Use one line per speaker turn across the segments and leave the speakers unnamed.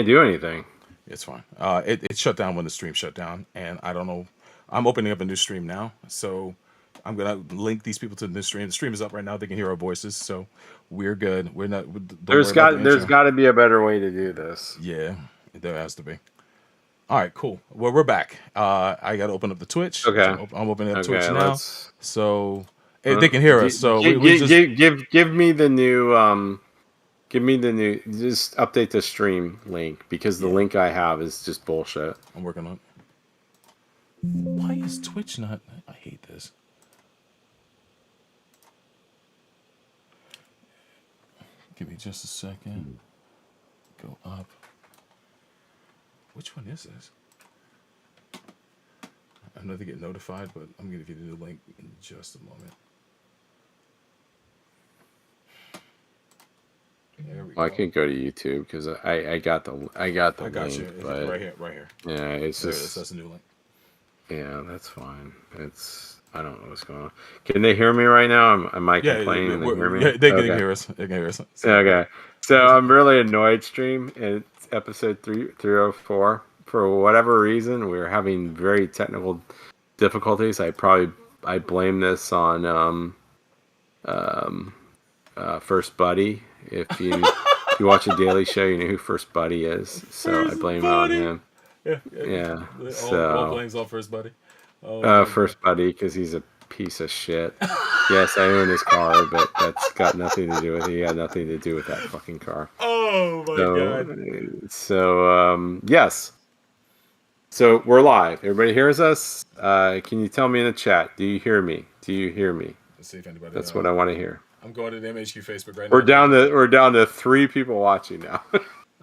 do anything.
It's fine. It shut down when the stream shut down, and I don't know. I'm opening up a new stream now, so I'm gonna link these people to the new stream. The stream is up right now. They can hear our voices, so we're good. We're not. Don't worry about the
There's
intro.
got to be a better way to do this.
Yeah, there has to be. All right, cool. Well, we're back. I got to open up the Twitch.
Okay.
I'm opening up Twitch
Okay.
now,
Let's.
so they can hear us. So we just
Give me the new. Give me the new. Just update the stream link because the link I have is just bullshit.
I'm working on it. Why is Twitch not? I hate this. Give me just a second. Go up. Which one is this? I know they get notified, but I'm going to give you the link in just a moment. There we go.
I can go to YouTube because I got the link.
I got you.
But
right here.
Yeah, it's just
that's a new link.
Yeah, that's fine. I don't know what's going on. Can they hear me right now? Am I complaining? They hear me?
Yeah, they can hear us. They can hear us.
Okay. So I'm really annoyed, stream. It's episode 304. For whatever reason, we're having very technical difficulties. I blame this on First Buddy. If you watch a daily show, you know who First Buddy is. So I blame it on him. Yeah.
All blames on First Buddy.
First Buddy, because he's a piece of shit. Yes, I own his car, but that's got nothing to do with it. He had nothing to do with that fucking car.
Oh my god.
So yes. So we're live. Everybody hears us? Can you tell me in the chat? Do you hear me? Do you hear me?
Let's see if anybody.
That's what I want to hear.
I'm going to the MAHQ Facebook right
now. We're down to 3 people watching now.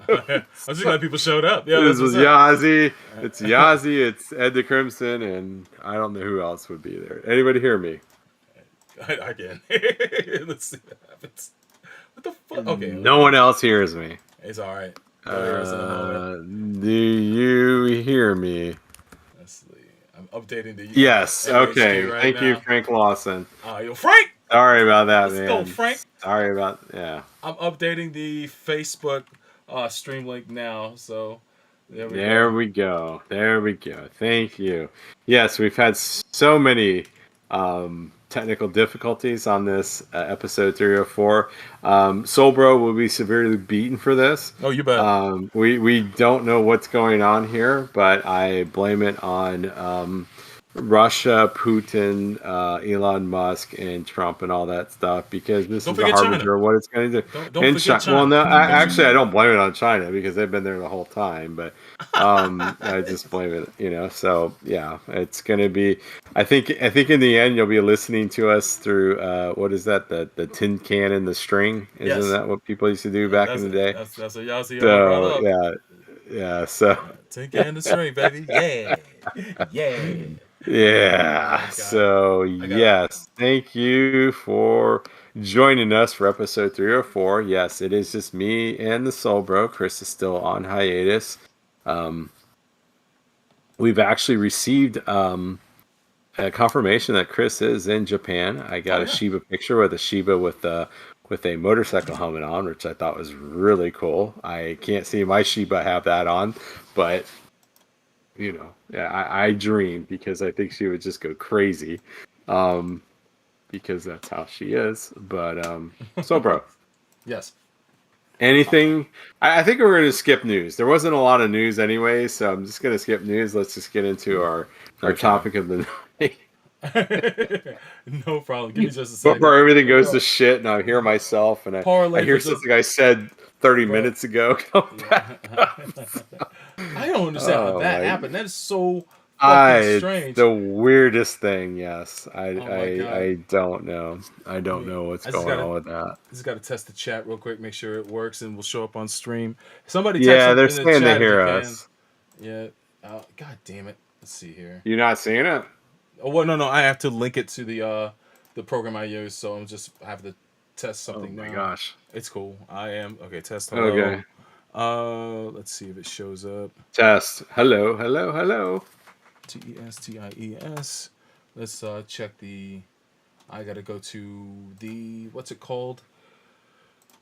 I'm just glad people showed up. Yeah,
this was Yazzie. It's Yazzie. It's Ed the Crimson, and I don't know who else would be there. Anybody hear me?
I can. Let's see what happens. What the fuck? Okay.
No one else hears me.
It's all right.
Do you hear me?
Let's see. I'm updating the.
Yes. Okay.
Right
Thank you, Frank Lawson.
Yo, Frank.
Sorry about that, man.
Let's go, Frank.
Sorry about
I'm updating the Facebook stream link now, so
there we go. Thank you. Yes, we've had so many technical difficulties on this episode 304. Soulbro will be severely beaten for this.
Oh, you bet.
We don't know what's going on here, but I blame it on Russia, Putin, Elon Musk, and Trump, and all that stuff, because this is the harbinger of what it's going to do.
Don't forget China.
Well, no, actually, I don't blame it on China because they've been there the whole time. But I just blame it, So yeah, it's going to be. I think in the end, you'll be listening to us through what is that? The tin can and the string. Isn't that what people used to do back in the day?
That's what y'all see.
So yeah. So
tin can and the string, baby. Yeah.
Yeah. So yes, thank you for joining us for episode 304. Yes, it is just me and the Soul Bro. Chris is still on hiatus. We've actually received a confirmation that Chris is in Japan. I got a Shiba picture with a Shiba with a motorcycle helmet on, which I thought was really cool. I can't see my Shiba have that on, but I dream, because I think she would just go crazy, because that's how she is. But so, bro,
yes.
Anything? I think we're going to skip news. There wasn't a lot of news anyway, so I'm just going to skip news. Let's just get into our topic of the night.
No problem. Give me just a second.
Before everything goes to shit, and I hear myself, and I hear something I said 30 minutes ago come back up.
I don't understand how that happened. That is so fucking strange.
The weirdest thing, yes. I don't know. I don't know what's going on with that.
Just got to test the chat real quick, make sure it works, and we'll show up on stream. Somebody
they're saying they hear us.
Yeah. God damn it. Let's see here.
You're not seeing it?
Oh, well, no. I have to link it to the program I use, so I have to test something.
Oh my gosh.
It's cool. I am. Okay, test. Hello.
Okay.
Let's see if it shows up.
Test. Hello.
TESTIES. Let's check the. I gotta go to the. What's it called?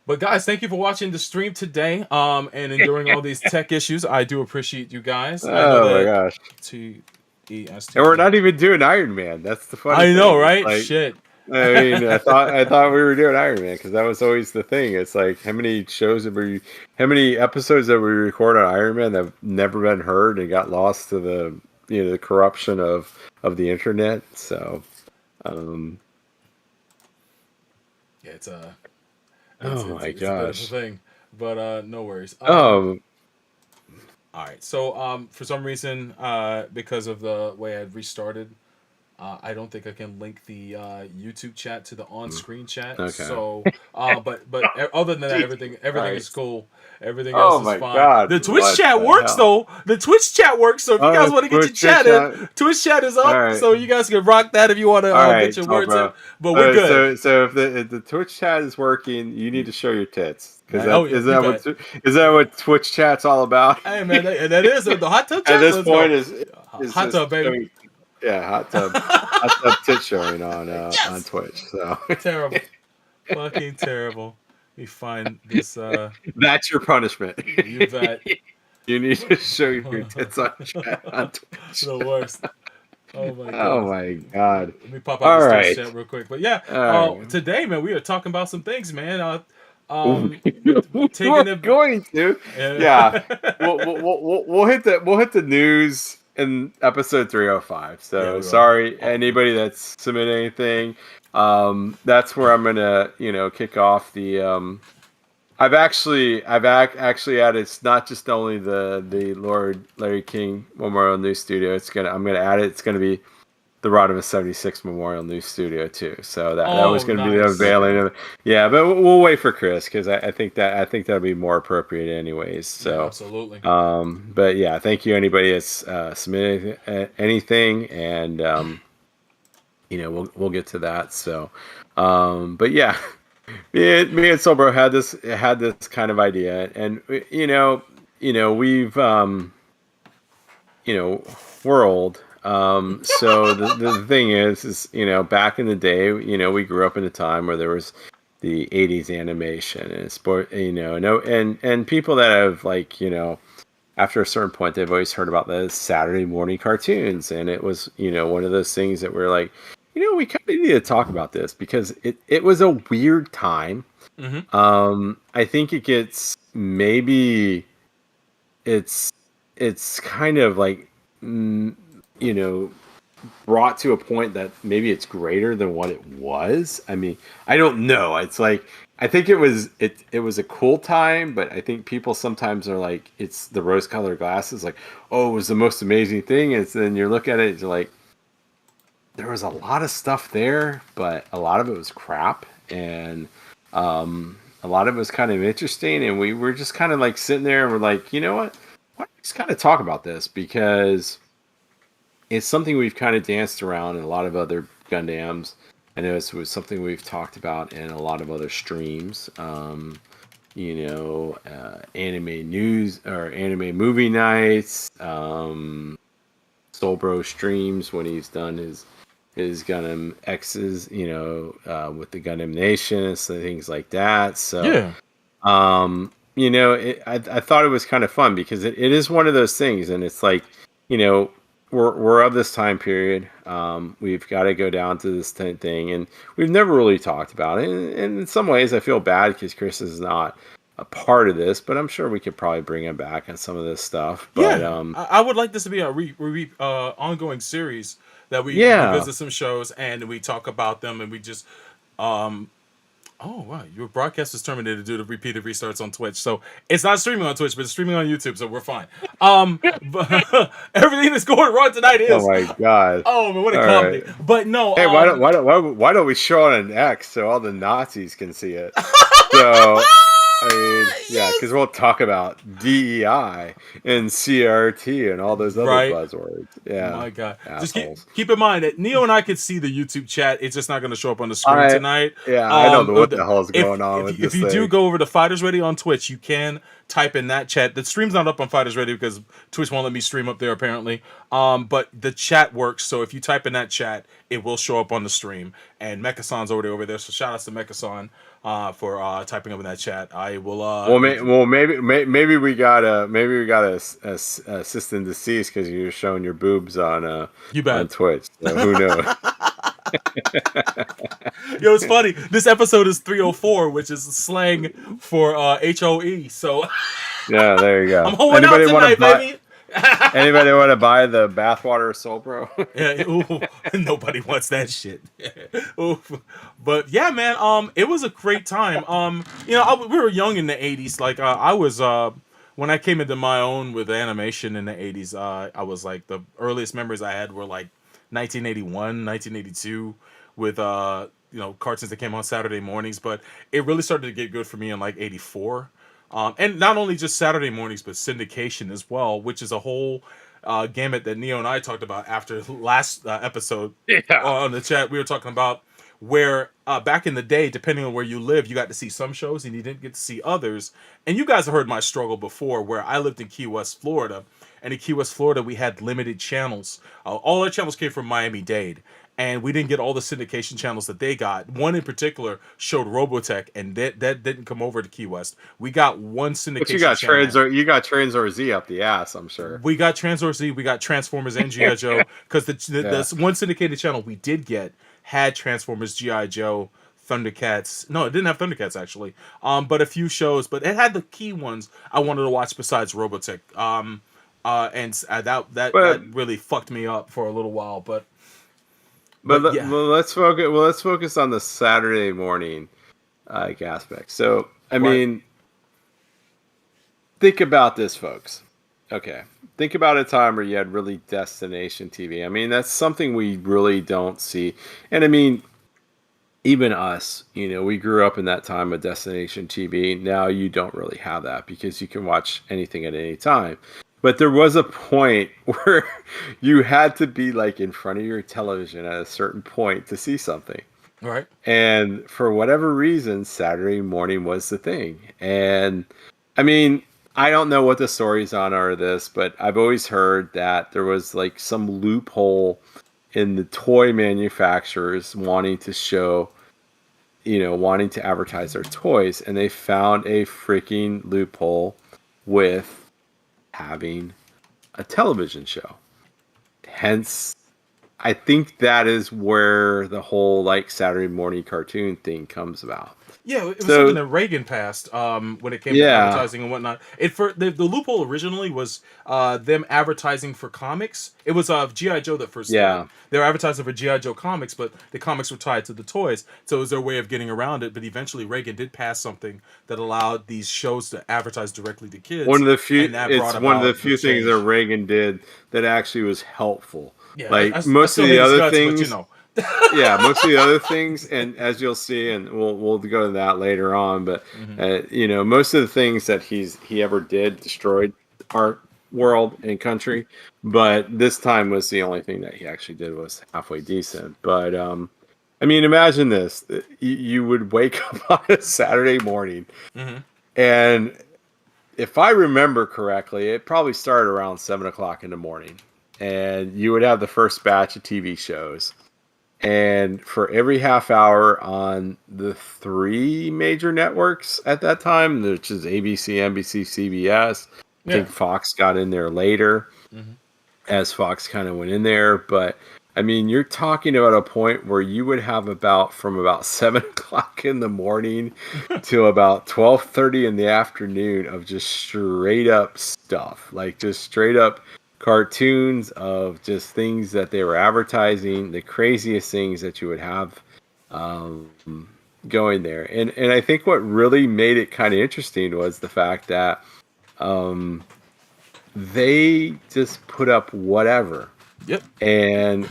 But guys, thank you for watching the stream today. And enduring all these tech issues. I do appreciate you guys. I know
Oh my
that
gosh. And we're
TESTK.
not even doing Iron Man. That's the funny
I
thing.
know,
It's
right?
like,
Shit.
I mean, I thought we were doing Iron Man because that was always the thing. It's like how many episodes that we record on Iron Man that have never been heard and got lost to the the corruption of the internet. So, um,
Yeah,
oh my
it's a bit of a
gosh.
thing. But no worries.
Um,
All right. So for some reason, because of the way I restarted, I don't think I can link the YouTube chat to the on-screen chat.
okay.
So, other than that,
Jesus
everything is
Christ.
cool. Everything else
Oh
is
my
fine.
God.
The Twitch
What
chat
the
works
hell?
though. The Twitch chat works. So if you guys
Oh,
want to get your
Twitch
chat in,
chat.
Twitch chat is
All
up.
right.
So you guys can rock that if you want
All
to get
right,
your words in.
Tobro.
But we're good.
So if the Twitch chat is working, you need to show your tits because
Oh
that
yeah, you bet.
is that what Twitch chat's all about?
Hey man, that is the hot tub
At
chat.
this
Let's go.
point, is
Hot
just
tub, baby.
showing, yeah, hot tub tit showing on
Yes.
Twitch. So
Terrible. Fucking terrible. Let me find this.
that's your punishment.
You bet.
You need to show your tits on chat on Twitch.
The worst. Oh my
Oh
goodness.
my God!
Let me pop out
All
this Twitch
right,
chat real quick. But yeah,
all right.
today, man, we are talking about some things, man. We're
We're
taking it.
going to, yeah. We'll hit the news in episode 305.
Yeah,
So
we will.
sorry, anybody that's submitted anything. That's where I'm gonna kick off the. Actually added. It's not just only the Lord Larry King Memorial News Studio. I'm gonna add it. It's gonna be the Rodimus 76 Memorial News Studio too. So that was
Oh,
going to be the
nice.
unveiling of, yeah, but we'll wait for Chris because I think that'll be more appropriate anyways.
Yeah,
So,
absolutely.
but yeah, thank you anybody that's submitted anything, and we'll get to that. So, but yeah, me and Sobro had this kind of idea, and we've we're old. So the thing is, back in the day, we grew up in a time where there was the 80s animation and sport, and people that have after a certain point, they've always heard about the Saturday morning cartoons. And it was, one of those things that we're like, we kind of need to talk about this because it was a weird time.
Mm-hmm.
I think maybe it's kind of like you know brought to a point that maybe it's greater than what it was. I mean, I don't know. It's like I think it was a cool time, but I think people sometimes are like it's the rose colored glasses, like, oh, it was the most amazing thing. And then you look at it, you're like, there was a lot of stuff there, but a lot of it was crap, and a lot of it was kind of interesting, and we were just kind of like sitting there and we're like, you know what? Why don't we just kind of talk about this because it's something we've kind of danced around in a lot of other Gundams. I know it was something we've talked about in a lot of other streams. Anime news or anime movie nights, Soulbro streams when he's done his Gundam X's, with the Gundam Nation and so things like that. So,
Yeah.
I thought it was kind of fun because it is one of those things, and it's like, we're of this time period. We've got to go down to this thing, and we've never really talked about it. And in some ways, I feel bad because Chris is not a part of this, but I'm sure we could probably bring him back on some of this stuff. But
Yeah, I would like this to be a ongoing series that we
yeah,
revisit some shows and we talk about them and we just um oh wow, your broadcast is terminated due to repeated restarts on Twitch. So it's not streaming on Twitch, but it's streaming on YouTube, so we're fine. But everything that's going wrong tonight
oh
is
my god,
oh man, what a
all right.
comedy. But no,
Hey, why don't we show it on an X so all the Nazis can see it? So, I mean, yeah, because
yes,
we'll talk about DEI and CRT and all those other
right.
buzzwords. Yeah,
My God, just
assholes.
keep in mind that Neo and I could see the YouTube chat. It's just not going to show up on the screen
I
tonight.
I don't know what the hell is
If
going on with
if
this
you do
thing.
go over to Fighters Ready on Twitch, you can type in that chat. The stream's not up on Fighters Ready because Twitch won't let me stream up there apparently. But the chat works, so if you type in that chat, it will show up on the stream. And Mechasan's already over there, so shout outs to Mechasan. for typing up in that chat. I will.
Well, maybe we got a assist and deceased because you're showing your boobs
You bet.
on Twitch. So who knows?
Yo, it's funny. This episode is 304, which is slang for HOE. So
Yeah, there you
I'm
go.
holding out tonight, baby.
Anybody want to buy the bathwater soul, bro?
Yeah, ooh, nobody wants that shit. Ooh. But yeah, man, it was a great time. We were young in the '80s. Like, I was when I came into my own with animation in the '80s. I was like the earliest memories I had were like 1981, 1982, with cartoons that came on Saturday mornings. But it really started to get good for me in like '84. And not only just Saturday mornings, but syndication as well, which is a whole gamut that Neo and I talked about after last episode
Yeah.
on the chat. We were talking about where back in the day, depending on where you live, you got to see some shows and you didn't get to see others. And you guys have heard my struggle before, where I lived in Key West, Florida, and in Key West, Florida, we had limited channels. All our channels came from Miami-Dade. And we didn't get all the syndication channels that they got. One in particular showed Robotech, and that didn't come over to Key West. We got one
But
syndication channel.
You got Transor Z up the ass, I'm sure.
We got Transformers Z, we got Transformers and G.I. Joe, because the one syndicated channel we did get had Transformers, G.I. Joe, Thundercats. No, it didn't have Thundercats actually. But a few shows, but it had the key ones I wanted to watch besides Robotech. That really fucked me up for a little while, yeah.
Let's focus on the Saturday morning aspect. So, I mean, think about this, folks. Okay. Think about a time where you had really destination TV. I mean, that's something we really don't see. And I mean, even us, we grew up in that time of destination TV. Now you don't really have that because you can watch anything at any time. But there was a point where you had to be like in front of your television at a certain point to see something.
Right.
And for whatever reason, Saturday morning was the thing. And I mean, I don't know what the stories on are this, but I've always heard that there was like some loophole in the toy manufacturers wanting to show, wanting to advertise their toys. And they found a freaking loophole with having a television show. Hence, I think that is where the whole like Saturday morning cartoon thing comes about.
Yeah, it was something that Reagan passed when it came to advertising and whatnot. The loophole originally was them advertising for comics. It was G.I. Joe that first started. They were advertising for G.I. Joe comics, but the comics were tied to the toys. So it was their way of getting around it. But eventually Reagan did pass something that allowed these shows to advertise directly to kids.
One of the few things that Reagan did that actually was helpful.
Yeah,
like most of the other things, yeah, most of the other things, and as you'll see, and we'll go to that later on. But most of the things that he ever did destroyed our world and country. But this time was the only thing that he actually did was halfway decent. But I mean, imagine this: you would wake up on a Saturday morning, and if I remember correctly, it probably started around 7:00 in the morning, and you would have the first batch of TV shows. And for every half hour on the three major networks at that time, which is ABC, NBC, CBS, I think Fox got in there later as Fox kind of went in there. But I mean, you're talking about a point where you would have from about 7:00 in the morning to about 12:30 in the afternoon of just straight up stuff, like just straight up cartoons of just things that they were advertising, the craziest things that you would have going there. And I think what really made it kind of interesting was the fact that they just put up whatever.
Yep.
And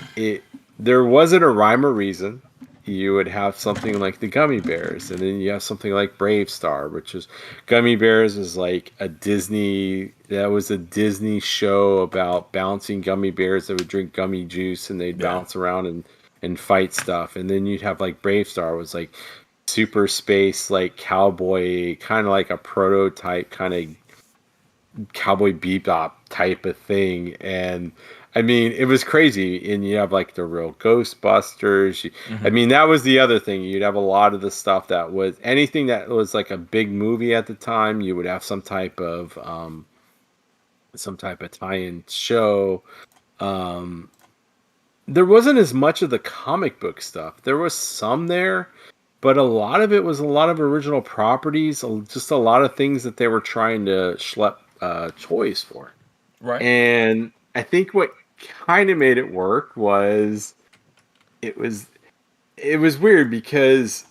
there wasn't a rhyme or reason. You would have something like the Gummy Bears, and then you have something like Brave Star, which is Gummy Bears is like a Disney show about bouncing gummy bears that would drink gummy juice and they'd bounce around and fight stuff. And then you'd have like Brave Star was like super space, like cowboy, kind of like a prototype kind of Cowboy Bebop type of thing. And I mean, it was crazy. And you have like the real Ghostbusters. I
Hmm.
mean, that was the other thing. You'd have a lot of the stuff that was anything that was like a big movie at the time. You would have some type of tie-in show. Um, there wasn't as much of the comic book stuff. There was some there, but a lot of it was a lot of original properties, just a lot of things that they were trying to schlep toys for.
Right.
And I think what kind of made it work was it was it was weird because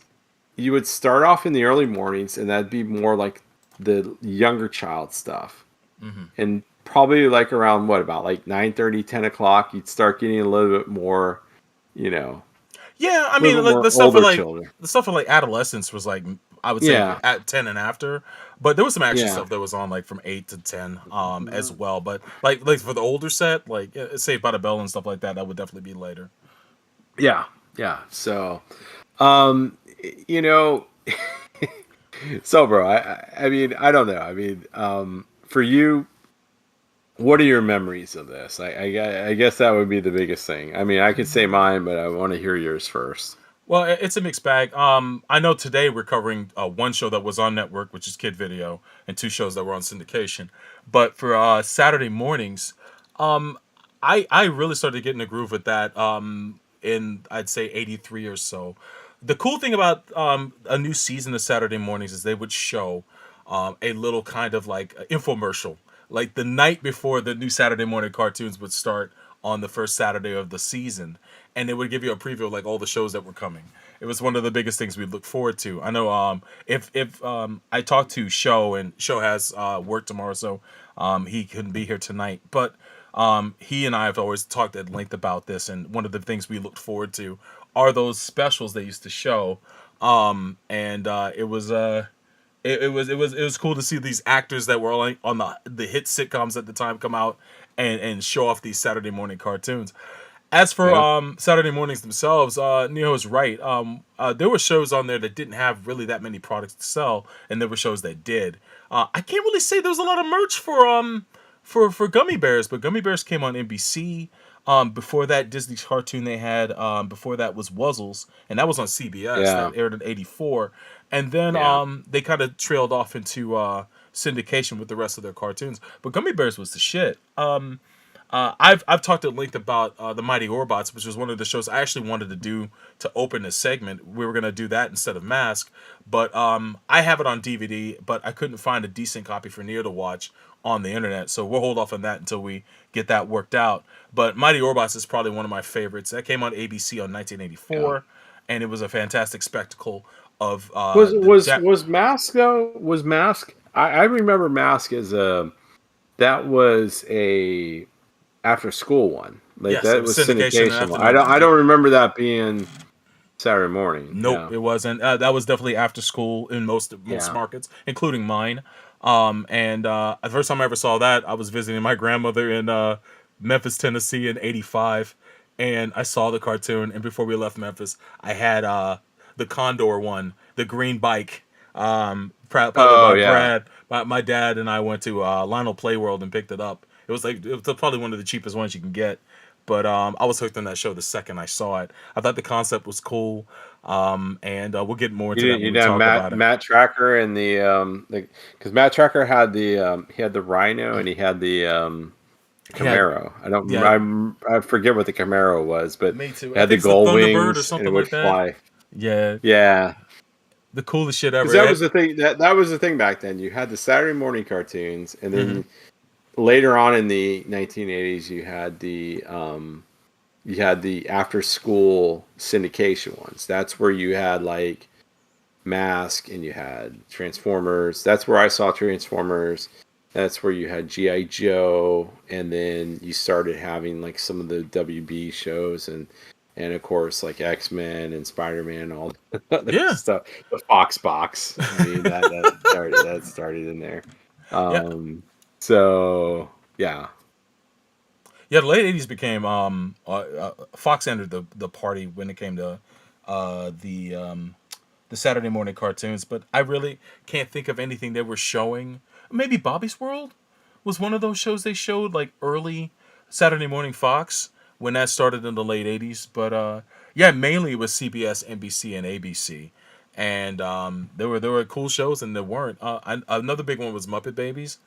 you would start off in the early mornings and that'd be more like the younger child stuff.
Hmm.
And probably like around what about like 9:30, 10 o'clock, you'd start getting a little bit more, you know,
Yeah, I
a little
mean,
bit
like
more older children.
the stuff for like adolescence was like I would say
Yeah,
at 10 and after, but there was some action
yeah,
stuff that was on like from 8 to 10 as well. But like for the older set, like Saved by the Bell and stuff like that, that would definitely be later.
yeah, yeah. So, um, you know, so bro, I mean, I don't know. I mean, for you, what are your memories of this? I guess that would be the biggest thing. I mean, I could say mine, but I want to hear yours first.
Well, it's a mixed bag. I know today we're covering one show that was on network, which is Kid Video, and two shows that were on syndication. But for Saturday mornings, um, I really started getting a groove with that in I'd say '83 or so. The cool thing about a new season of Saturday mornings is they would show a little kind of like infomercial, like the night before the new Saturday morning cartoons would start on the first Saturday of the season, and it would give you a preview of like all the shows that were coming. It was one of the biggest things we look forward to. I know if I talked to Show, and Show has work tomorrow, so he couldn't be here tonight, but he and I have always talked at length about this, and one of the things we looked forward to are those specials they used to show. And it was cool to see these actors that were like on the hit sitcoms at the time come out and show off these Saturday morning cartoons. As for
Yeah,
Saturday mornings themselves, Neo is right. There were shows on there that didn't have really that many products to sell, and there were shows that did. I can't really say there was a lot of merch for Gummy Bears, but Gummy Bears came on NBC. Before that, Disney's cartoon they had. Before that was Wuzzles, and that was on CBS.
yeah,
That aired in '84, and then
yeah.
they kind of trailed off into syndication with the rest of their cartoons. But Gummy Bears was the shit. I've talked at length about the Mighty Orbots, which was one of the shows I actually wanted to do to open this segment. We were gonna do that instead of Mask, but I have it on DVD, but I couldn't find a decent copy for Neo to watch on the internet, so we'll hold off on that until we get that worked out. But Mighty Orbots is probably one of my favorites. That came on ABC on
Yeah.
1984, and it was a fantastic spectacle of
Was
the
was was Mask though? Was Mask? I remember Mask as a that was a after school one. Like
yes, it
that
was
was
syndication and
syndication one. I
afternoon.
don't I don't remember that being Saturday morning.
Nope,
Yeah.
it wasn't. That was definitely after school in most
Yeah.
markets, including mine. And the first time I ever saw that, I was visiting my grandmother in Memphis, Tennessee, in '85, and I saw the cartoon. And before we left Memphis, I had the Condor one, the green bike, piloted
Oh
by
yeah.
Brad. My dad and I went to Lionel Playworld and picked it up. It was probably one of the cheapest ones you can get. But I was hooked on that show the second I saw it. I thought the concept was cool, and we'll get more into that
You
when we
done
talk about it.
Matt Tracker and the because Matt Tracker had the he had the Rhino and he had the
He had,
Camaro. I don't
yeah,
I forget what the Camaro was, but
me too.
it
I
had the
think it's the
gull
Thunderbird or
wings and it
something
would
like that.
fly.
Yeah,
Yeah.
the coolest shit
Because
ever.
that was the thing that was the thing back then. You had the Saturday morning cartoons, and
Mm-hmm.
then later on in the 1980s, you had the after school syndication ones. That's where you had like Mask and you had Transformers. That's where I saw Transformers. That's where you had GI Joe, and then you started having like some of the WB shows and of course like X-Men and Spider-Man, all the other
Yeah,
stuff. The Fox box. I mean that started in there.
yeah,
Um, so yeah,
yeah. The late '80s became Fox entered the party when it came to uh, the um, the Saturday morning cartoons, but I really can't think of anything they were showing. Maybe Bobby's World was one of those shows they showed like early Saturday Morning Fox when that started in the late '80s. But yeah, mainly it was CBS, NBC, and ABC. And there were cool shows, and there weren't. Another big one was Muppet Babies,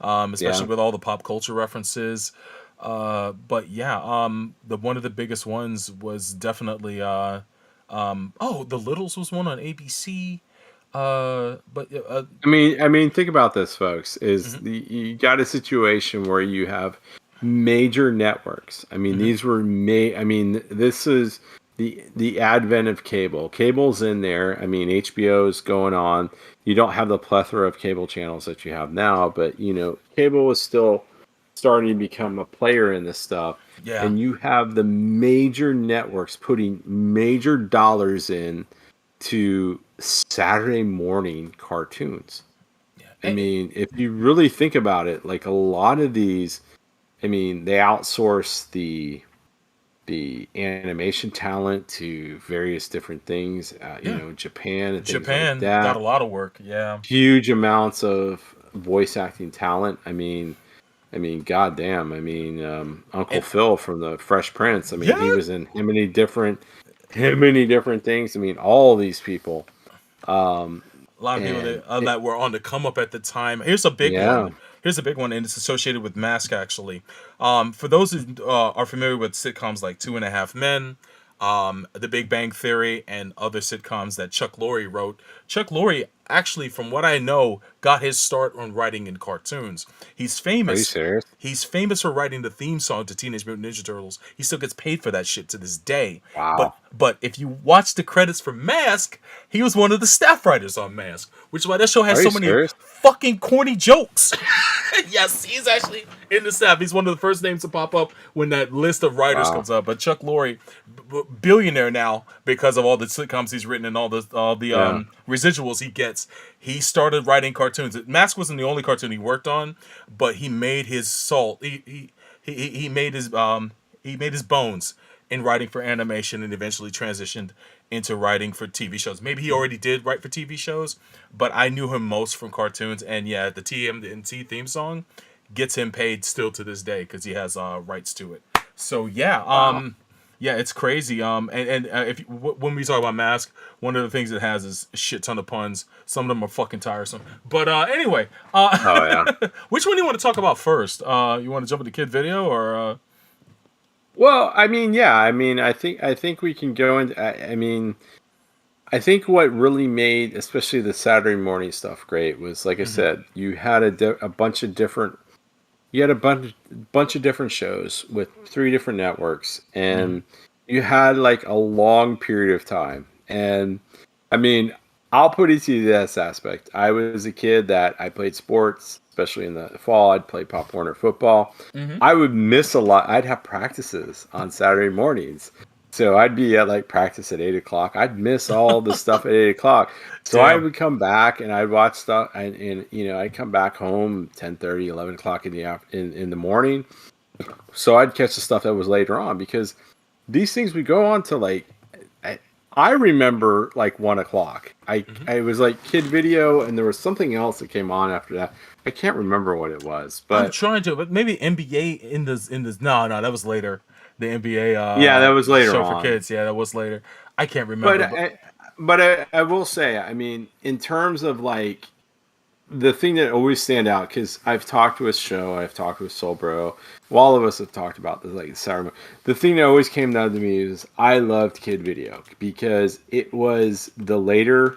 especially
Yeah.
with all the pop culture references. But yeah, the one of the biggest ones was definitely oh, The Littles was one on ABC. But
I mean, think about this, folks. Is
mhm,
you got a situation where you have major networks. I mean,
mhm,
these were I mean, this is the advent of cable. Cable's in there. I mean, HBO's going on. You don't have the plethora of cable channels that you have now, but cable is still starting to become a player in this stuff.
yeah,
And you have the major networks putting major dollars in to Saturday morning cartoons.
yeah,
I mean, if you really think about it, like a lot of these, I mean, they outsource the animation talent to various different things,
yeah.
Japan and things like
Japan got a
that.
lot of work. Yeah,
Huge amounts of voice acting talent. I mean, goddamn. I mean, Uncle
and
Phil from the Fresh Prince. I mean, he
yeah,
was in how many different things. I mean, all these people. Um,
a lot of people
and it,
that were on the come up at the time. Here's a big
yeah,
one. Here's a big one, and it's associated with Mask actually. For those who are familiar with sitcoms like Two and a Half Men, The Big Bang Theory, and other sitcoms that Chuck Lorre wrote, Chuck Lorre actually, from what I know, got his start on writing in cartoons. He's
are you
famous.
serious?
He's famous for writing the theme song to Teenage Mutant Ninja Turtles. He still gets paid for that shit to this day. But
Wow.
but if you watch the credits for Mask, he was one of the staff writers on Mask, which is why that show has
Are you
so many
serious?
fucking corny jokes. Yes, he's actually in the staff. He's one of the first names to pop up when that list of writers
Wow.
comes up. But Chuck Lorre, billionaire now because of all the sitcoms he's written and all the
Yeah.
residuals he gets. He started writing cartoons. Mask wasn't the only cartoon he worked on, but he made his salt. He made his bones in writing for animation and eventually transitioned into writing for TV shows. Maybe he already did write for TV shows, but I knew him most from cartoons. And yeah, the TMNT theme song gets him paid still to this day because he has rights to it. So yeah,
Wow.
yeah, it's crazy. And if when we talk about Mask, one of the things it has is a shit ton of puns. Some of them are fucking tiresome. But anyway,
Oh yeah.
which one do you want to talk about first? You want to jump into kid video or?
Well, I mean, yeah. I think we can go into. I mean, I think what really made, especially the Saturday morning stuff, great was, like I
Mhm,
said, you had a bunch of different. You had a bunch of different shows with three different networks,
mhm,
and you had like a long period of time. And I mean, I'll put it to you this aspect. I was a kid that I played sports, especially in the fall. I'd play Pop Warner football.
mhm.
I would miss a lot. I'd have practices on Saturday mornings. So I'd be at like practice at 8 o'clock. I'd miss all the stuff at 8 o'clock. So I
Damn.
would come back and I'd watch stuff, and I'd come back home 10:30, 11 o'clock in the morning. So I'd catch the stuff that was later on, because these things would go on to like, I, I remember like 1 o'clock. I
Mhm.
I was like kid video, and there was something else that came on after that. I can't remember what it was,
I'm
but
trying to, but maybe NBA in this. No, that was later. The NBA
yeah, that was later
show for
on.
kids. Yeah, that was later. I can't
But
remember, but
I will say, I mean, in terms of like the thing that always stand out, because I've talked with Show, I've talked with Soul Bro, all of us have talked about this, like ceremony. The thing that always came down to me is I loved Kid Video because it was later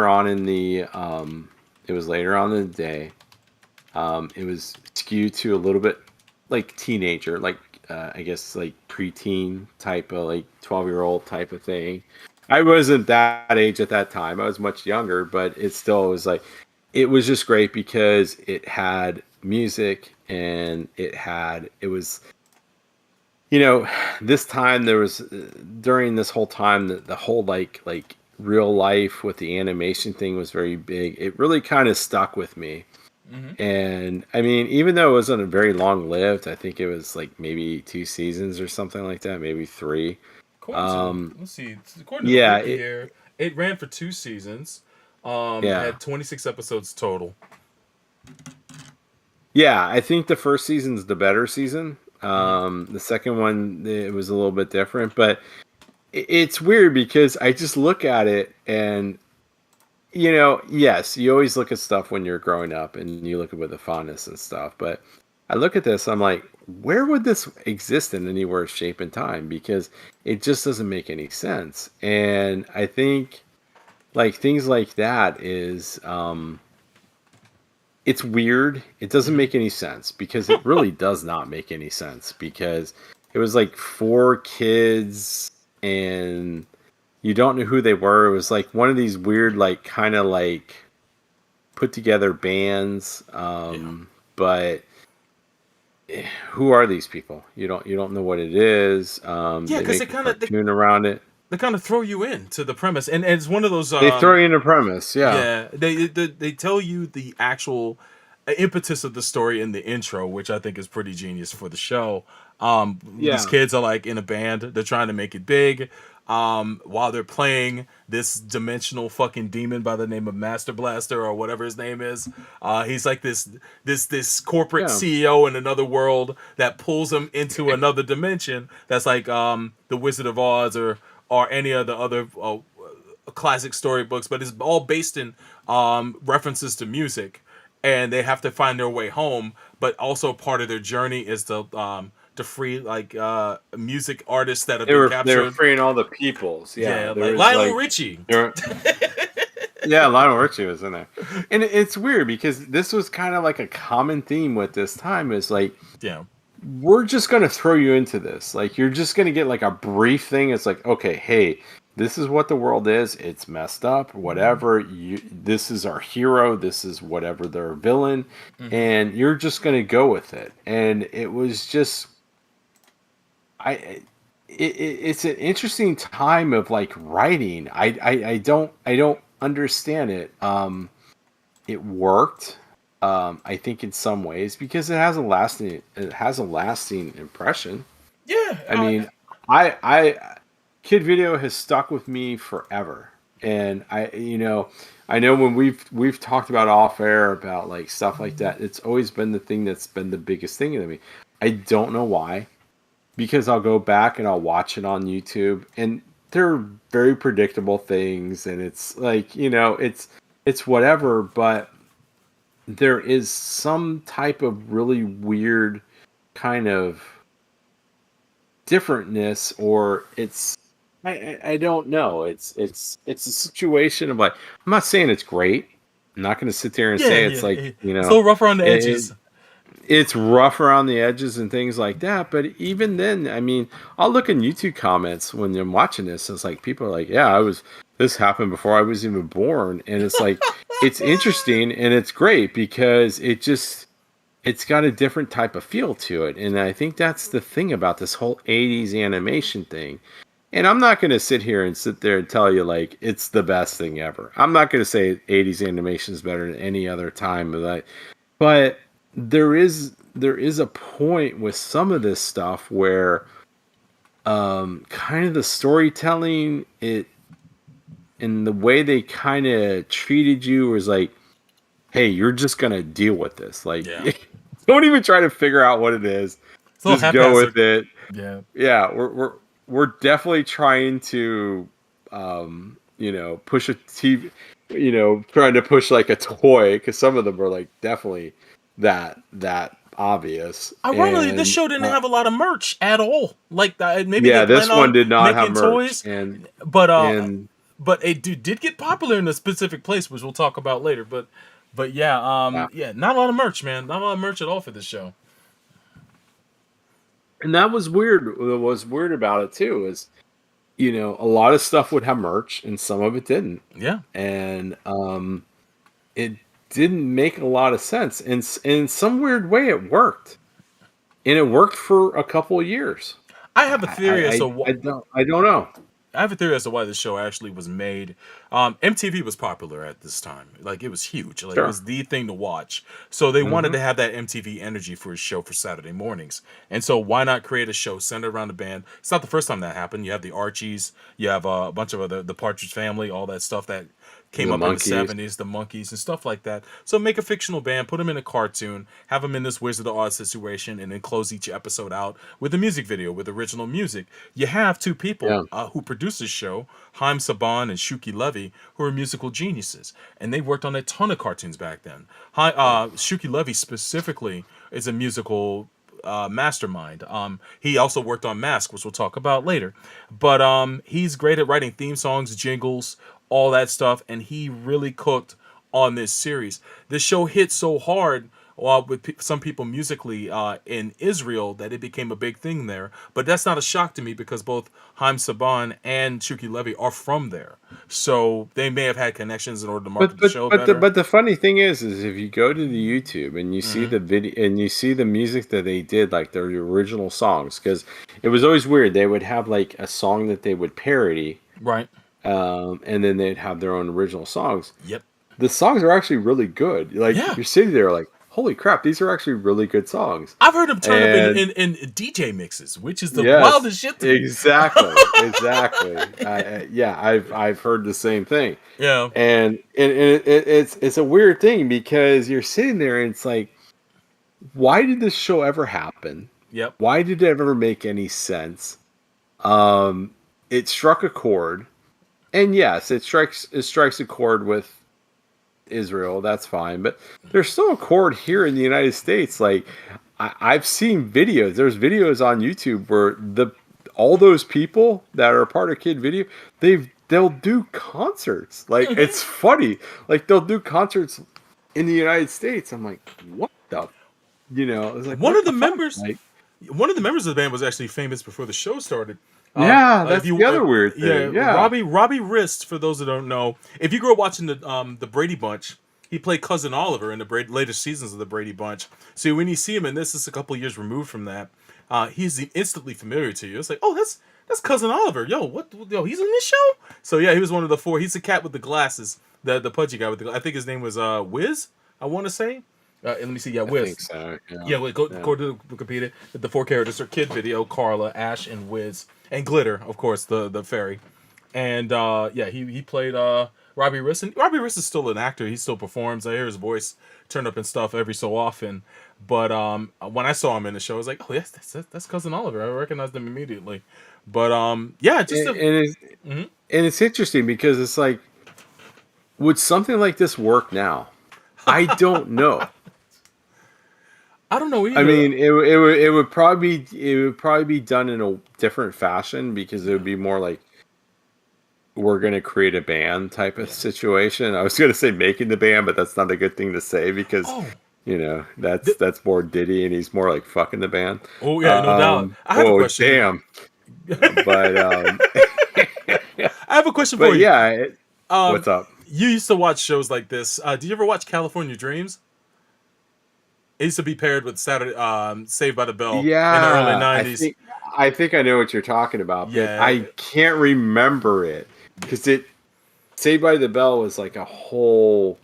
on in the day. It was skewed to a little bit like teenager, like I guess like preteen type of, like 12-year-old type of thing. I wasn't that age at that time. I was much younger, but it still was like, it was just great because it had music, and it was, this time there was, during this whole time, the whole like real life with the animation thing was very big. It really kind of stuck with me.
mhm.
And I mean, even though it wasn't a very long lived, I think it was like maybe 2 seasons or something like that, maybe three.
According to
Um,
let's see, according to the
yeah,
wiki here, it ran for 2 seasons.
yeah,
Had 26 episodes total.
yeah. I think the first season's the better season.
Mhm.
The second one, it was a little bit different, but it's weird because I just look at it and yes, you always look at stuff when you're growing up and you look at with the fondness and stuff. But I look at this, I'm like, where would this exist in anywhere, shape, and time? Because it just doesn't make any sense. And I think like things like that is it's weird. It doesn't
Mhm.
make any sense because it really does not make any sense because it was like four kids and you don't know who they were. It was like one of these weird, like kind of like put together bands,
Yeah.
but who are these people? You don't know what it is.
Yeah,
They
because
make a cartoon around it.
they kind of throw you in to the premise, and it's one of those
They throw you in a premise, yeah,
yeah, they tell you the actual impetus of the story in the intro, which I think is pretty genius for the show. These
yeah.
kids are like in a band; they're trying to make it big. While they're playing this dimensional fucking demon by the name of Master Blaster or whatever his name is, he's like this corporate
Yeah.
CEO in another world that pulls him into another dimension. That's like the Wizard of Oz or any of the other classic storybooks, but it's all based in references to music, and they have to find their way home. But also part of their journey is to free like music artists that have
They
been
were
captured.
freeing all the peoples. Yeah,
Yeah,
there
like
was
Lionel
like
Richie.
there. Yeah, Lionel Richie was in there, and it's weird because this was kind of like a common theme with this time. Is like
Yeah.
we're just going to throw you into this. Like, you're just going to get like a brief thing. It's like, okay, hey, this is what the world is. It's messed up, whatever. This is our hero. This is whatever their villain.
Mm-hmm.
And you're just going to go with it. And it was just, it's an interesting time of like writing. I don't understand it. It worked. I think in some ways because it has a lasting impression.
Yeah.
I mean, I Kid Video has stuck with me forever, and I know when we've talked about off air about like stuff like that. It's always been the thing that's been the biggest thing to me. I don't know why, because I'll go back and I'll watch it on YouTube, and they're very predictable things, and it's like it's whatever, but there is some type of really weird kind of differentness, or I don't know. It's a situation of like, I'm not saying it's great. I'm not going to sit there and
Yeah.
say
Yeah.
it's like
It's a little rough around the
it, it,
edges.
it's rough around the edges and things like that. But even then, I mean, I'll look in YouTube comments when I'm watching this. It's like people are like, "Yeah, this happened before I was even born," and it's like it's interesting and it's great because it's got a different type of feel to it. And I think that's the thing about this whole 80s animation thing. And I'm not going to sit there and tell you like it's the best thing ever. I'm not going to say 80s animation is better than any other time, but there is a point with some of this stuff where kind of the storytelling it and the way they kind of treated you was like, hey, you're just going to deal with this. Like
Yeah.
don't even try to figure out what it is.
It's a little
Just go
haphazard.
with it.
Yeah.
Yeah, we're definitely trying to push a TV, trying to push like a toy because some of them are like definitely that obvious.
Ironically, this
And
show didn't have a lot of merch at all. Like maybe they
yeah,
plan
this one
on
did not have
making
merch,
toys,
and
but
and
it did get popular in a specific place, which we'll talk about later. But yeah,
yeah.
yeah, not a lot of merch, man. Not a lot of merch at all for this show.
And that was weird. What was weird about it too is a lot of stuff would have merch and some of it didn't,
Yeah,
and it didn't make a lot of sense. And in some weird way, it worked, and it worked for a couple of years.
I have a theory as to
I don't know.
I have a theory as to why this show actually was made. MTV was popular at this time. Like it was huge. Like it
Sure.
was the thing to watch. So they wanted
Hmm.
to have that MTV energy for a show for Saturday mornings. And so why not create a show centered around the band? It's not the first time that happened. You have the Archies. You have a bunch of the Partridge Family, all that stuff that came
The
up in the
monkeys.
70s, the monkeys and stuff like that. So make a fictional band, put them in a cartoon, have them in this Wizard of Oz situation, and then close each episode out with a music video with original music. You have two people
Yeah.
who produce this show, Haim Saban and Shuki Levy, who are musical geniuses, and they worked on a ton of cartoons back then. Shuki Levy specifically is a musical mastermind. He also worked on M.A.S.K, which we'll talk about later. But he's great at writing theme songs, jingles, all that stuff, and he really cooked on this series. This show hit so hard with some people musically in Israel that it became a big thing there. But that's not a shock to me because both Haim Saban and Shuki Levy are from there, so they may have had connections in order to market the show better.
But the funny thing is if you go to the YouTube and you see
Hmm.
the video and you see the music that they did, like their original songs, because it was always weird. They would have like a song that they would parody,
Right.
and then they'd have their own original songs.
Yep.
The songs are actually really good. Like
Yeah.
you're sitting there like, holy crap, these are actually really good songs.
I've heard him turn up
And
in DJ mixes, which is the
yes,
wildest shit to me.
exactly, exactly. Yeah, I've heard the same thing.
Yeah.
And it's a weird thing because you're sitting there and it's like, why did this show ever happen?
Yep.
Why did it ever make any sense? It struck a chord, and yes, it strikes a chord with Israel. That's fine, but there's still a chord here in the United States. Like I've seen videos. There's videos on YouTube where the all those people that are part of Kid Video, they'll do concerts. Like it's funny. Like they'll do concerts in the United States. I'm like, what the? It's like
One
what
of
the
the
fuck?
members,
Like,
one of the members of the band was actually famous before the show started.
yeah,
If
that's
you,
the other weird
yeah,
thing. Yeah,
Robbie Wrist. For those that don't know, if you grew up watching the Brady Bunch, he played Cousin Oliver in the later seasons of the Brady Bunch. So when you see him in this, it's a couple of years removed from that. He's instantly familiar to you. It's like, oh, that's Cousin Oliver. Yo, what? Yo, he's in this show. So yeah, he was one of the four. He's the cat with the glasses, the pudgy guy with the. I think his name was Wiz. I want to say. And let me see. Yeah,
I
Wiz.
think so. Yeah,
Yeah, wait, go
yeah.
to Wikipedia. The four characters are Kid Video, Carla, Ash, and Wiz, and Glitter, of course, the fairy. And yeah, he played Robbie Riss, and Robbie Riss is still an actor. He still performs. I hear his voice turn up and stuff every so often. But when I saw him in the show, I was like, oh yes, that's Cousin Oliver. I recognized him immediately. But yeah, just
And,
a,
and it's
Mhm.
and it's interesting because it's like, would something like this work now? I don't know.
I don't know
I
either.
mean, it would probably be done in a different fashion because it would
Yeah,
be more like we're gonna create a band type of
yeah.
situation. I was gonna say making the band, but that's not a good thing to say because
Oh,
that's
th-
that's more Diddy and he's more like fucking the band.
oh yeah, no doubt. I have a
Oh
question.
damn! But
I have a question for
but
you.
yeah,
Um,
what's up?
you used to watch shows like this. Did you ever watch California Dreams? It used to be paired with Saturday, Saved by the Bell in the early
Yeah, I
'90s.
think I think I know what you're talking about, but
Yeah.
I can't remember it because it Saved by the Bell was like a whole.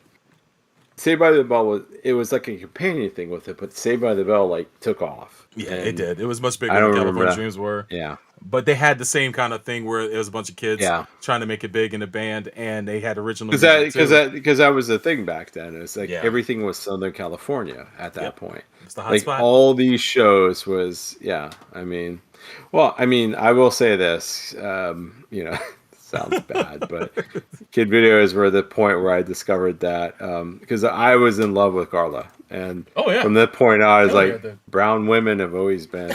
Saved by the Bell was like a companion thing with it, but Saved by the Bell like took off,
Yeah, it
and
did. It was much bigger
I
than
don't remember
California
that.
Dreams were.
Yeah,
But they had the same kind of thing where it was a bunch of kids
yeah,
trying to make it big in a band, and they had original
because that
music
because
too.
that because that was the thing back then. It was like
Yeah.
everything was Southern California at that
Yep.
point.
It's the hot
Like
spot.
all these shows was yeah. I mean, I will say this. Sounds bad, but kid videos were the point where I discovered that because I was in love with Carla, and
Oh yeah.
from that point on, I was
Hell yeah.
like, brown women have always been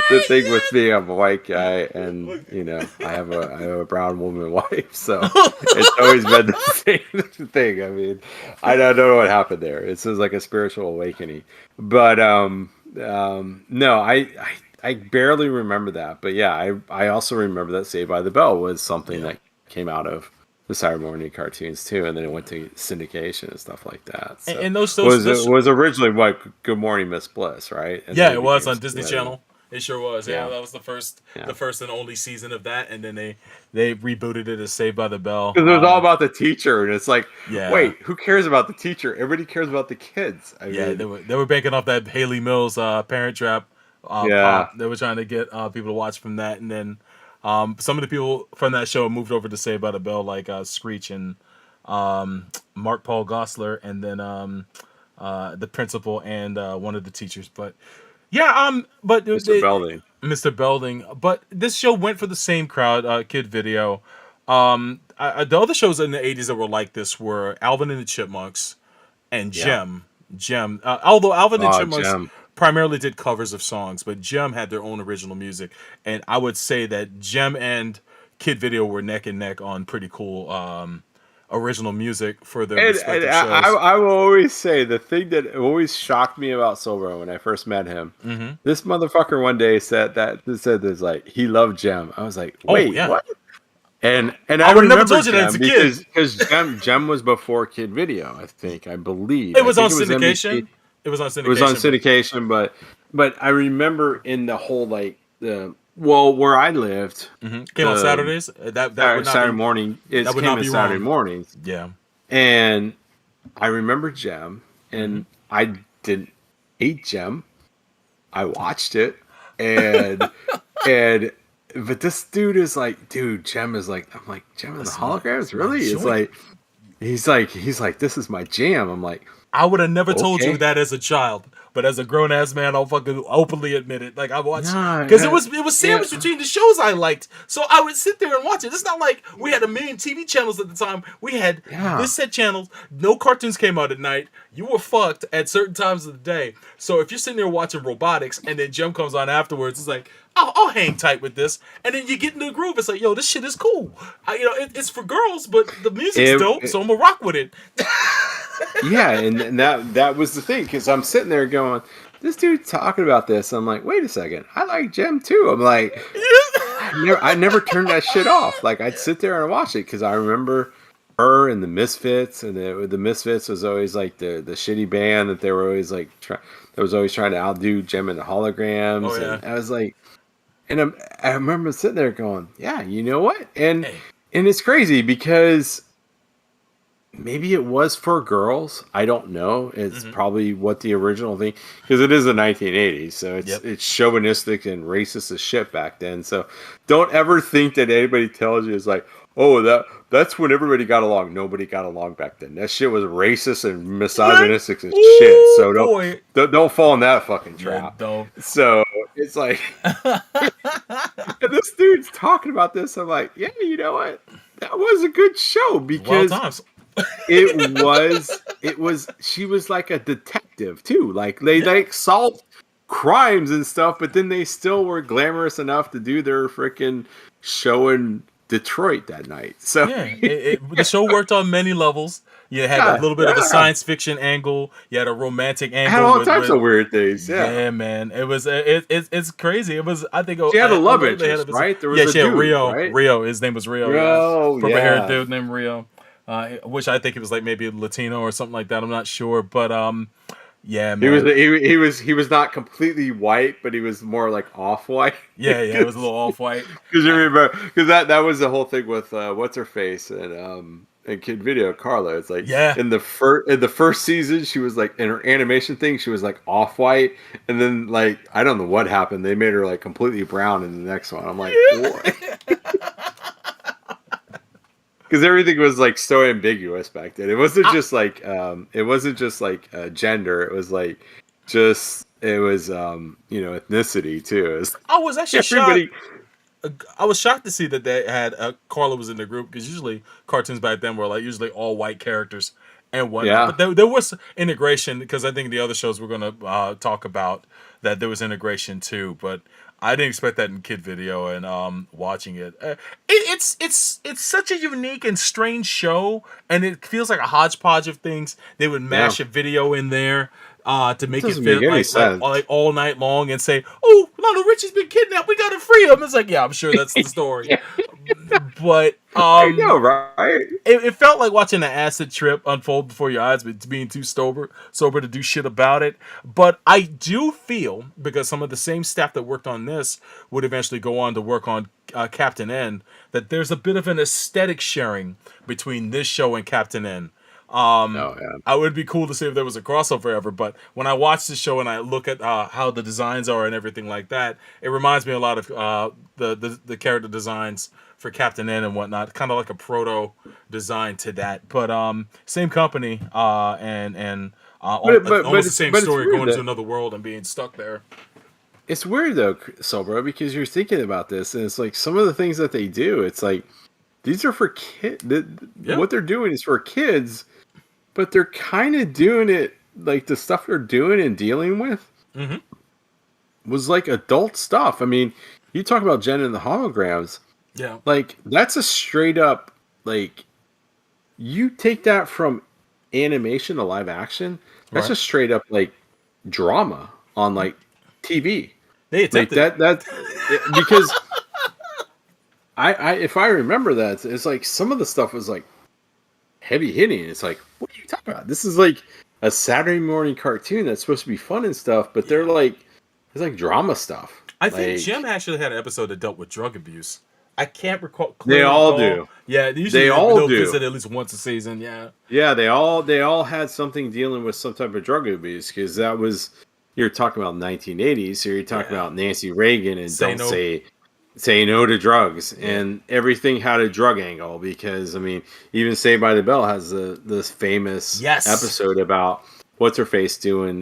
the thing with me. I'm a white guy, and I have a brown woman wife, so it's always been the same thing. I mean, I don't know what happened there. It's just like a spiritual awakening, but no, I barely remember that, but yeah, I also remember that Saved by the Bell was something
Yeah.
that came out of the Saturday morning cartoons too, and then it went to syndication and stuff like that. So
And those
was it
those
was originally like Good Morning Miss Bliss, right? And
Yeah,
then
it
it
was
became
on Disney
Saturday.
Channel. It sure was. Yeah,
Yeah,
that was the
yeah.
first and only season of that, and then they rebooted it as Saved by the Bell.
Because it was all about the teacher, and it's like,
Yeah,
wait, who cares about the teacher? Everybody cares about the kids. I
yeah,
mean,
they were banking off that Haley Mills Parent Trap
yeah,
pop. They were trying to get people to watch from that, and then Some of the people from that show moved over to Saved by the Bell, like Screech and Mark Paul Gosselaar, and then the principal and one of the teachers. But yeah, but
Mr. Belding.
Mr. Belding. But this show went for the same crowd, Kid Video. The other shows in the '80s that were like this were Alvin and the Chipmunks and
Yeah.
Gem. Although Alvin and
Oh,
Chipmunks
Gem.
primarily did covers of songs, but Gem had their own original music, and I would say that Gem and Kid Video were neck and neck on pretty cool original music for their
And
respective
I
shows.
will always say the thing that always shocked me about Silver when I first met him.
Hmm.
This motherfucker one day said this like he loved Gem. I was like,
Oh
wait,
yeah,
what? And
I
I
would have never
remember
told you that as
Gem
a kid.
because Gem was before Kid Video. I believe
It was
think
on
it was NBC.
syndication. It was on
It was on
syndication.
syndication, but I remember in the whole like the where I lived,
Came on
the
Saturdays. That would not
Saturday
be.
morning it
That would
came
not
in
be
Saturday
wrong.
mornings,
Yeah.
and I remember Gem,
Hmm.
and I didn't hate Gem. I watched it, and and but this dude is like, dude, Gem is like, I'm like, Gem and the
That's
Holograms,
my
really? It's
joint.
like he's like, this is my jam. I'm like,
I would have never told you
okay,
that as a child, but as a grown ass man, I'll fucking openly admit it. Like I watched
nah,
because it was
yeah,
sandwiched between the shows I liked, so I would sit there and watch it. It's not like we had a million TV channels at the time. We had
yeah.
this set channels. No cartoons came out at night. You were fucked at certain times of the day. So if you're sitting there watching robotics and then Gem comes on afterwards, it's like I'll hang tight with this, and then you get into the groove. It's like, yo, this shit is cool. It's for girls, but the music's dope, so I'm gonna rock with it.
Yeah, and that was the thing because I'm sitting there going, this dude talking about this. I'm like, wait a second, I like Gem too. I'm like, I never turned that shit off. Like I'd sit there and watch it because I remember her and the Misfits, and the Misfits was always like the shitty band that they were always like that was always trying to outdo Gem and the
Oh
Holograms,
yeah.
and I was like, and I remember sitting there going, yeah, you know what,
Hey.
and it's crazy because maybe it was for girls. I don't know. It's
Hmm.
probably what the original thing because it is the 1980s, so
Yep.
it's chauvinistic and racist as shit back then. So don't ever think that anybody tells you it's like, oh, that's when everybody got along. Nobody got along back then. That shit was racist and
What?
misogynistic as shit.
Ooh
So
boy.
don't fall in that fucking
Yeah,
trap.
don't.
So it's like, and this dude's talking about this. I'm like, yeah, you know what? That was a good show
Wild
because
times.
it was she was like a detective too, like they
Yeah.
like solved crimes and stuff, but then they still were glamorous enough to do their freaking show in Detroit that night, so
Yeah, the show worked on many levels. You had a
yeah,
little bit of a
yeah,
science fiction angle. You had a romantic
had
angle
all
with,
types of weird things. Yeah,
yeah, man. It was it's crazy. It was I think
she had a
a
love
little bit ahead of
interest,
its
right? There was
yeah.
a
She had
dude,
Rio.
right?
Rio. His name was Rio. Yeah,
Oh
purple haired
yeah,
dude named Rio. Which I think it was like maybe Latino or something like that. I'm not sure, but yeah,
he was
man.
he was not completely white, but he was more like off white.
Yeah, yeah. It was a little off white.
Because you remember, because that was the whole thing with what's her face and Kid Video Carla. It's like
Yeah.
in the first season, she was like in her animation thing, she was like off white, and then like I don't know what happened. They made her like completely brown in the next one. I'm like, what? Because everything was like so ambiguous back then. It wasn't just like gender. It was like just it was ethnicity too. It was
I was actually shocked.
everybody.
I was shocked to see that they had Carla was in the group because usually cartoons back then were like usually all white characters and whatnot.
Yeah.
But there was integration because I think the other shows we're going to talk about that there was integration too. But I didn't expect that in Kid Video and watching it. It's such a unique and strange show, and it feels like a hodgepodge of things. They would mash
Yeah.
a video in there to make it
Doesn't
fit
make any
like
sense.
all night long and say, "Oh, Lionel Richie's been kidnapped. We gotta free him." It's like, yeah, I'm sure that's the story, but
I know, right?
it felt like watching an acid trip unfold before your eyes, but being too sober to do shit about it. But I do feel because some of the same staff that worked on this would eventually go on to work on Captain N, that there's a bit of an aesthetic sharing between this show and Captain N.
Oh yeah.
I would be cool to see if there was a crossover ever, but when I watch the show and I look at how the designs are and everything like that, it reminds me a lot of the character designs for Captain N and whatnot, kind of like a proto design to that. But same company,
But
almost the
it's
same story,
weird
going to
that
another world and being stuck there.
it's weird though, Sobro, because you're thinking about this, and it's like some of the things that they do. It's like these are for kids.
Yeah.
What they're doing is for kids, but they're kind of doing it like the stuff they're doing and dealing with
Mm-hmm.
was like adult stuff. I mean, you talk about Jen and the holograms,
Yeah.
like that's a straight up like you take that from animation to live action. That's
Right.
just straight up like drama on like TV.
They
Like
attempted it.
because I if I remember that, it's like some of the stuff was like heavy hitting. It's like, what are you talking about? This is like a Saturday morning cartoon that's supposed to be fun and stuff, but they're like it's like drama stuff.
I think
Like
Jim actually had an episode that dealt with drug abuse. I can't recall.
they
Clearly
all
recall.
do.
Yeah, usually
They all
they'll
do.
visit at least once a season. Yeah.
Yeah, they all had something dealing with some type of drug abuse because that was you're talking about 1980s, so you're talking
Yeah.
about Nancy Reagan and
Say
don't
no.
say no to drugs, and everything had a drug angle because I mean even Saved by the Bell has this famous
Yes.
episode about what's her face doing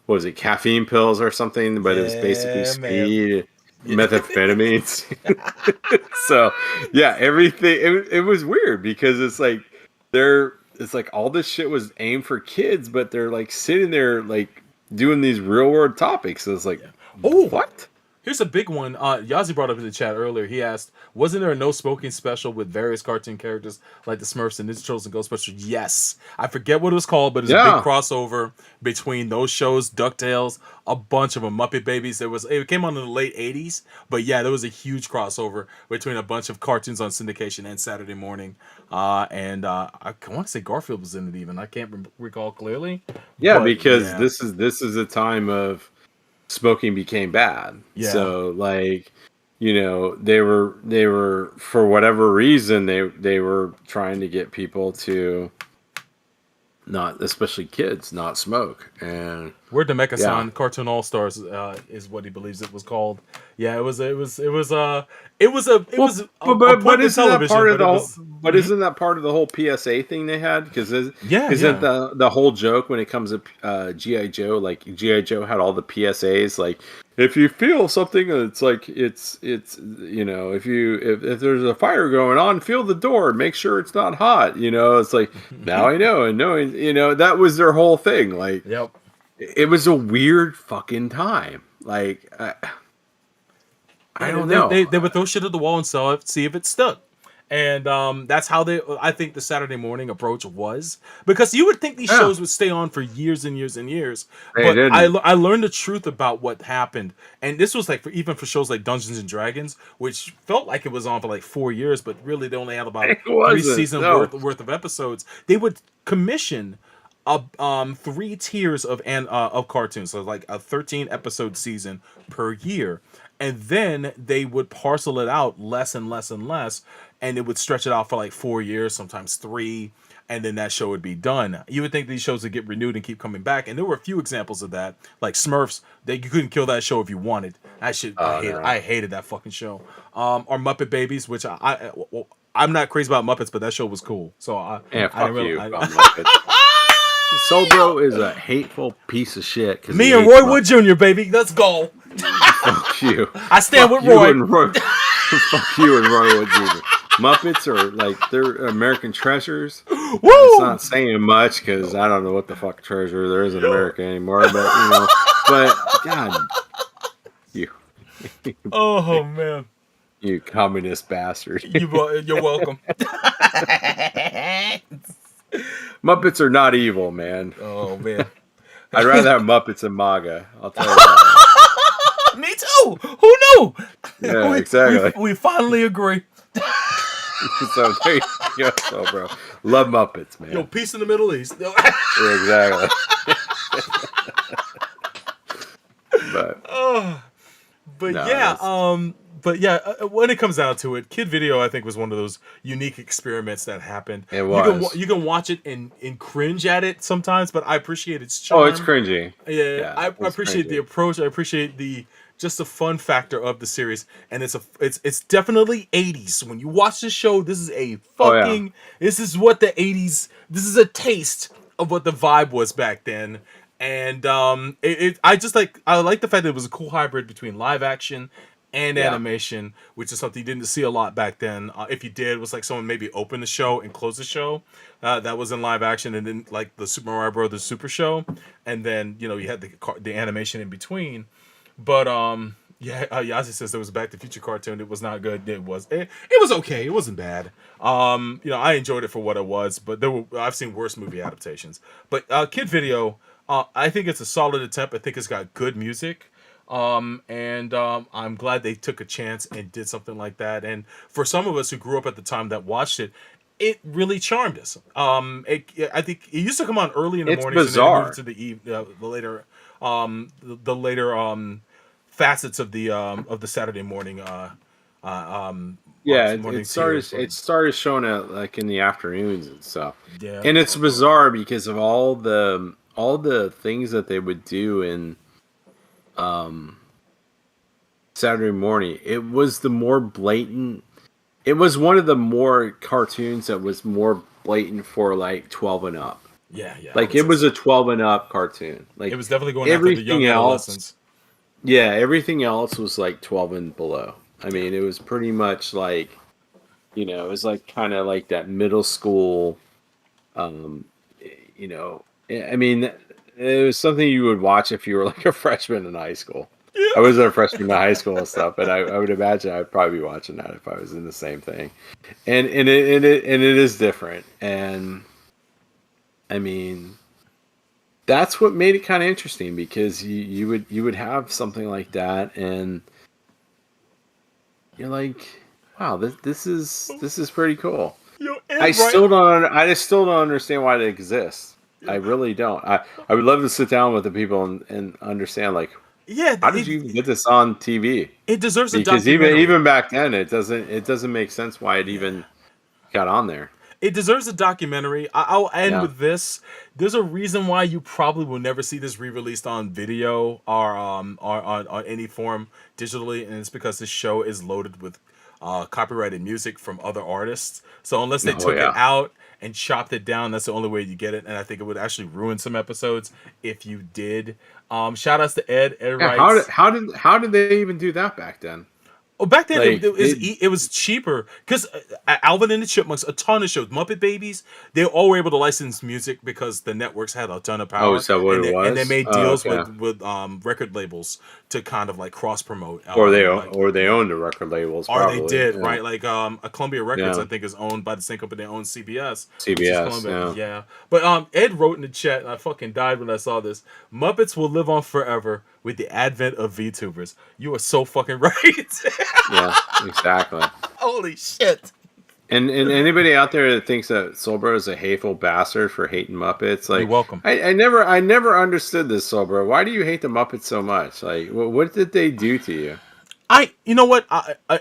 what was it, caffeine pills or something, but it was basically
Yeah, man.
speed methamphetamines. So yeah, everything it was weird because it's like it's like all this shit was aimed for kids, but they're like sitting there like doing these real world topics. So it's like,
Oh,
what?
here's a big one. Yazi brought up in the chat earlier. He asked, "Wasn't there a no smoking special with various cartoon characters like the Smurfs and Ninja Turtles and Ghostbusters?" Yes, I forget what it was called, but it was a
Yeah.
big crossover between those shows, DuckTales, a bunch of them, Muppet Babies. It came on in the late '80s, but yeah, there was a huge crossover between a bunch of cartoons on syndication and Saturday morning. I want to say Garfield was in it even. I can't recall clearly.
Yeah,
But
because
yeah.
this is a time of smoking became bad.
Yeah.
So like, you know, they were for whatever reason they were trying to get people to not, especially kids, not smoke. And
We're the
yeah.
Cartoon All Stars is what he believes it was called. Yeah, it was a
But
appointment
isn't that
television,
part of
but it
the
was
but isn't that part of the whole PSA thing they had? Because
yeah,
isn't
yeah.
the whole joke when it comes to GI Joe? Like GI Joe had all the PSAs. Like if you feel something, it's like it's you know if there's a fire going on, feel the door. Make sure it's not hot. You know, it's like now I know, and knowing you know that was their whole thing. Like
Yep.
it was a weird fucking time. Like I don't know.
They would throw shit at the wall and sell it, see if it stuck. And that's how I think the Saturday morning approach was, because you would think these
Yeah.
shows would stay on for years and years and years,
They
but
didn't.
I learned the truth about what happened, and this was like even for shows like Dungeons and Dragons, which felt like it was on for like 4 years, but really they only had about
It
3
wasn't,
seasons
no.
worth of episodes. They would commission 3 tiers of cartoons, so like a 13 episode season per year, and then they would parcel it out less and less and less, and it would stretch it out for like 4 years, sometimes 3, and then that show would be done. You would think these shows would get renewed and keep coming back, and there were a few examples of that, like Smurfs. You couldn't kill that show if you wanted.
No.
I hated that fucking show. Or Muppet Babies, which I'm not crazy about Muppets, but that show was cool. So
Yeah,
I
fuck
didn't really,
you.
I,
Sobro is a hateful piece of shit. 'Cause
me
he
and
hates
Roy Wood Jr., baby, let's go.
Fuck you.
I stand
Fuck
with
you
Roy.
and Roy. Fuck you and Roy Wood Jr. Muppets are like they're American treasures.
Woo!
It's not saying much because I don't know what the fuck treasure there is in America anymore. But you know, but God, you,
Oh man,
you communist bastard.
you're welcome.
Muppets are not evil, man.
Oh man,
I'd rather have Muppets than MAGA. I'll tell you that.
me too. Who knew?
Yeah, exactly.
We finally agree.
So there you go, so, bro. Love Muppets, man.
Yo, peace in the Middle East.
Yeah, exactly. But
But
No,
yeah,
that's-
But yeah, when it comes down to it, Kid Video I think was one of those unique experiments that happened.
It was.
You can watch it and cringe at it sometimes, but I appreciate its
Oh, it's
charm.
cringy.
Yeah,
Yeah,
I
it's
appreciate the
cringy.
approach. I appreciate the just the fun factor of the series, and it's definitely 80s. When you watch the show, this is a
Oh yeah.
fucking this is what the 80s. This is a taste of what the vibe was back then, and I like the fact that it was a cool hybrid between live action and
Yeah.
animation, which is something you didn't see a lot back then. If you did, it was like someone maybe open the show and close the show. That was in live action, and then like the Super Mario Brothers Super Show, and then you had the animation in between. But yeah, Yazi says there was a Back to the Future cartoon. It was not good. It was okay. It wasn't bad. I enjoyed it for what it was, but I've seen worse movie adaptations. But Kid Video, I think it's a solid attempt. I think it's got good music. I'm glad they took a chance and did something like that. And for some of us who grew up at the time that watched it, it really charmed us. I think it used to come on early in the
It's
mornings, and then it moved
bizarre.
to the later facets of the Saturday morning
Yeah,
morning series. But
it started showing up like in the afternoons and stuff.
yeah,
And it's bizarre because of all the things that they would do in um Saturday morning. It was the more blatant. It was one of the more cartoons that was more blatant for like 12 and up.
yeah, I
Like
would
it
say
was
so.
a 12 and up cartoon.
It
Like
was definitely going after the young
everything else,
adolescents.
yeah, everything else was like 12 and below. I
Yeah,
mean, it was pretty much like, it was like kind of like that middle school, um, I mean, it was something you would watch if you were like a freshman in high school. I
yeah.
wasn't a freshman in high school and stuff, but I would imagine I'd probably be watching that if I was in the same thing. And it is different. And I mean, that's what made it kind of interesting because you would have something like that, and you're like, wow, this is pretty cool.
And right.
I just still don't understand why it exists. I really don't. I would love to sit down with the people and understand, like,
Yeah,
how did you even get this on TV?
it deserves a
Because even
documentary.
even back then, it doesn't make sense why it
Yeah.
even got on there.
It deserves a documentary. I'll end
Yeah.
with this. There's a reason why you probably will never see this re-released on video or on any form digitally, and it's because this show is loaded with copyrighted music from other artists. So unless they
Oh
took it
yeah.
out and chopped it down, that's the only way you get it. And I think it would actually ruin some episodes if you did. Shout outs to Ed. Ed
Yeah. How did
writes.
how did how did they even do that back then?
Oh, back then
Like
it was cheaper because Alvin and the Chipmunks, a ton of shows, Muppet Babies, they all were able to license music because the networks had a ton of
oh,
power,
is that what it
and they
was?
made
Oh,
deals
okay.
with record labels to kind of like cross promote.
Or they owned the record labels
Or they
probably.
did,
Yeah.
right? Like Columbia Records, I
Yeah.
think, is owned by the same company that owns CBS, which is
CBS.
Columbia.
Yeah.
Yeah. But Ed wrote in the chat, and I fucking died when I saw this. Muppets will live on forever with the advent of VTubers. You are so fucking right.
Yeah. Exactly.
Holy shit.
And anybody out there that thinks that Solbro is a hateful bastard for hating Muppets,
You're
like
welcome.
I never understood this, Solbro. Why do you hate the Muppets so much? Like, what did they do to you?
You know what?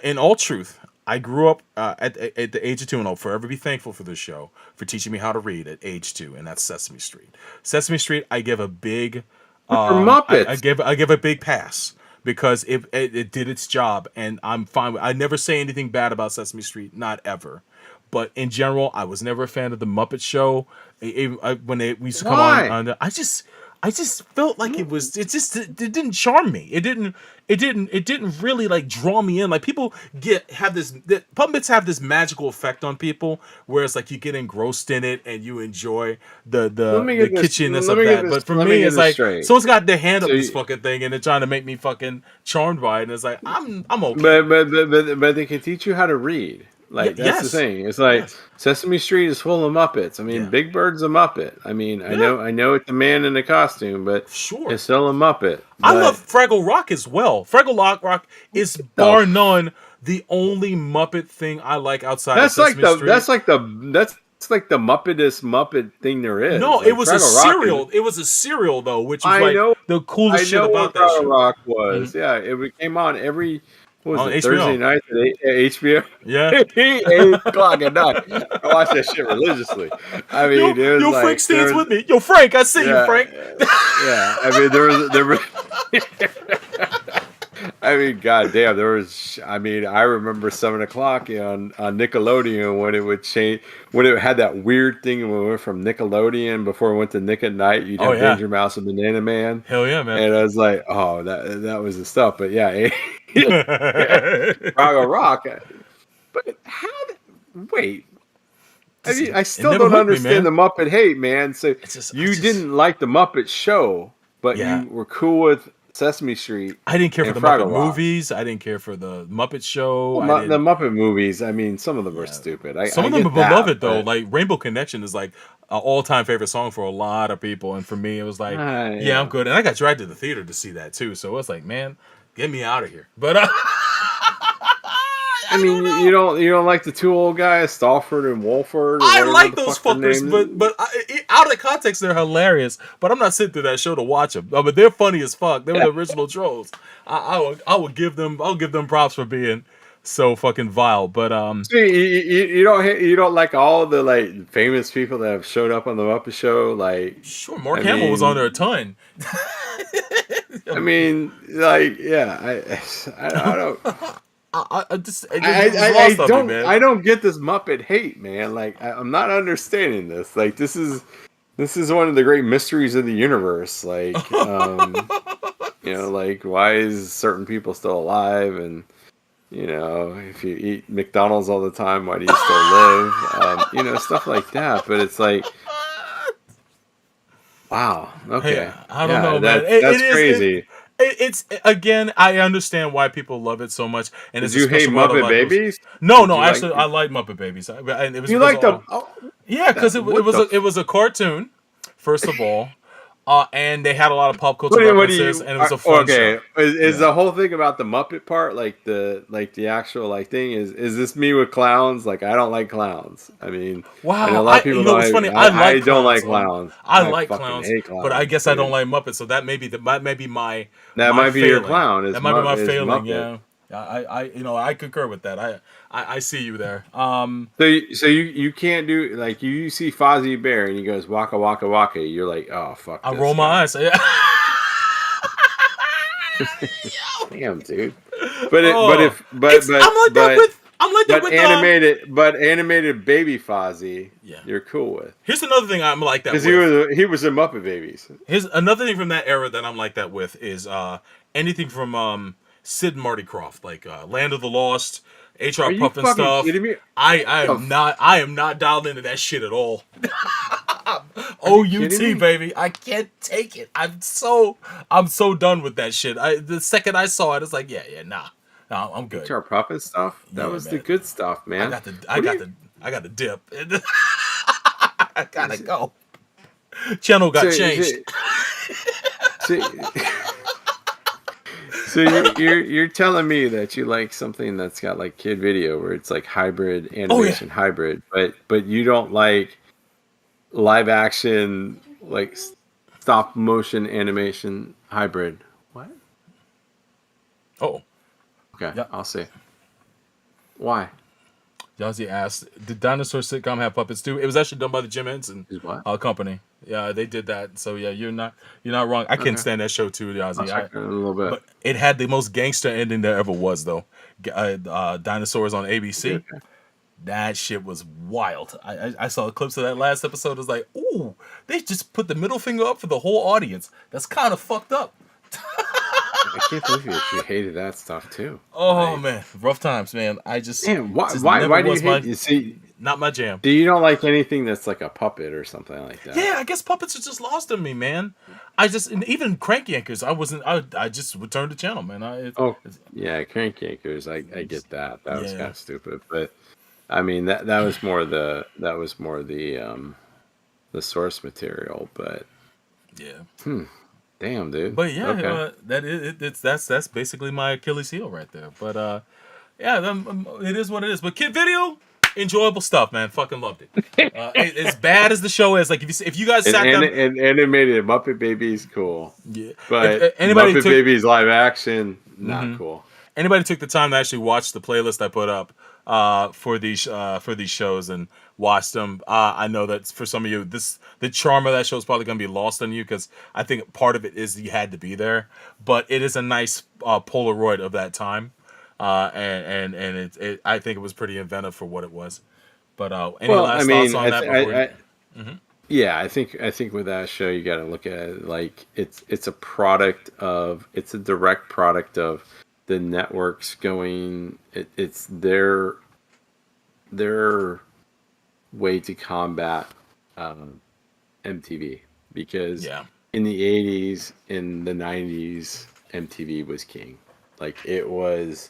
In all truth, I grew up at the age of 2, and I'll forever be thankful for this show for teaching me how to read at age 2, and that's Sesame Street. Sesame Street, I give a big,
But for
I
Muppets,
give a big pass because it did its job, and I'm fine. I never say anything bad about Sesame Street, not ever. But in general, I was never a fan of the Muppet Show. When we used to come
why?
on, I just felt like it didn't charm me. It didn't really like draw me in. Like people puppets have this magical effect on people, whereas like you get engrossed in it and you enjoy
Let me
the
get this.
kitschiness
Let
of
me get
that.
this.
But for
Let me
me,
get
it's
this
like
straight.
someone's got their hand up
So,
this fucking thing and they're trying to make me fucking charmed by it. And it's like I'm okay.
but they can teach you how to read. Like that's the
Yes,
thing. It's like
yes,
Sesame Street is full of Muppets. I mean,
yeah,
Big Bird's a Muppet. I mean, I
yeah,
know, I know it's a man in a costume, but
sure.
it's still a Muppet.
I love
But
Fraggle Rock as well. Rock is
the
bar none the only Muppet thing I like outside of
That's like
Sesame
the
Street.
that's like the Muppetest Muppet thing there is.
No, it
Like
was a
Fraggle Rock is.
cereal. It was a cereal though, which was
I
like
know
the
I
coolest shit
know
about
what
that
Fraggle
show.
Rock
Mhm.
was. Yeah, it came on what was
on
it, Thursday
HBO.
night at HBO?
Yeah.
8 o'clock at night. I watched that shit religiously. I mean, it was
Yo, Frank
like there
stands
was,
with me. Yo, Frank, I see you,
yeah,
Frank.
yeah. I mean, there was. I mean, goddamn, there was. I mean, I remember 7 o'clock on Nickelodeon when it would change, when it had that weird thing when we went from Nickelodeon before it went to Nick at Night. You'd
Oh
have
yeah.
Danger Mouse and Banana Man,
Hell yeah, man.
and I was like, oh, that was the stuff. But yeah, Frog Rock. But how? Wait. I mean, I
It
still
never
don't
hooked me,
understand
man.
the Muppet hate, man. So
It's just,
you didn't like the Muppet Show, but
yeah.
you were cool with Sesame Street
I didn't care for
and
the Muppet
Fraggle Rock.
movies. I didn't care for the Muppet Show.
Well,
I
the
didn't.
Muppet movies. I mean, some of them were
Yeah.
stupid.
Some
I
of them are
get that,
beloved though.
but
Like Rainbow Connection is like an all-time favorite song for a lot of people, and for me, it was like, yeah, I'm
yeah.
good. And I got dragged to the theater to see that too. So it's like, man, get me out of here. But
I
I
mean,
don't know.
you don't like the two old guys, Stalford and Wolford, or
I
whatever
like
the
those
fuck their
fuckers,
name is.
but out of context, they're hilarious. But I'm not sitting through that show to watch them. But they're funny as fuck. They were the original trolls. I would I'll give them props for being so fucking vile. But
See, you don't like all the like famous people that have showed up on the Muppet Show, like.
sure, Mark
I
Hamill was on there a
mean,
ton.
like, yeah, I don't,
I just it was lost on me, man.
I don't get this Muppet hate, man. Like, I'm not understanding this. Like, this is one of the great mysteries of the universe. Like, like why is certain people still alive, and if you eat McDonald's all the time, why do you still live? Stuff like that. But it's like, wow,
Hey,
okay,
I don't
yeah,
know, man.
that's crazy.
It's again. I understand why people love it so much, and
Did
it's a
you hate
special amount of
Muppet
like those.
Babies?
No,
Did
no,
you like?
actually, I like Muppet Babies, and it was
You
because
like
of
the?
all.
Oh,
Yeah, because
what the?
it was a cartoon, first of all, and they had a lot of pop culture
What do
references,
you?
and it was a fun
Okay,
show.
is
Yeah.
the whole thing about the Muppet part like the actual like thing? Is this me with clowns? Like, I don't like clowns. I mean, I know
Wow,
a lot of people
what's
don't.
funny? I
I
like
don't like
clowns.
clowns.
I
I
like
fucking
clowns,
hate
but I
clowns,
guess I don't
dude.
like Muppets. So that may be
That
my
might be your
failing.
clown.
That might be my
Is
failing.
Muppet.
Yeah. I concur with that. I see you there.
So you can't do like you see Fozzie Bear and he goes waka waka waka. You're like, oh fuck
I
this
roll my
guy.
eyes. Yeah.
Damn, dude. But it but
Oh,
if but but but
I'm like that
but
with
animated baby Fozzie,
yeah.
you're cool with.
Here's another thing I'm like that
Because
with.
he was in Muppet Babies.
Here's another thing from that era that I'm like that with is anything from Sid and Marty Krofft, like Land of the Lost,
Are
HR
you
Puffin
fucking
stuff.
kidding me?
I am not dialed into that shit at all.
Are you kidding
OUT
me?
baby, I can't take it. I'm so done with that shit. The second I saw it, it's like nah, I'm good.
HR Puppet stuff? That
Yeah,
was the
man.
good stuff,
I
man.
got the
What do you
I got the dip. I gotta go. Channel got changed.
so, so you're telling me that you like something that's got like kid video where it's like hybrid animation hybrid, but you don't like live action like stop motion animation hybrid. What?
Oh,
Okay,
yeah.
I'll see. Why?
Yazzie asked, "Did dinosaur sitcom have puppets too?" It was actually done by the Jim Henson
Is what?
company. Yeah, they did that. So yeah, you're not wrong. I can't
Okay.
stand that show too,
I'll
Yazzie.
check it in a little bit.
But it had the most gangster ending there ever was, though. Dinosaurs on ABC.
Okay.
That shit was wild. I saw clips of that last episode. It was like, ooh, they just put the middle finger up for the whole audience. That's kind of fucked up.
I can't believe you hated that stuff too.
Oh
Like,
man, rough times, man. I just
man,
just
why
never
do you
was
hate? You see,
not my jam.
do you don't like anything that's like a puppet or something like that?
Yeah, I guess puppets are just lost on me, man. And even Crank Yankers, I just returned the channel, man.
Yeah, Crank Yankers. I get that. That was
Yeah.
kind of stupid, but I mean that was more the source material. But
yeah.
damn, dude.
But yeah,
Okay.
that's basically my Achilles heel right there. But yeah, it is what it is. But kid video, enjoyable stuff, man. Fucking loved it. As bad as the show is, like if you guys sat down,
And animated Muppet Babies, cool.
yeah,
But
if anybody
Muppet
took
Babies live action, not cool.
anybody took the time to actually watch the playlist I put up for these shows and watched them, I know that for some of you, the charm of that show is probably going to be lost on you because I think part of it is you had to be there, but it is a nice Polaroid of that time, and I think it was pretty inventive for what it was. But any
Well, I
last thoughts
mean,
on that before? Mhm.
yeah, I think with that show, you got to look at it like it's a product of it's a direct product of the networks going. It's their way to combat um, MTV because
Yeah.
in the 80s, in the 90s, MTV was king. Like it was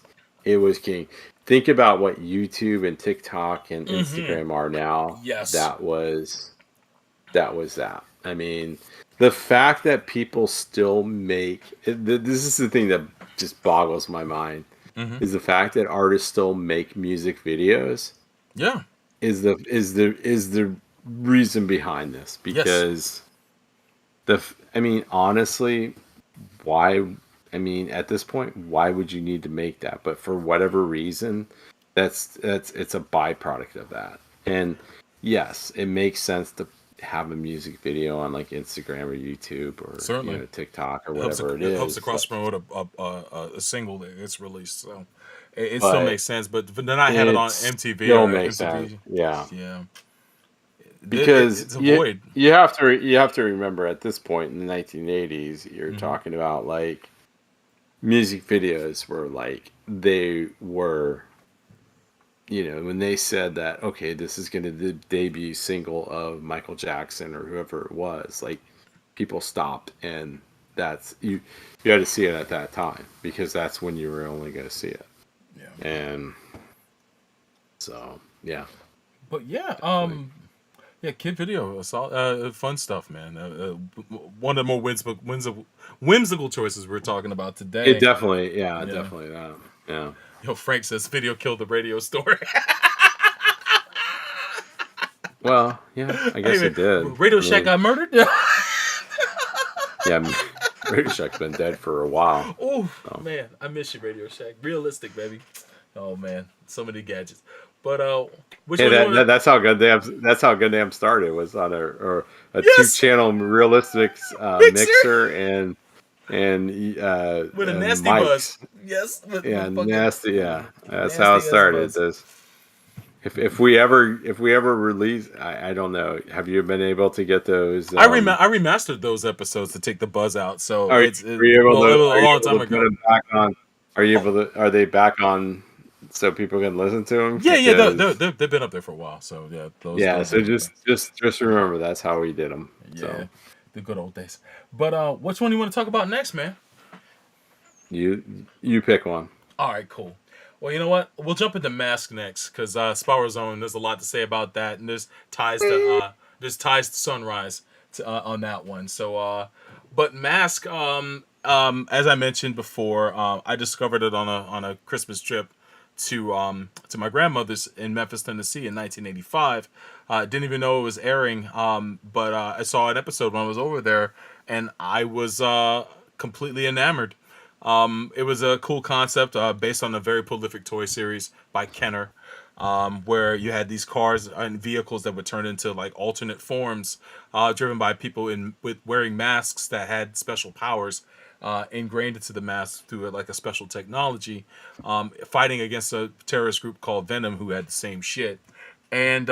king. Think about what YouTube and TikTok and
Hmm.
Instagram are now.
Yes.
That was that. I mean, the fact that people still this is the thing that just boggles my mind
Hmm.
is the fact that artists still make music videos
Yeah.
is the reason behind this
Yes.
because I mean honestly why I mean at this point why would you need to make that, but for whatever reason that's it's a byproduct of that. And yes, it makes sense to have a music video on like Instagram or YouTube or
Certainly.
TikTok or
It helps.
whatever it
It helps to
is,
cross promote a single that gets released. So it still
but
makes sense. But then I have it
it
on MTV
still
or
makes sense.
MTV.
Yeah.
Yeah,
Because
it's a
you
void.
you have to remember at this point in the 1980s, you're
Hmm.
talking about like music videos were like they were, when they said that okay, this is going to the debut single of Michael Jackson or whoever it was, like people stopped and that's you had to see it at that time because that's when you were only going to see it.
Yeah.
And so, yeah,
But yeah,
definitely.
yeah, kid video, fun stuff, man. One of the more whimsical choices we're talking about
It
today.
definitely, yeah,
Yeah.
definitely that. Yeah.
Yo, Frank says video killed the radio store.
Well, yeah, I
Hey,
guess
man,
it did.
Radio
I
Shack
mean,
got murdered. Yeah.
yeah, Radio Shack's been dead for a while.
Oh
So.
man, I miss you, Radio Shack. Realistic, baby. Oh man, so many gadgets. But which
Hey,
one you
that,
want
that
to?
that's how Gundam started was on a two
Yes,
channel realistic
mixer
mixer and
with a nasty buzz.
mics.
Yes,
Yeah,
with fucking
nasty. Yeah, that's how it
nasty ass
started.
buzz.
This if we ever release, I don't know. Have you been able to get those?
I remastered those episodes to take the buzz out, so
Are are you able
well, it
to
was a
are you
long
able
time
to put
ago.
them back on? Are they back on so people can listen to them?
Yeah, yeah,
Because
they've been up there for a while, so yeah,
yeah,
those
so
are up
just
there.
just just remember that's how we did them.
Yeah,
So
the good old days. But which one do you want to talk about next, man?
you pick one.
All right, cool. Well, you know what? We'll jump into Mask next because Spower Zone. There's a lot to say about that, and there's ties to Sunrise on that one. So, but Mask, as I mentioned before, I discovered it on a Christmas trip to my grandmother's in Memphis, Tennessee, in 1985. Didn't even know it was airing, but I saw an episode when I was over there, and I was completely enamored. It was a cool concept based on a very prolific toy series by Kenner, where you had these cars and vehicles that would turn into like alternate forms, driven by people with wearing masks that had special powers ingrained into the mask through like a special technology, fighting against a terrorist group called Venom who had the same shit. And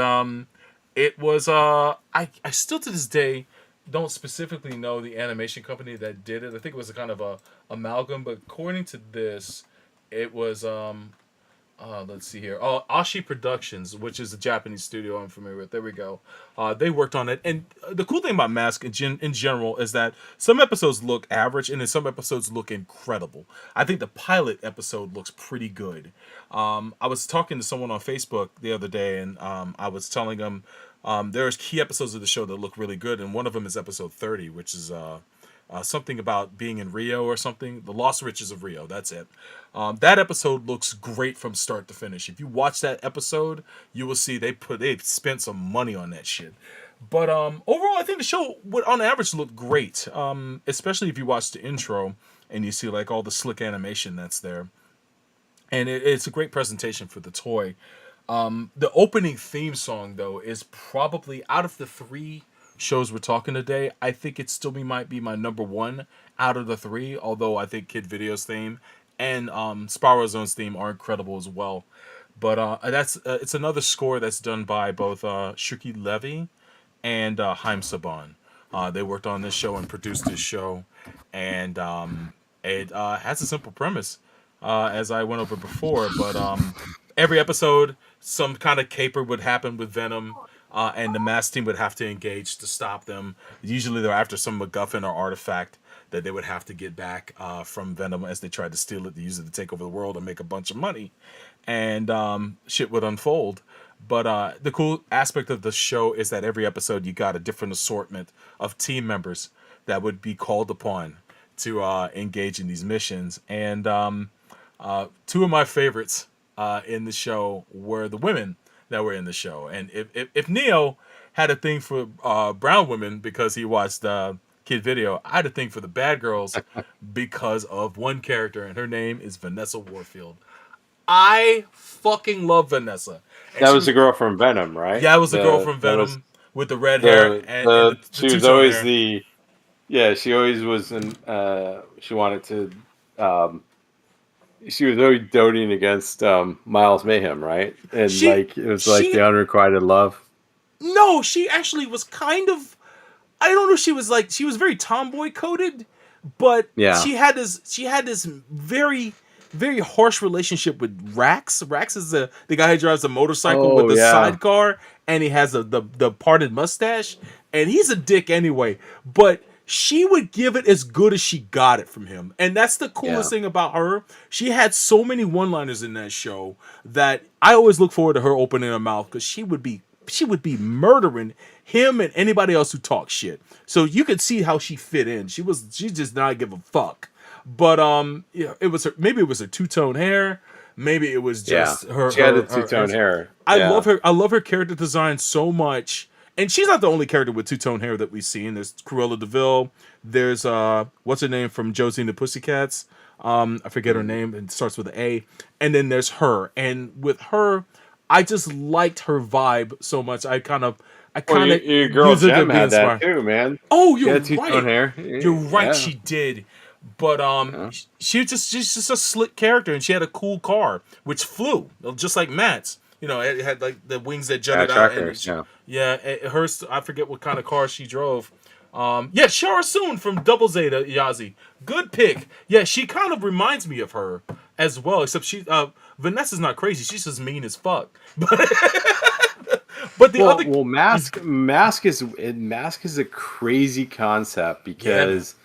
it was I still to this day don't specifically know the animation company that did it. I think it was a kind of a amalgam, but according to this, it was let's see here. Oh, Ashi Productions, which is a Japanese studio I'm familiar with. There we go. They worked on it, and the cool thing about Mask in general is that some episodes look average, and then some episodes look incredible. I think the pilot episode looks pretty good. I was talking to someone on Facebook the other day, and I was telling them there's key episodes of the show that look really good, and one of them is episode 30, which is something about being in Rio or something. The Lost Riches of Rio. That's it. That episode looks great from start to finish. If you watch that episode, you will see they spent some money on that shit. But overall, I think the show would on average look great. Especially if you watch the intro and you see like all the slick animation that's there. and it's a great presentation for the toy. The opening theme song though is probably out of the three shows we're talking today, I think it still might be my number one out of the three. Although I think Kid Video's theme and Spiral Zone's theme are incredible as well. But that's it's another score that's done by both Shuki Levy and Haim Saban. They worked on this show and produced this show, and it has a simple premise, as I went over before. But every episode, some kind of caper would happen with Venom, and the M.A.S.K team would have to engage to stop them. Usually, they're after some MacGuffin or artifact that they would have to get back from Venom as they tried to steal it, to use it to take over the world and make a bunch of money, and shit would unfold. But the cool aspect of the show is that every episode you got a different assortment of team members that would be called upon to engage in these missions. And two of my favorites in the show were the women that were in the show. And if Neo had a thing for brown women because he watched Kid Video, I had a thing for the bad girls because of one character, and her name is Vanessa Warfield. I fucking love Vanessa. And
That was the girl from Venom, right?
yeah, it was the girl from
That was
Venom with the red hair and the
she was
two-tone
always
hair.
the yeah, she always was in she wanted to she was always doting against Miles Mayhem, right? And
She
like it was like
she
the unrequited love.
no, she actually was kind of, I don't know, she was very tomboy coded, but
Yeah.
she had this very harsh relationship with Rax. Rax is the guy who drives the motorcycle with
Oh
the
yeah.
sidecar, and he has the parted mustache, and he's a dick anyway. But she would give it as good as she got it from him, and that's the
Yeah.
coolest thing about her. She had so many one-liners in that show that I always look forward to her opening her mouth, because she would be murdering him and anybody else who talks shit. So you could see how she fit in. She just not give a fuck. But yeah, it was her, maybe it was her two-tone hair, maybe it was
Yeah.
just her
She had the
her
two-tone hair.
I
Yeah.
love her. I love her character design so much. And she's not the only character with two-tone hair that we've seen. There's Cruella DeVille. There's what's her name from Josie and the Pussycats? I forget her name. It starts with an A. And then there's her. And with her, I just liked her vibe so much. I kind of
Well, your girl
used it to
Gem
be
had that
inspired.
too, man.
Oh,
She
you're
had two-tone
right.
hair.
You're right.
Yeah.
She did. But
Yeah.
she's just a slick character, and she had a cool car which flew just like Matt's. You know, it had like the wings that
Yeah,
jutted out,
trackers. Yeah.
yeah, hers. I forget what kind of car she drove. Yeah, Shara Soon from Double Zeta Yazi. Good pick. Yeah, she kind of reminds me of her as well, except Vanessa's not crazy. She's just mean as fuck. But the other,
Mask is a crazy concept
yeah, man.
because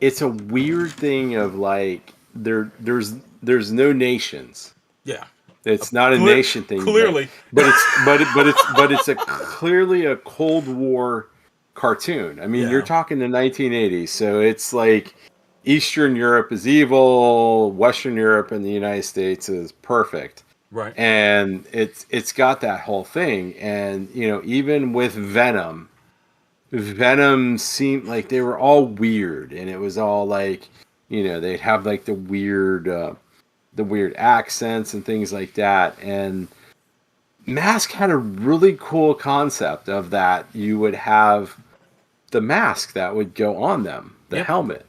it's a weird thing of like there's no nations.
Yeah,
It's not a
Cle-
nation thing,
clearly.
but it's a clearly a Cold War cartoon. I mean, you're
Yeah,
talking the 1980s, so it's like Eastern Europe is evil, Western Europe and the United States is perfect.
right.
And it's got that whole thing. And you know, even with Venom seemed like they were all weird, and it was all like, you know, they'd have like the weird accents and things like that. And Mask had a really cool concept of that. You would have the mask that would go on them, the
Yep.
helmet,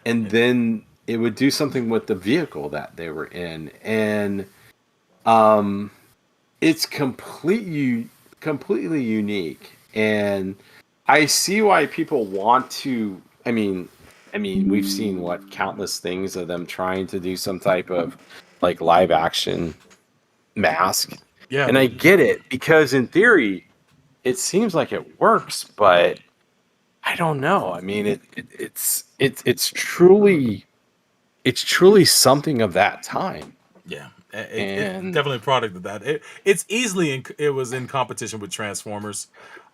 and then it would do something with the vehicle that they were in. And it's completely unique. And I see why people want to. I mean, we've seen what countless things of them trying to do some type of like live action mask,
Yeah,
and I get it because in theory, it seems like it works, but I don't know. I mean, it's truly something of that time,
yeah. It
and
definitely a product of that. It's easily it was in competition with Transformers.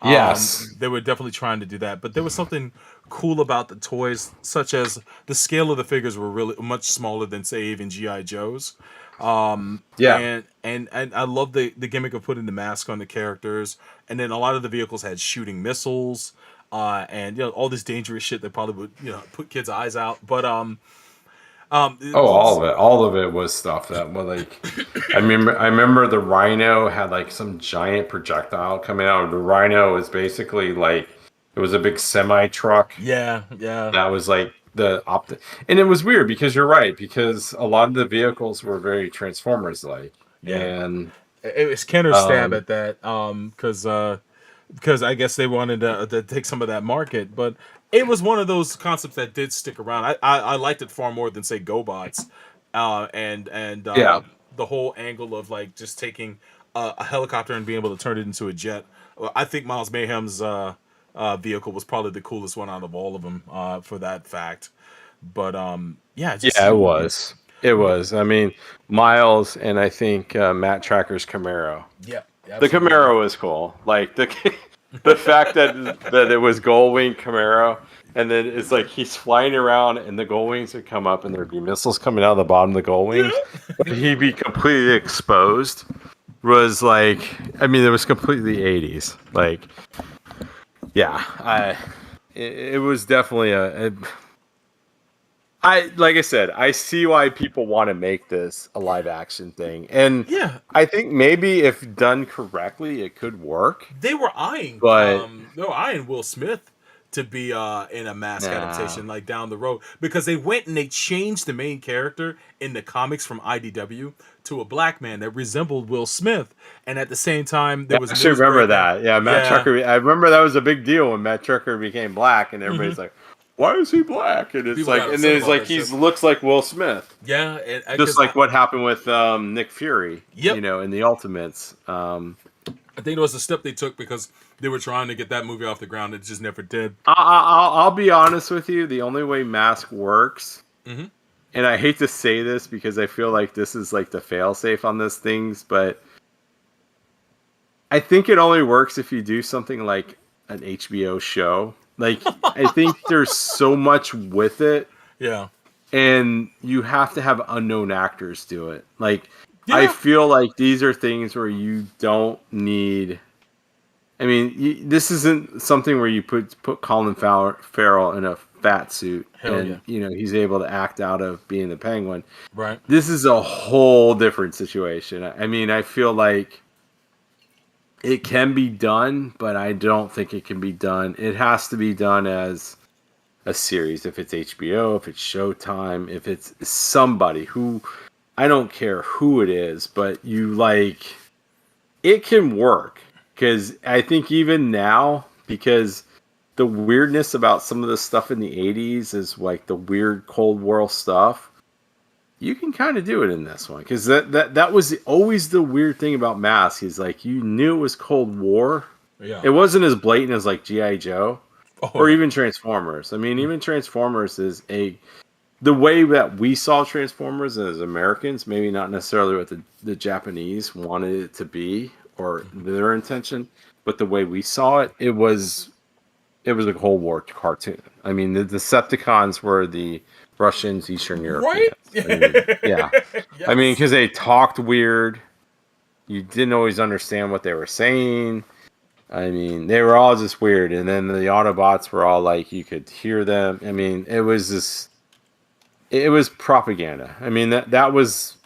yes,
They were definitely trying to do that, but there was something cool about the toys, such as the scale of the figures were really much smaller than say even GI Joes.
yeah.
And I love the gimmick of putting the mask on the characters, and then a lot of the vehicles had shooting missiles, and you know all this dangerous shit that probably would, you know, put kids' eyes out. But
Oh, all of it was stuff that was like, I remember the Rhino had like some giant projectile coming out. The Rhino is basically like it was a big semi truck
Yeah, yeah,
that was like the and it was weird because you're right because a lot of the vehicles were very Transformers like,
yeah.
and
It was Kenner's stab
um
at that, because I guess they wanted to take some of that market, but it was one of those concepts that did stick around. I liked it far more than say GoBots, and
yeah.
the whole angle of like just taking a helicopter and being able to turn it into a jet. Well, I think Miles Mayhem's vehicle was probably the coolest one out of all of them for that fact. But yeah, just
Yeah, it was. It was. I mean, Miles and I think Matt Tracker's Camaro.
yeah,
The
absolutely.
Camaro was cool. Like the the fact that it was Gull Wing Camaro, and then it's like he's flying around, and the Gull Wings would come up, and there'd be missiles coming out of the bottom of the Gull Wings, but he'd be completely exposed. Was like, I mean, it was completely 80s. Like, yeah, it was definitely I like I said, I see why people want to make this a live action thing, and
Yeah,
I think maybe if done correctly, it could work. But
they were eyeing Will Smith to be in a mask
nah,
adaptation like down the road, because they went and they changed the main character in the comics from IDW to a black man that resembled Will Smith, and at the same time
yeah,
there was
I actually
news
remember
breaking.
that. Yeah, Matt
Yeah.
Trucker. I remember that was a big deal when Matt Trucker became black, and
Hmm.
everybody's like, "Why is he black?" And it's
People
like,
got
and
upset
then it's
about
like
that shit.
he's looks like Will Smith,
Yeah, and
just
because
like what happened with Nick Fury,
yep,
in the Ultimates.
I think it was a step they took because they were trying to get that movie off the ground. It just never did.
I'll be honest with you. The only way Mask works,
Hmm.
and I hate to say this because I feel like this is like the failsafe on this things, but I think it only works if you do something like an HBO show. Like I think there's so much with it,
Yeah.
and you have to have unknown actors do it. Like I
Yeah.
feel like these are things where you don't need. I mean, this isn't something where you put Colin Farrell in a fat suit
Hell yeah.
and he's able to act out of being the Penguin.
Right.
This is a whole different situation. I mean, I feel like it can be done, but I don't think it can be done. It has to be done as a series. If it's HBO, if it's Showtime, if it's somebody who I don't care who it is, but you like it can work because I think even now because the weirdness about some of the stuff in the 80s is like the weird Cold War stuff. You can kind of do it in this one because that was always the weird thing about Mask. Is like you knew it was Cold War.
Yeah.
It wasn't as blatant as like GI Joe
Oh
or
yeah.
even Transformers. I mean, even Transformers is the way that we saw Transformers as Americans. Maybe not necessarily what the Japanese wanted it to be or their intention, but the way we saw it, it was a Cold War cartoon. I mean, the Decepticons were the Russians, Eastern
Right.
Europeans. I mean, yeah. I mean,
Yes.
because they talked weird. You didn't always understand what they were saying. I mean, they were all just weird. And then the Autobots were all like, you could hear them. I mean, it was propaganda. I mean, that was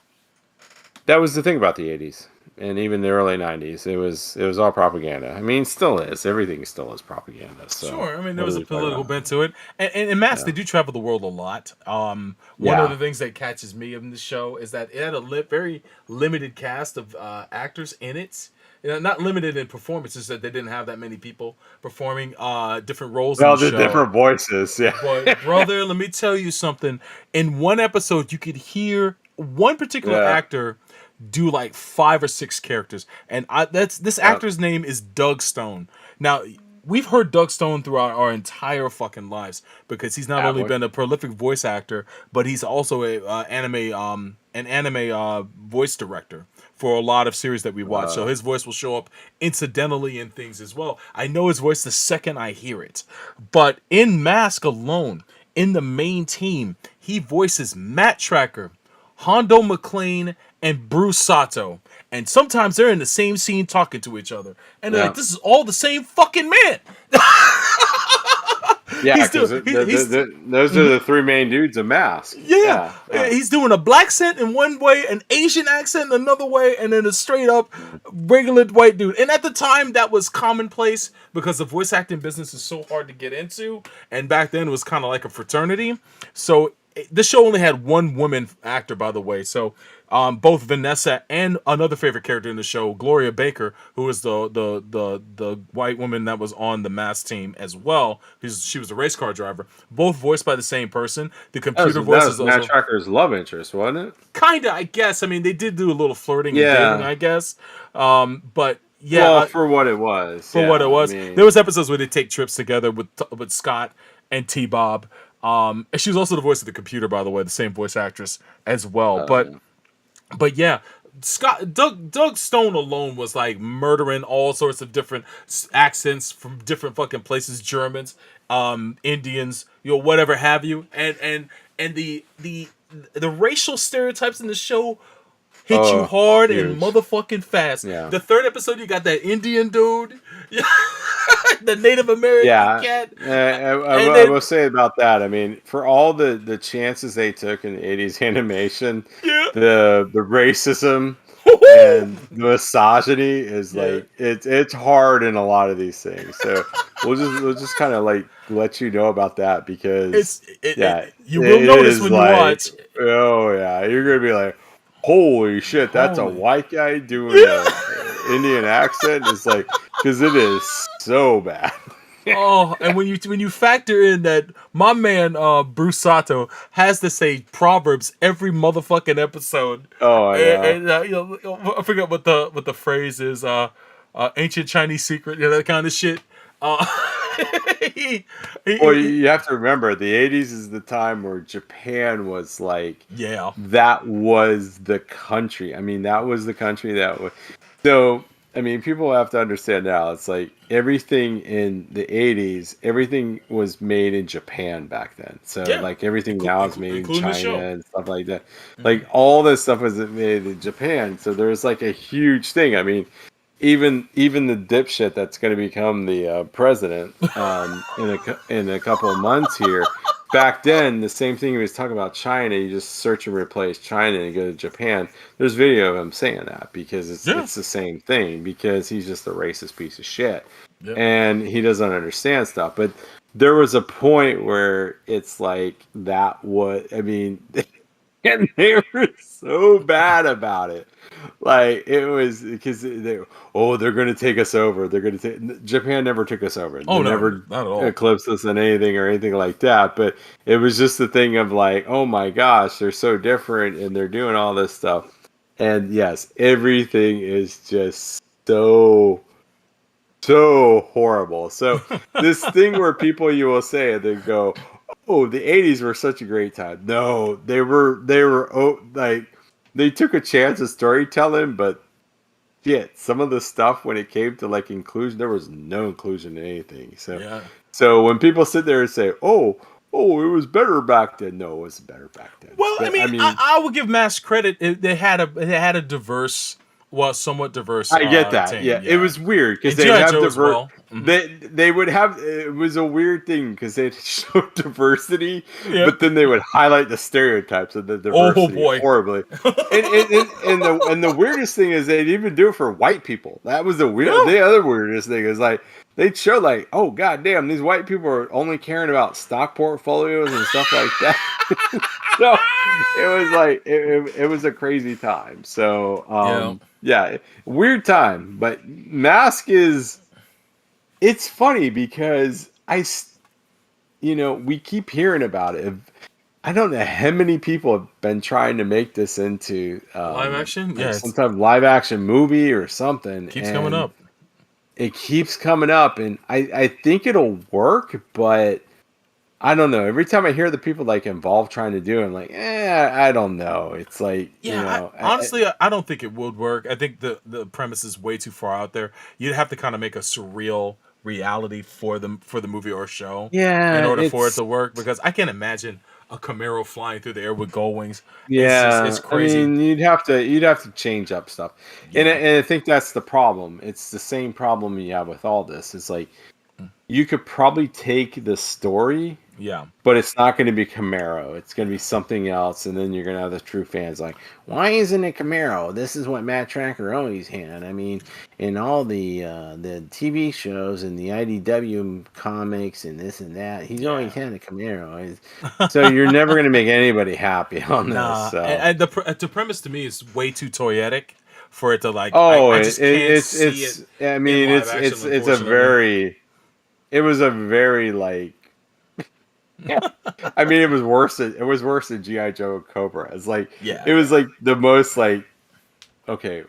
the thing about the 80s and even the early 90s. It was all propaganda. I mean, still is. Everything still is propaganda. So
Sure. I mean, there
what are
was a
we talking
political
about?
bent to it, and in Mass,
Yeah.
they do travel the world a lot. One of
Yeah.
the things that catches me in the show is that it had a very limited cast of actors in it. You know, not limited in performances, that they didn't have that many people performing different roles in the
Well, the
show.
different voices. Yeah.
But brother, let me tell you something. In one episode, you could hear one particular
Yeah.
actor do like 5 or 6 characters, and that's this
Yeah.
actor's name is Doug Stone. Now, we've heard Doug Stone throughout our entire fucking lives because he's not
Have
only
we?
been a prolific voice actor, but he's also a an anime voice director for a lot of series that we watch. So
Uh,
his voice will show up incidentally in things as well. I know his voice the second I hear it. But in Mask alone, in the main team, he voices Matt Tracker, Hondo McLean, and Bruce Sato. And sometimes they're in the same scene talking to each other. And they're like,
yeah.
this is all the same fucking man.
Yeah,
he's
because
doing he's
those are the three main dudes of Mask.
yeah,
Yeah, yeah.
he's doing a black accent in one way, an Asian accent in another way, and then a straight up regular white dude. And at the time, that was commonplace because the voice acting business is so hard to get into, and back then it was kind of like a fraternity. So this show only had one woman actor, by the way. So both Vanessa and another favorite character in the show, Gloria Baker, who was the white woman that was on the M.A.S.K team as well. She was a race car driver. Both voiced by the same person. The computer
That
voice
was
is
Matt
also
Tracker's love interest, wasn't it?
kinda, I guess. I mean, they did do a little flirting and dating,
Yeah.
I guess. But yeah,
Well, for what it was,
for what it
yeah. I
was, there
mean,
was episodes where they take trips together with Scott and T Bob. And she was also the voice of the computer, by the way, the same voice actress as well.
yeah.
But yeah, Doug Stone alone was like murdering all sorts of different accents from different fucking places, Germans, Indians, whatever have you, and the racial stereotypes in the show hit you
Oh,
hard and
huge.
motherfucking fast.
Yeah.
The third episode, you got that Indian dude, the Native American
Yeah,
cat, and
I
then
will say about that. I mean, for all the chances they took in the '80s animation,
yeah,
the racism and the misogyny is
yeah.
like it's hard in a lot of these things. So we'll just kind of like let you know about that because yeah,
You
it
will notice
is
when you
like,
watch.
oh yeah, you're gonna be like, holy shit, that's a
Holy.
white guy doing
Yeah.
a Indian accent. It's like because it is so bad.
Oh, and when you factor in that my man Bruce Sato has to say proverbs every motherfucking episode,
Oh, I know.
and I forget what the phrase is. Ancient Chinese secret, that kind of shit. Uh, he,
Well,
he,
you have to remember the '80s is the time where Japan was like
yeah,
that was the country. I mean, that was the country that was. So, I mean, people have to understand now. It's like everything in the '80s, everything was made in Japan back then. So,
yeah,
like everything now is made in
including the
China
show.
and stuff like that.
Hmm.
Like all this stuff was made in Japan. So there was like a huge thing. I mean, even the dipshit that's going to become the president in a couple of months here. Back then, the same thing he was talking about China. You just search and replace China and go to Japan. There's video of him saying that because
Yeah,
it's the same thing because he's just a racist piece of shit
yeah.
and he doesn't understand stuff. But there was a point where it's like that. What I mean, and they were so bad about it. Like it was because they're going to take us over. They're going to take Japan never took us over.
Oh
They
no,
never
not at all.
eclipsed us in anything or anything like that. But it was just the thing of like, oh my gosh, they're so different and they're doing all this stuff. And yes, everything is just so horrible. So this thing where people you will say they go, "Oh, the '80s were such a great time." No, they were like they took a chance at storytelling, but shit, some of the stuff when it came to like inclusion, there was no inclusion in anything.
Yeah.
So when people sit there and say, "Oh, it was better back then," no, it wasn't better back then.
Well, I
But I
mean,
mean,
I will give M.A.S.K credit. They had a diverse, well, somewhat diverse
I get that.
team.
Yeah, it
Yeah,
was weird because
and
they'd
GI
have
Joe as
divert.
well. Hmm.
They would have. It was a weird thing because they'd show diversity,
Yeah.
but then they would highlight the stereotypes of the
Oh
diversity
boy.
horribly. And the weirdest thing is they'd even do it for white people. That was the weird.
Yeah.
The other weirdest thing is like they'd show like, oh goddamn, these white people are only caring about stock portfolios and stuff like that. So it was like it was a crazy time. So
Yeah.
yeah, weird time. But Mask is it's funny because we keep hearing about it. I don't know how many people have been trying to make this into
Live action.
like
Yeah,
some
it
type of live action movie or something,
keeps coming
and
up.
it keeps coming up, and I think it'll work, but I don't know. Every time I hear the people like involved trying to do it, I'm like, I don't know. It's like,
Yeah, honestly, I don't think it would work. I think the premise is way too far out there. You'd have to kind of make a surreal reality for the movie or show in
yeah,
order for it
it's
to work. Because I can't imagine a Camaro flying through the air with gold wings. It's
yeah. I
crazy.
mean, you'd have to change up stuff,
Yeah.
and I think that's the problem. It's the same problem you have with all this. It's like you could probably take the story,
Yeah.
but it's not going to be Camaro. It's going to be something else, and then you're going to have the true fans like, why isn't it Camaro? This is what Matt Tracker always had. I mean, in all the TV shows and the IDW comics and this and that, he's always had a Camaro. So you're never going to make anybody happy on this.
Nah,
So.
and the premise to me is way too toyetic for it to like.
Oh,
I just can't see it
it's. I
in
mean,
live action.
it's a
Unfortunately.
very. It was a very like. Yeah, I mean, it was worse than GI Joe Cobra. It's like
Yeah,
it was
yeah.
like the most like. Okay,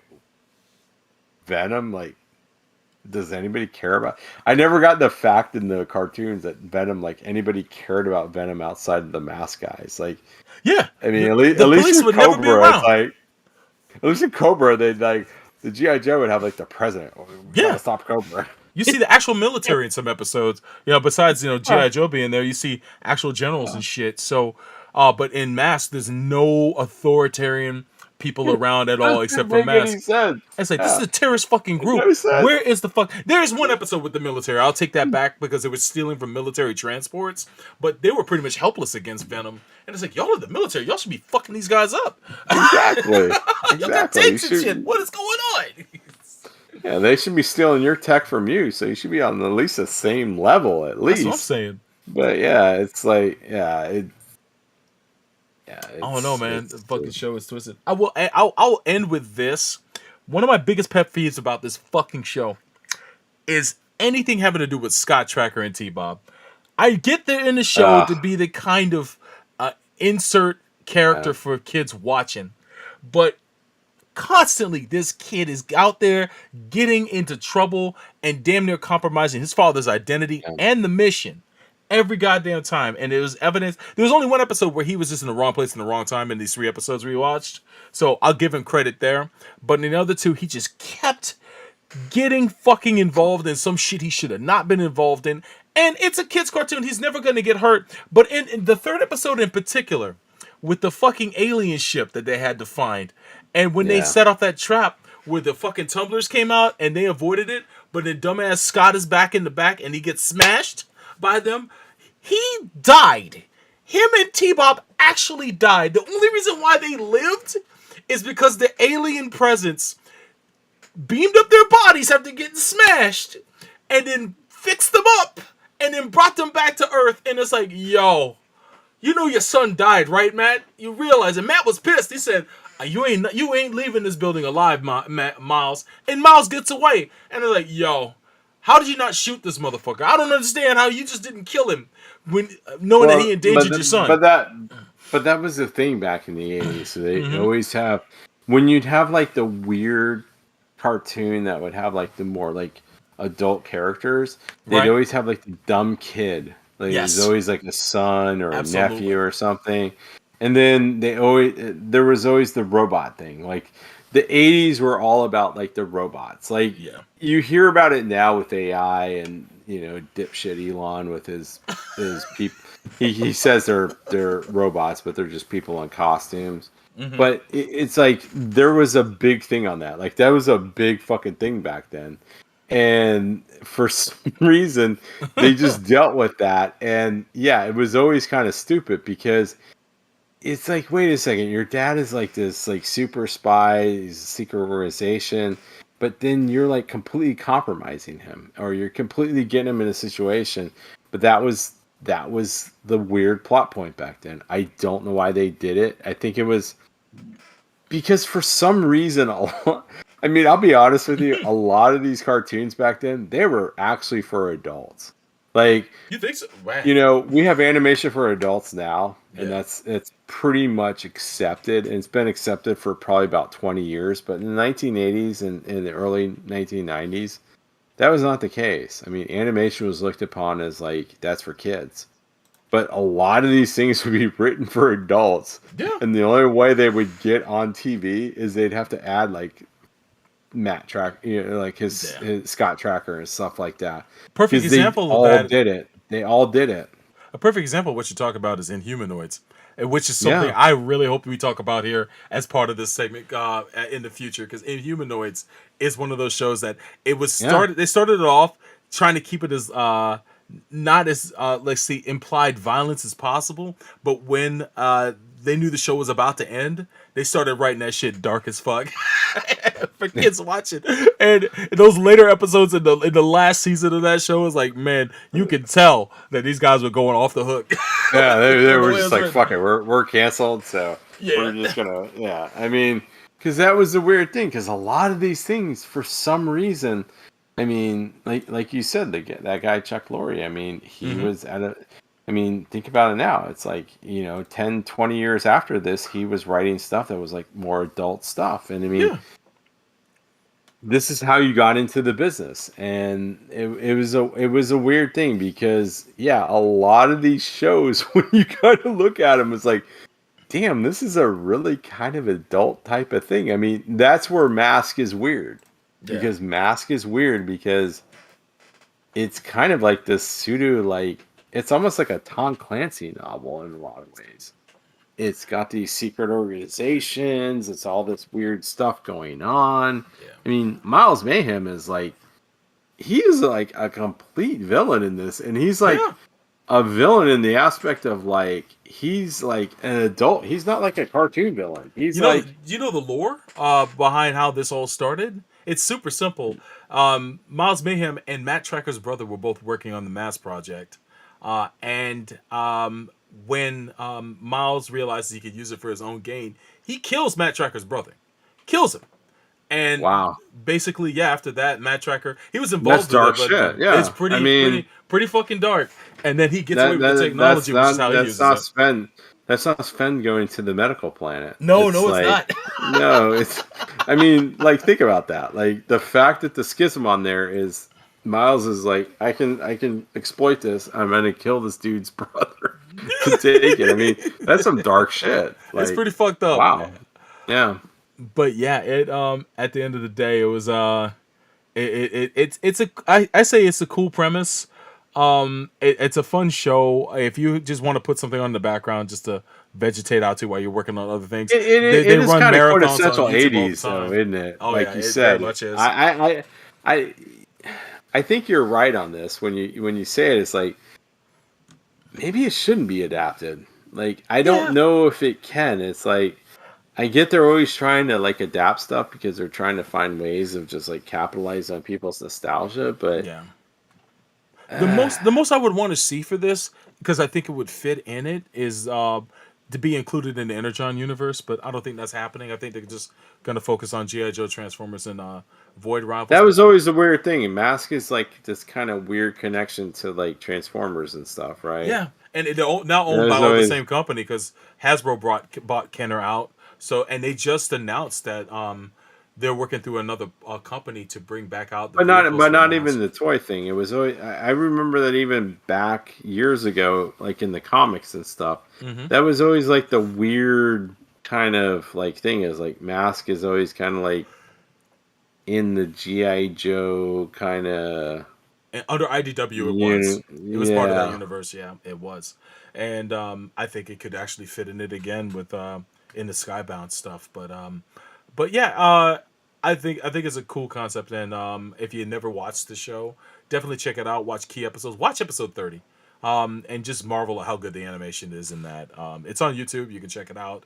Venom. Like, does anybody care about? I never got the fact in the cartoons that Venom, like anybody cared about Venom outside of the mask guys. Like,
Yeah,
I mean,
the
at least
police
with
would never be
Cobra, it's
around.
like at least in Cobra, they like the GI Joe would have like the president. Oh, we gotta
Yeah,
stop Cobra.
you see the actual military in some episodes. Besides
Yeah,
GI Joe being there, you see actual generals and shit. So, but in Mask, there's no authoritarian people
it
around at all
doesn't
except for
make any
Mask.
sense.
It's like, this is
Yeah,
a terrorist fucking
it
group.
no sense.
Where is the fuck? There's one episode with the military. I'll take that back because it was stealing from military transports, but they were pretty much helpless against Venom. And it's like, y'all are the military. Y'all should be fucking these guys up.
Exactly,
Y'all got
exactly. You
tanks and shit.
should.
What is going on?
Yeah, they should be stealing your tech from you, so you should be on at least the same level, at
That's what I'm
least.
saying.
But yeah, it's like
I don't know, man. The
it's
fucking show is twisted. I'll end with this. One of my biggest pet peeves about this fucking show is anything having to do with Scott Tracker and T-Bob. I get there in the show
uh
to be the kind of insert character
yeah,
for kids watching, but constantly this kid is out there getting into trouble and damn near compromising his father's identity
yeah,
and the mission every goddamn time. And it was evidence. There was only one episode where he was just in the wrong place in the wrong time in these 3 episodes we watched, so I'll give him credit there. But in the other two, he just kept getting fucking involved in some shit he should have not been involved in. And it's a kid's cartoon. He's never going to get hurt. But in the third episode in particular, with the fucking alien ship that they had to find, and when they
yeah.
set off that trap where the fucking tumblers came out and they avoided it, but then dumbass Scott is back in the back and he gets smashed by them, he died. Him and T-Bob actually died. The only reason why they lived is because the alien presence beamed up their bodies after getting smashed and then fixed them up and then brought them back to Earth. And it's like, yo, you know your son died, right, Matt? You realize it. Matt was pissed. He said, you ain't leaving this building alive, Miles. And Miles gets away. And they're like, yo, how did you not shoot this motherfucker? I don't understand how you just didn't kill him when knowing that he
Well,
endangered your son.
but that was the thing back in the 80s. So they
Mm-hmm.
always have when you'd have like the weird cartoon that would have like the more like adult characters, they'd
Right?
always have like the dumb kid. Like there's
Yes.
always like a son or a nephew
Absolutely.
or something. And then there was always the robot thing. Like the 80s were all about like the robots. Like
Yeah.
you hear about it now with AI and dipshit Elon with his people. He says they're robots, but they're just people in costumes.
Mm-hmm.
But it's like there was a big thing on that. Like that was a big fucking thing back then. And for some reason, they just dealt with that. And yeah, it was always kind of stupid because it's like, wait a second, your dad is like this like super spy, he's a secret organization, but then you're like completely compromising him, or you're completely getting him in a situation. But that was the weird plot point back then. I don't know why they did it. I think it was because for some reason I mean, I'll be honest with you, a lot of these cartoons back then, they were actually for adults. Like,
You think so? Wow.
we have animation for adults now, and
Yeah.
it's pretty much accepted, and it's been accepted for probably about 20 years. But in the 1980s and in the early 1990s, that was not the case. I mean, animation was looked upon as like that's for kids. But a lot of these things would be written for adults,
Yeah.
and the only way they would get on TV is they'd have to add like Matt Track, like
Yeah.
his Scott Tracker and stuff like that,
Perfect
because they
example of
all
that.
did it. They all did it.
A perfect example of what you talk about is Inhumanoids, which is something
Yeah,
I really hope we talk about here as part of this segment in the future. Because Inhumanoids is one of those shows that it was
yeah,
started. They started it off trying to keep it as not as let's see implied violence as possible. But when they knew the show was about to end, they started writing that shit dark as fuck for kids watching. And those later episodes in the last season of that show is like, man, you can tell that these guys were going off the hook.
Yeah, they
The
were
way
just
it's
like,
written.
fuck it, we're canceled, so
Yeah.
we're just gonna, yeah. I mean, because that was the weird thing, because a lot of these things, for some reason, I mean, like you said, that guy Chuck Lorre, I mean, he
Mm-hmm.
was at a, I mean, think about it now. It's like, 10, 20 years after this, he was writing stuff that was like more adult stuff. And I mean,
Yeah.
this is how you got into the business, and it was a weird thing because yeah, a lot of these shows when you kind of look at them, it's like, damn, this is a really kind of adult type of thing. I mean, that's where Mask is weird,
Yeah.
because Mask is weird because it's kind of like this pseudo, like, it's almost like a Tom Clancy novel in a lot of ways. It's got these secret organizations. It's all this weird stuff going on.
Yeah.
I mean, Miles Mayhem is like, he is like a complete villain in this, and he's like
Yeah.
a villain in the aspect of like he's like an adult. He's not like a cartoon villain. He's like,
You know the lore behind how this all started? It's super simple. Miles Mayhem and Matt Tracker's brother were both working on the M.A.S.K project. And when Miles realizes he could use it for his own gain, he kills Matt Tracker's brother. Kills him. And
wow,
basically, yeah, after that, Matt Tracker, he was
that's
involved with
dark
it, but
shit.
it's
Yeah, I
pretty,
mean,
pretty fucking dark. And then he gets away with the
that's
technology, which is
not
how he
that's
uses
not
it.
Sven. That's not Sven going to the medical planet.
No,
It's
no, it's
like,
not.
no, it's. I mean, like, think about that. Like, the fact that the schism on there is Miles is like, I can exploit this. I'm gonna kill this dude's brother to take it. I mean, that's some dark shit.
It's
Like,
pretty fucked up,
wow.
man.
Yeah.
But yeah, it at the end of the day, it was it's a I say it's a cool premise. It's a fun show. If you just want to put something on in the background just to vegetate out to while you're working on other things, they
It is
run
kind of
marathons on
quintessential
YouTube all the
'80s, though,
time.
isn't it?
Oh yeah,
Like you
it very
said,
much is.
I I think you're right on this when you say it. It's like, maybe it shouldn't be adapted. Like, I don't
Yeah,
know if it can. It's like, I get they're always trying to like adapt stuff because they're trying to find ways of just like capitalize on people's nostalgia, but
yeah.
uh,
The most I would want to see for this, because I think it would fit in it, is to be included in the Energon universe. But I don't think that's happening. I think they're just gonna focus on GI Joe, Transformers, and Void
that
Rivals.
was
But
always the weird thing. And Mask is like this kind of weird connection to like Transformers and stuff, right?
yeah, and they're now owned by
There's
all the
always,
same company because Hasbro bought Kenner out. So and they just announced that they're working through another company to bring back out the vehicles
but
for
not even
Mask.
the toy thing. It was always, I remember that even back years ago, like in the comics and stuff.
Hmm.
That was always like the weird kind of like thing, is like Mask is always kind of like in the GI Joe kind of,
And under IDW, it was. It was part of that
yeah.
universe. Yeah, it was. And I think it could actually fit in it again with in the Skybound stuff. But yeah, I think it's a cool concept. And if you never watched the show, definitely check it out. Watch key episodes. Watch episode 30. And just marvel at how good the animation is in that. It's on YouTube. You can check it out.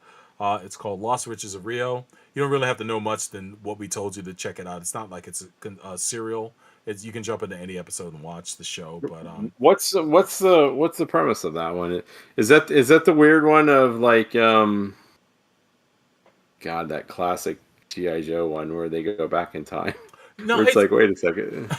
It's called Lost Riches of Rio. You don't really have to know much than what we told you to check it out. It's not like it's a serial. It's, you can jump into any episode and watch the show. But
What's the premise of that one? Is that the weird one of like, God, that classic GI Joe one where they go back in time,
no,
where it's like, wait a second.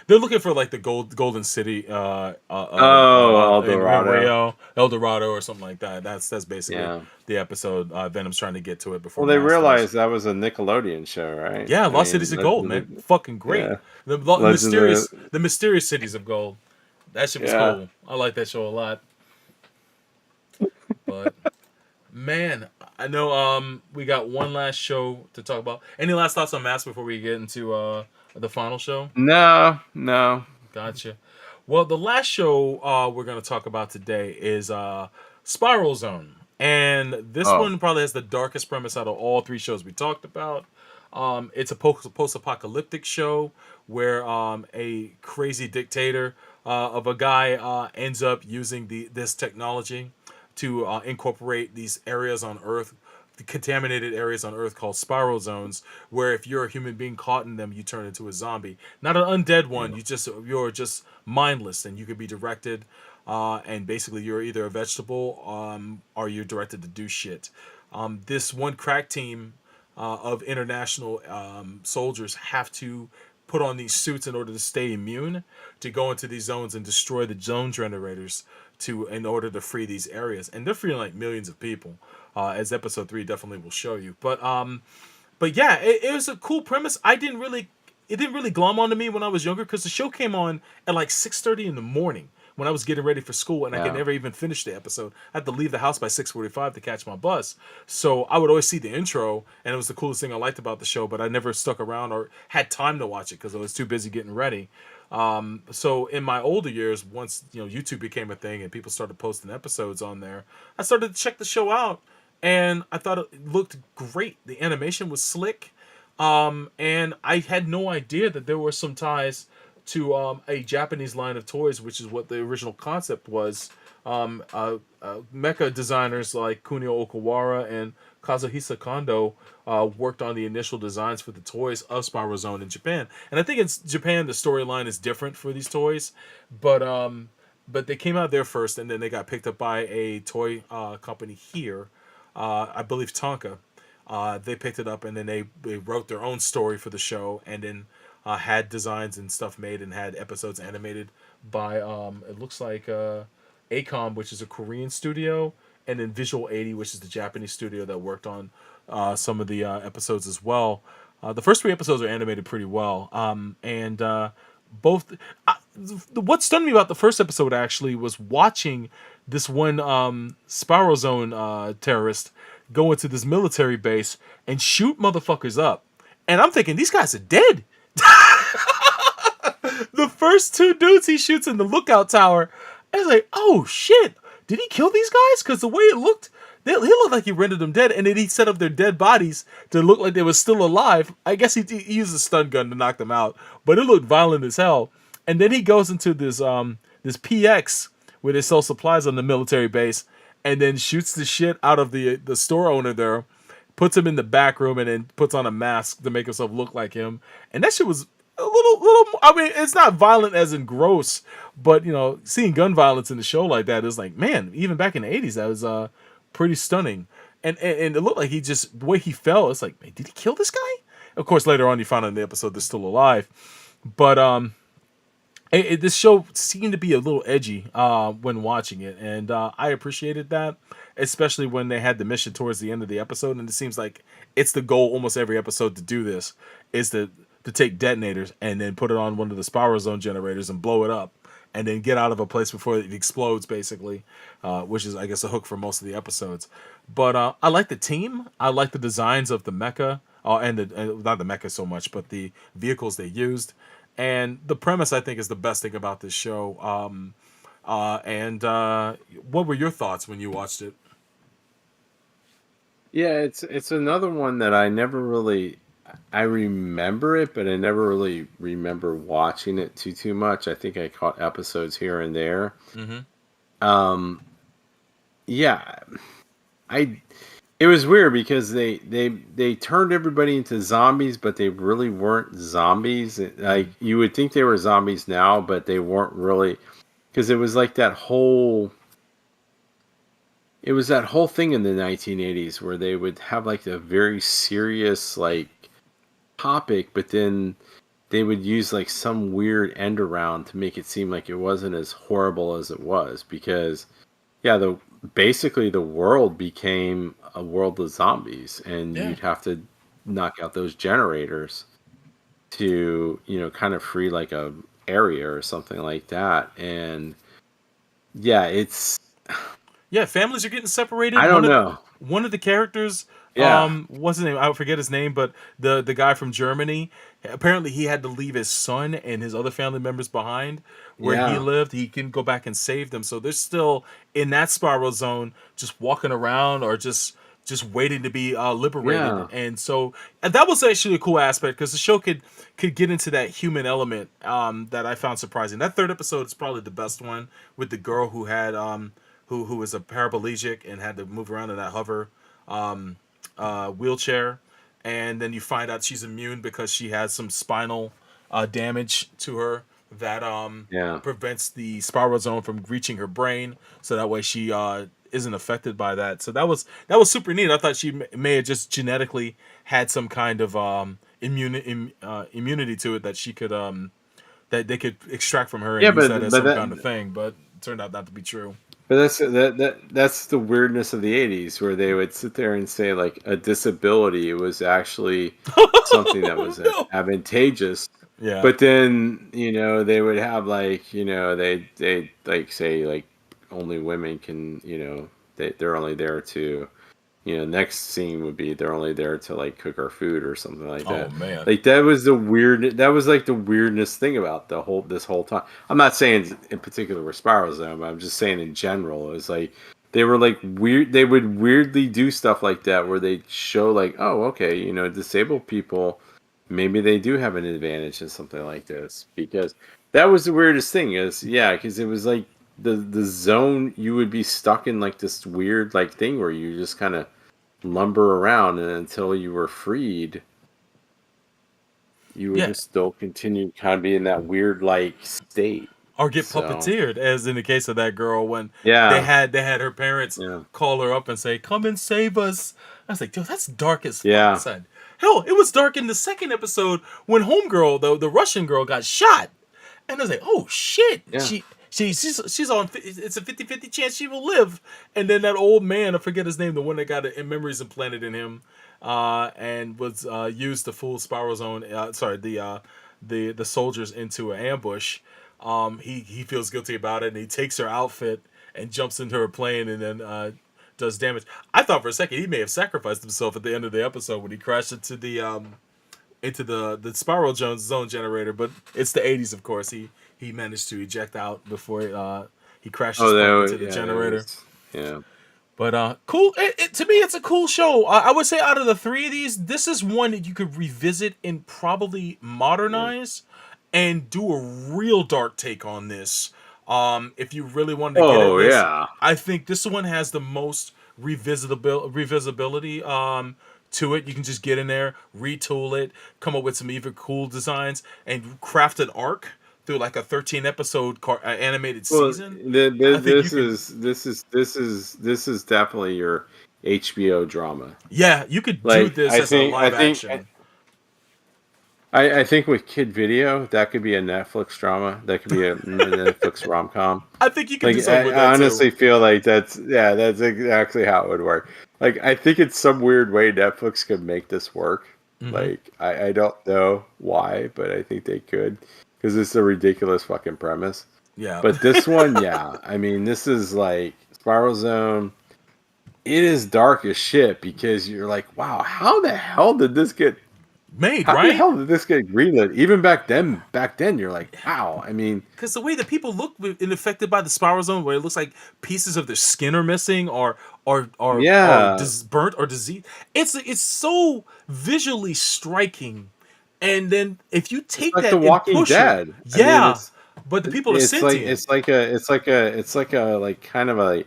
they're looking for like the golden city
Oh, El
in
Dorado.
Rio, El Dorado or something like that. That's basically
Yeah.
the episode. Venom's trying to get to it before
Well, they
Mass does.
realized that was a Nickelodeon show, right?
Yeah,
I
Lost
mean,
Cities of Gold, man, fucking great.
yeah, Legend of,
The mysterious cities of gold. That shit was
yeah.
cool. I like that show a lot. But man, I know we got one last show to talk about. Any last thoughts on Mass before we get into the final show?
No, no.
Gotcha. Well, the last show we're going to talk about today is Spiral Zone. And this
Oh,
one probably has the darkest premise out of all three shows we talked about. It's a post-apocalyptic show where a crazy dictator of a guy ends up using this technology to incorporate these areas on Earth, the contaminated areas on Earth called spiral zones, where if you're a human being caught in them, you turn into a zombie. Not an undead one.
Yeah.
You're just mindless, and you could be directed. And basically, you're either a vegetable or you're directed to do shit. This one crack team of international soldiers have to put on these suits in order to stay immune to go into these zones and destroy the zone generators in order to free these areas, and they're freeing like millions of people, as episode 3 definitely will show you. But yeah, it was a cool premise. It didn't really glom onto me when I was younger because the show came on at like 6:30 in the morning when I was getting ready for school, and I could
Yeah.
never even finish the episode. I had to leave the house by 6:45 to catch my bus. So I would always see the intro, and it was the coolest thing I liked about the show. But I never stuck around or had time to watch it because I was too busy getting ready. So in my older years, once YouTube became a thing and people started posting episodes on there, I started to check the show out, and I thought it looked great. The animation was slick, and I had no idea that there were some ties to a Japanese line of toys, which is what the original concept was. Mecha designers like Kunio Okawara and Kazuhisa Kondo worked on the initial designs for the toys of Spiral Zone in Japan. And I think in Japan the storyline is different for these toys, but they came out there first, and then they got picked up by a toy company here, I believe Tonka. They picked it up, and then they wrote their own story for the show, and then had designs and stuff made, and had episodes animated by it looks like ACOM, which is a Korean studio, and then Visual 80, which is the Japanese studio that worked on some of the episodes as well. The first 3 episodes are animated pretty well, and both. What stunned me about the first episode actually was watching this one Spiral Zone terrorist go into this military base and shoot motherfuckers up, and I'm thinking these guys are dead. The first 2 dudes he shoots in the lookout tower, I was like, oh shit, did he kill these guys? Because the way it looked, he looked like he rendered them dead, and then he set up their dead bodies to look like they were still alive. I guess he used a stun gun to knock them out, but it looked violent as hell. And then he goes into this PX where they sell supplies on the military base, and then shoots the shit out of the store owner there, puts him in the back room, and then puts on a mask to make himself look like him. And that shit was a little. I mean, it's not violent as in gross, but seeing gun violence in the show like that is like, man, even back in the '80s, that was pretty stunning. And it looked like the way he fell, it's like, man, did he kill this guy? Of course, later on, you found out in the episode they're still alive, but this show seemed to be a little edgy when watching it, and I appreciated that, especially when they had the mission towards the end of the episode. And it seems like it's the goal almost every episode to do this, is to take detonators and then put it on one of the Spiral Zone generators and blow it up, and then get out of a place before it explodes, basically, which is, I guess, a hook for most of the episodes. But I like the team. I like the designs of the mecha, and not the mecha so much, but the vehicles they used. And the premise, I think, is the best thing about this show. And what were your thoughts when you watched it?
Yeah, it's another one that I never really. I remember it, but I never really remember watching it too much. I think I caught episodes here and there.
Mm-hmm.
Um, yeah, I. It was weird because they turned everybody into zombies, but they really weren't zombies. Like, you would think they were zombies now, but they weren't really, because it was like that whole. It was that whole thing in the 1980s where they would have like a very serious like topic, but then they would use like some weird end around to make it seem like it wasn't as horrible as it was, because basically the world became a world of zombies, and
Yeah.
you'd have to knock out those generators to kind of free like a area or something like that. And yeah, it's
Yeah, families are getting separated.
I don't know.
One of the characters,
Yeah,
what's his name? I forget his name, but the guy from Germany, apparently he had to leave his son and his other family members behind where he
yeah,
lived. He can go back and save them. So they're still in that spiral zone, just walking around or just just waiting to be liberated.
Yeah.
And that was actually a cool aspect because the show could get into that human element that I found surprising. That third episode is probably the best one, with the girl who had who was a paraplegic and had to move around in that hover wheelchair, and then you find out she's immune because she has some spinal damage to her that
Yeah.
prevents the spiral zone from reaching her brain, so that way she isn't affected by that. So that was super neat. I thought she may have just genetically had some kind of immunity to it that she could that they could extract from her and
Yeah,
use that as
but
some
that
kind of thing, but it turned out not to be true.
but that's the weirdness of the '80s, where they would sit there and say like a disability was actually something that was
No.
advantageous.
Yeah.
But then, they would have like, they like say like only women can, they're only there to, next scene would be they're only there to like cook our food or something like
Oh
that.
man.
Like that was like the weirdest thing about this whole time. I'm not saying in particular with Spiral Zone, but I'm just saying in general. It was like they were like weird. They would weirdly do stuff like that where they show like, oh, okay, disabled people, maybe they do have an advantage in something like this, because that was the weirdest thing. Is yeah, because it was like the zone, you would be stuck in like this weird like thing where you just kind of lumber around, and until you were freed, you would
Yeah.
just still continue kind of be in that weird like state.
Or get
So
puppeteered, as in the case of that girl when
yeah,
they had her parents
yeah,
call her up and say, "Come and save us." I was like, "Dude, that's dark as fuck,
yeah,
son." Hell, it was dark in the second episode when Homegirl, the Russian girl, got shot, and I was like, "Oh shit!"
yeah.
She's on. It's a 50-50 chance she will live. And then that old man, I forget his name, the one that got memories implanted in him, and was used to fool Spiral Zone. The soldiers into an ambush. He feels guilty about it, and he takes her outfit and jumps into her plane, and then does damage. I thought for a second he may have sacrificed himself at the end of the episode when he crashed into the spiral zone generator, but it's the 80s, of course. He managed to eject out before he crashed his
Oh,
plane into the
there
generator.
was, yeah.
But cool. To me, it's a cool show. I would say out of the three of these, this is one that you could revisit and probably
Yeah.
modernize and do a real dark take on this. If you really wanted to get at
Oh
this,
yeah.
I think this one has the most revisitability to it. You can just get in there, retool it, come up with some even cool designs, and craft an arc through like a 13 episode animated
Well,
season. I think you can.
this is definitely your HBO drama.
Yeah, you could do
Like
this as a live action.
I think with Kid Video, that could be a Netflix drama. That could be a Netflix rom com.
I think you can do
Like
something with
I
that too.
honestly feel like that's exactly how it would work. Like I think in some weird way Netflix could make this work.
Hmm.
Like I don't know why, but I think they could, because it's a ridiculous fucking premise.
Yeah.
But this one, yeah, I mean, this is like Spiral Zone. It is dark as shit, because you're like, wow, how the hell did this get?
Made,
How the
right?
hell did this get greenlit? Even back then, you're like, wow. I mean,
Because the way that people look affected by the spiral zone, where it looks like pieces of their skin are missing, or
yeah,
burnt or diseased, it's so visually striking. And then if you
it's
take
like The
that and
Walking
push it,
Dead. I mean,
yeah, but the people are sentient.
it's like a like kind of a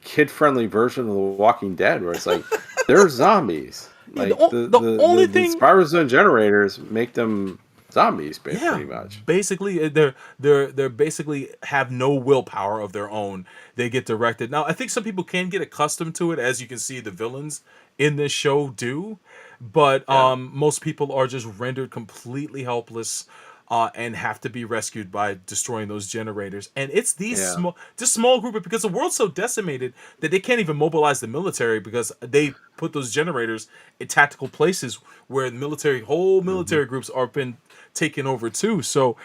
kid friendly version of The Walking Dead, where it's like they're zombies.
Yeah,
Like
the only
the
thing.
Spiral Zone generators make them zombies,
Yeah,
pretty much.
basically they're basically have no willpower of their own. They get directed. Now, I think some people can get accustomed to it, as you can see the villains in this show do, but
Yeah,
most people are just rendered completely helpless. And have to be rescued by destroying those generators. And it's
yeah.
this small group, because the world's so decimated that they can't even mobilize the military, because they put those generators in tactical places where whole
Hmm.
military groups are been taken over too. So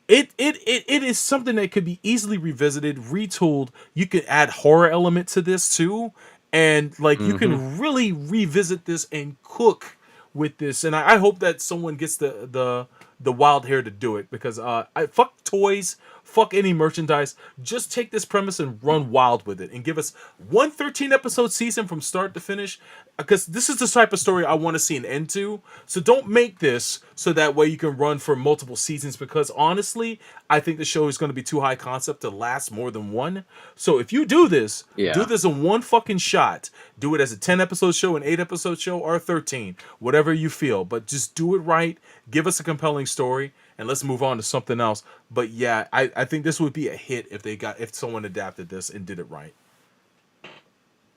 it is something that could be easily revisited, retooled. You could add horror element to this too, and like you
Hmm.
can really revisit this and cook with this. And I hope that someone gets the wild hair to do it, because I fuck toys, fuck any merchandise. Just take this premise and run wild with it, and give us one 13-episode season from start to finish. Because this is the type of story I want to see an end to. So don't make this so that way you can run for multiple seasons. Because honestly, I think the show is going to be too high concept to last more than one. So if you do this
Yeah.
in one fucking shot. Do it as a 10-episode show, an 8-episode show, or a 13, whatever you feel. But just do it right. Give us a compelling story, and let's move on to something else. But yeah, I think this would be a hit if someone adapted this and did it right.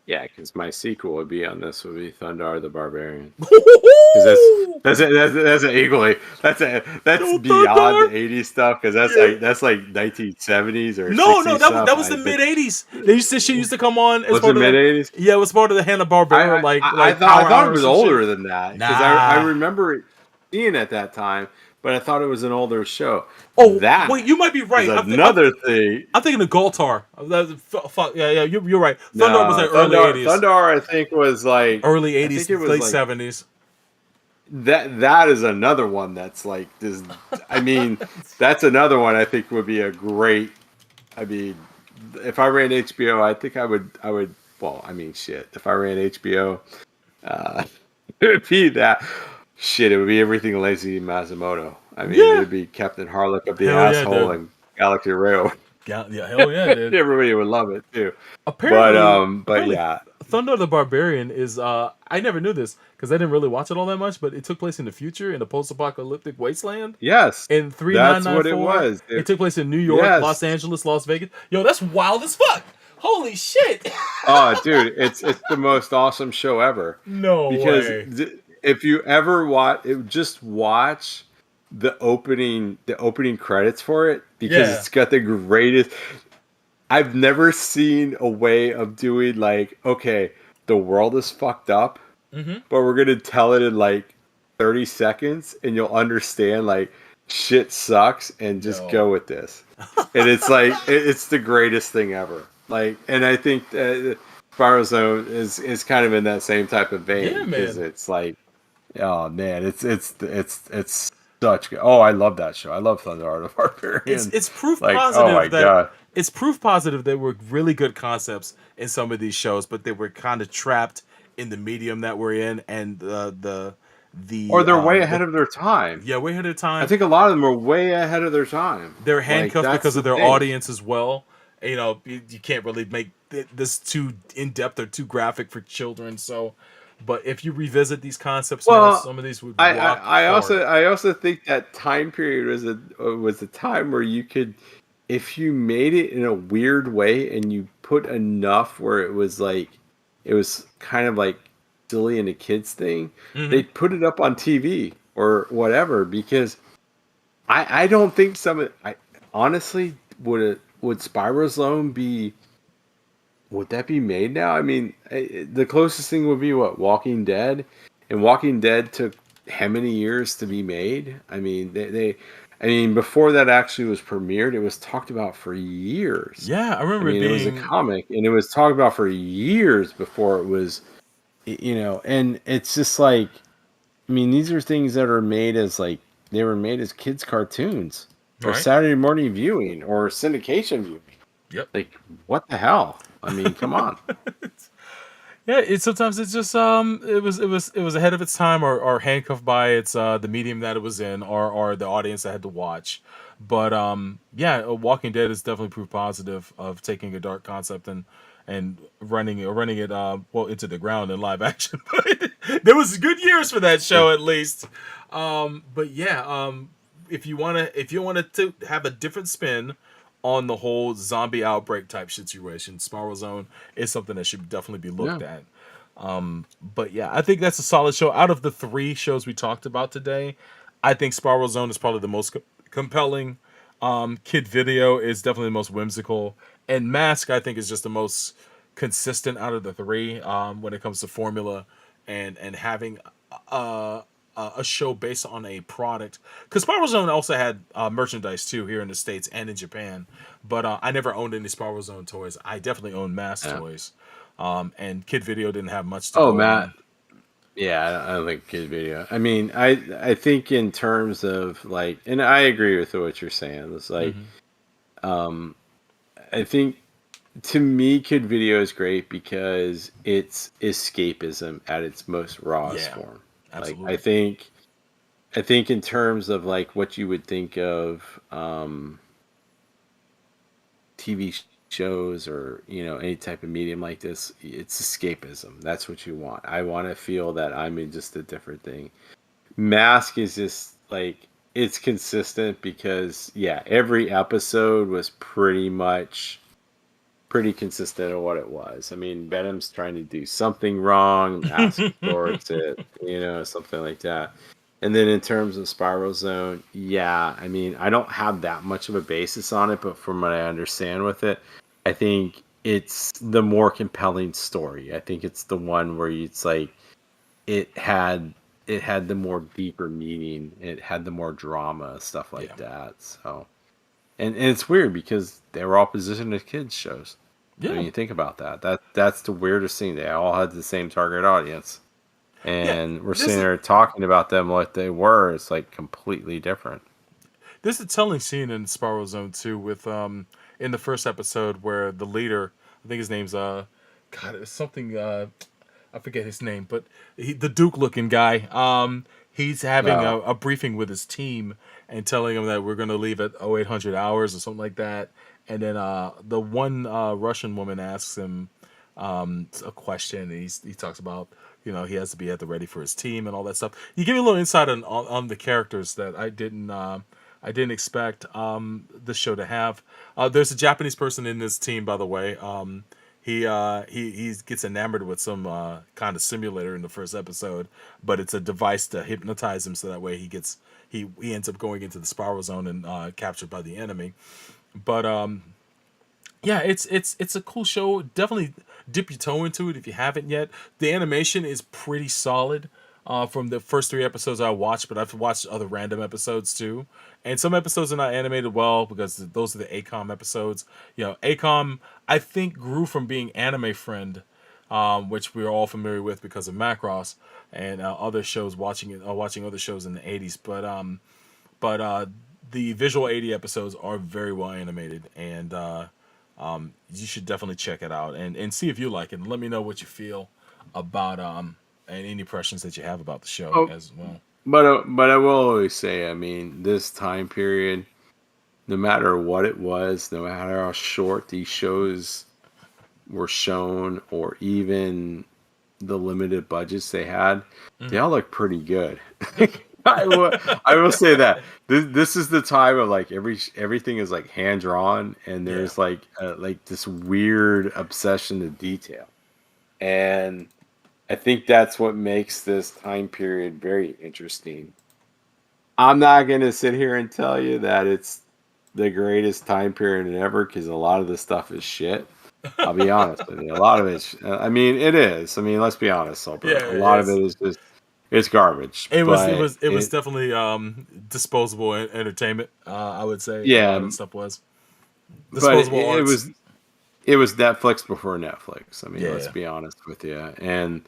Yeah, because my sequel would be on this would be Thundar the Barbarian. Because that's an equally that's
No,
beyond
Thundar!
the '80s stuff. Because that's like 1970s or
No,
60s
that was the mid '80s. She used to come on.
Was it mid '80s?
Yeah, it was part of the Hanna Barbera.
I thought it was older than that because
Nah.
I remember seeing it at that time, but I thought it was an older show.
Oh,
that
wait, you might be right.
Another thing.
I'm thinking of Goltar. Fuck, yeah, you're right. Thundar was like early '80s.
Thundar, I think, was like
early '80s, late '70s.
That is another one that's like this. I mean, that's another one I think would be a great. I mean, if I ran HBO, I think I would. Well, I mean, shit. If I ran HBO, it would be that. Shit, it would be everything Lazy Masamoto. I mean, it'd be Captain Harlock of the Asshole and Galaxy Rail.
Yeah, hell yeah, dude.
Everybody would love it too.
Apparently,
but yeah.
Thundar the Barbarian is I never knew this because I didn't really watch it all that much, but it took place in the future in a post-apocalyptic wasteland.
Yes.
In 3994.
That's what it was.
It took place in New York, Los Angeles, Las Vegas. Yo, that's wild as fuck. Holy shit.
Oh, dude, it's the most awesome show ever.
No way.
If you ever watch the opening credits for it, because it's got the greatest. I've never seen a way of doing like, okay, the world is fucked up, but we're gonna tell it in like 30 seconds, and you'll understand like shit sucks, and just go with this. And it's like it's the greatest thing ever. Like, and I think Spiral Zone is kind of in that same type of vein.
Yeah, man.
Because it's like, oh man, it's such good. Oh, I love that show. I love Thundar the Barbarian.
It's proof
like,
positive
oh my God.
It's proof positive there were really good concepts in some of these shows, but they were kind of trapped in the medium that we're in, and
or they're way ahead of their time.
Yeah, way ahead of time.
I think a lot of them are way ahead of their time.
They're handcuffed because of their audience as well. You know, you can't really make this too in depth or too graphic for children. So, but if you revisit these concepts, now, some of these would.
I also think that time period was a time where you could, if you made it in a weird way and you put enough where it was kind of like silly and a kids thing, they'd put it up on TV or whatever. Because I don't think honestly would Spiral Zone be. Would that be made now? I mean, the closest thing would be what, Walking Dead, and Walking Dead took how many years to be made? I mean, before that actually was premiered, it was talked about for years.
Yeah, I remember
it was a comic, and it was talked about for years before it was, and it's just like, I mean, these are things that are made as they were made as kids' cartoons or Saturday morning viewing or syndication viewing.
Yep.
Like, what the hell? I mean, come on.
Yeah, sometimes it's just it was ahead of its time or handcuffed by its the medium that it was in or the audience that had to watch. But Walking Dead is definitely proof positive of taking a dark concept and running it into the ground in live action. But there was good years for that show at least. If you wanted to have a different spin on the whole zombie outbreak type situation, Spiral Zone is something that should definitely be looked at. But yeah, I think that's a solid show. Out of the 3 shows we talked about today, I think Spiral Zone is probably the most compelling. Kid Video is definitely the most whimsical, and M.A.S.K, I think, is just the most consistent out of the 3 when it comes to formula and having a show based on a product. Because Spiral Zone also had merchandise too here in the States and in Japan, but I never owned any Spiral Zone toys. I definitely owned M.A.S.K toys, and Kid Video didn't have much to go on.
Yeah, I don't think Kid Video. I mean, I think in terms of and I agree with what you're saying. It's like um, I think to me, Kid Video is great because it's escapism at its most rawest
Yeah,
form. Like
absolutely.
I think in terms of like what you would think of TV shows or any type of medium like this, it's escapism. That's what you want. I want to feel that I'm in just a different thing. Mask is just like it's consistent because yeah, every episode was pretty consistent of what it was. I mean, Venom's trying to do something wrong, Mask thwarts it, something like that. And then in terms of Spiral Zone, yeah, I mean, I don't have that much of a basis on it, but from what I understand with it, I think it's the more compelling story. I think it's the one where it's like it had it had the more deeper meaning, it had the more drama, stuff
Yeah,
like that. So and it's weird because they were all positioned as kids shows. I
yeah,
mean, think about that. That's the weirdest thing. They all had the same target audience,
yeah.
and we're
This
sitting
is
there talking about them like they were. It's like completely different.
There's a telling scene in Spiral Zone 2 with in the first episode where the leader, I think his name's God, it's something I forget his name, but the Duke looking guy, he's having
Oh,
a briefing with his team and telling them that we're going to leave at 0800 hours or something like that. And then the one Russian woman asks him a question. And he talks about he has to be at the ready for his team and all that stuff. You give me a little insight on the characters that I didn't expect the show to have. There's a Japanese person in this team, by the way. He gets enamored with some kind of simulator in the first episode, but it's a device to hypnotize him so that way he ends up going into the spiral zone and captured by the enemy. But yeah, it's a cool show. Definitely dip your toe into it if you haven't yet. The animation is pretty solid. From the first three episodes I watched, but I've watched other random episodes too, and some episodes are not animated well because those are the ACOM episodes. ACOM I think grew from being Anime Friend, which we're all familiar with because of Macross and other shows watching other shows in the '80s. But the visual 80 episodes are very well animated, and you should definitely check it out and see if you like it. And let me know what you feel about and any impressions that you have about the show
oh,
as well.
but I will always say, I mean, this time period, no matter what it was, no matter how short these shows were shown, or even the limited budgets they had, they
Mm.
all look pretty good.
Yep.
I will say that this is the time of like everything is like hand drawn, and
Yeah.
there's like this weird obsession to detail, and I think that's what makes this time period very interesting. I'm not gonna sit here and tell you that it's the greatest time period ever because a lot of the stuff is shit. I'll be honest with you. A lot of it's, I mean, it is. I mean, let's be honest, Silver.
Yeah,
A lot of
it's
it is just, it's garbage.
it was it
But
was it was definitely disposable entertainment. I would say a
yeah,
lot of the stuff was
but
disposable arts.
it was Netflix before Netflix. I mean, let's
Yeah.
be honest with you.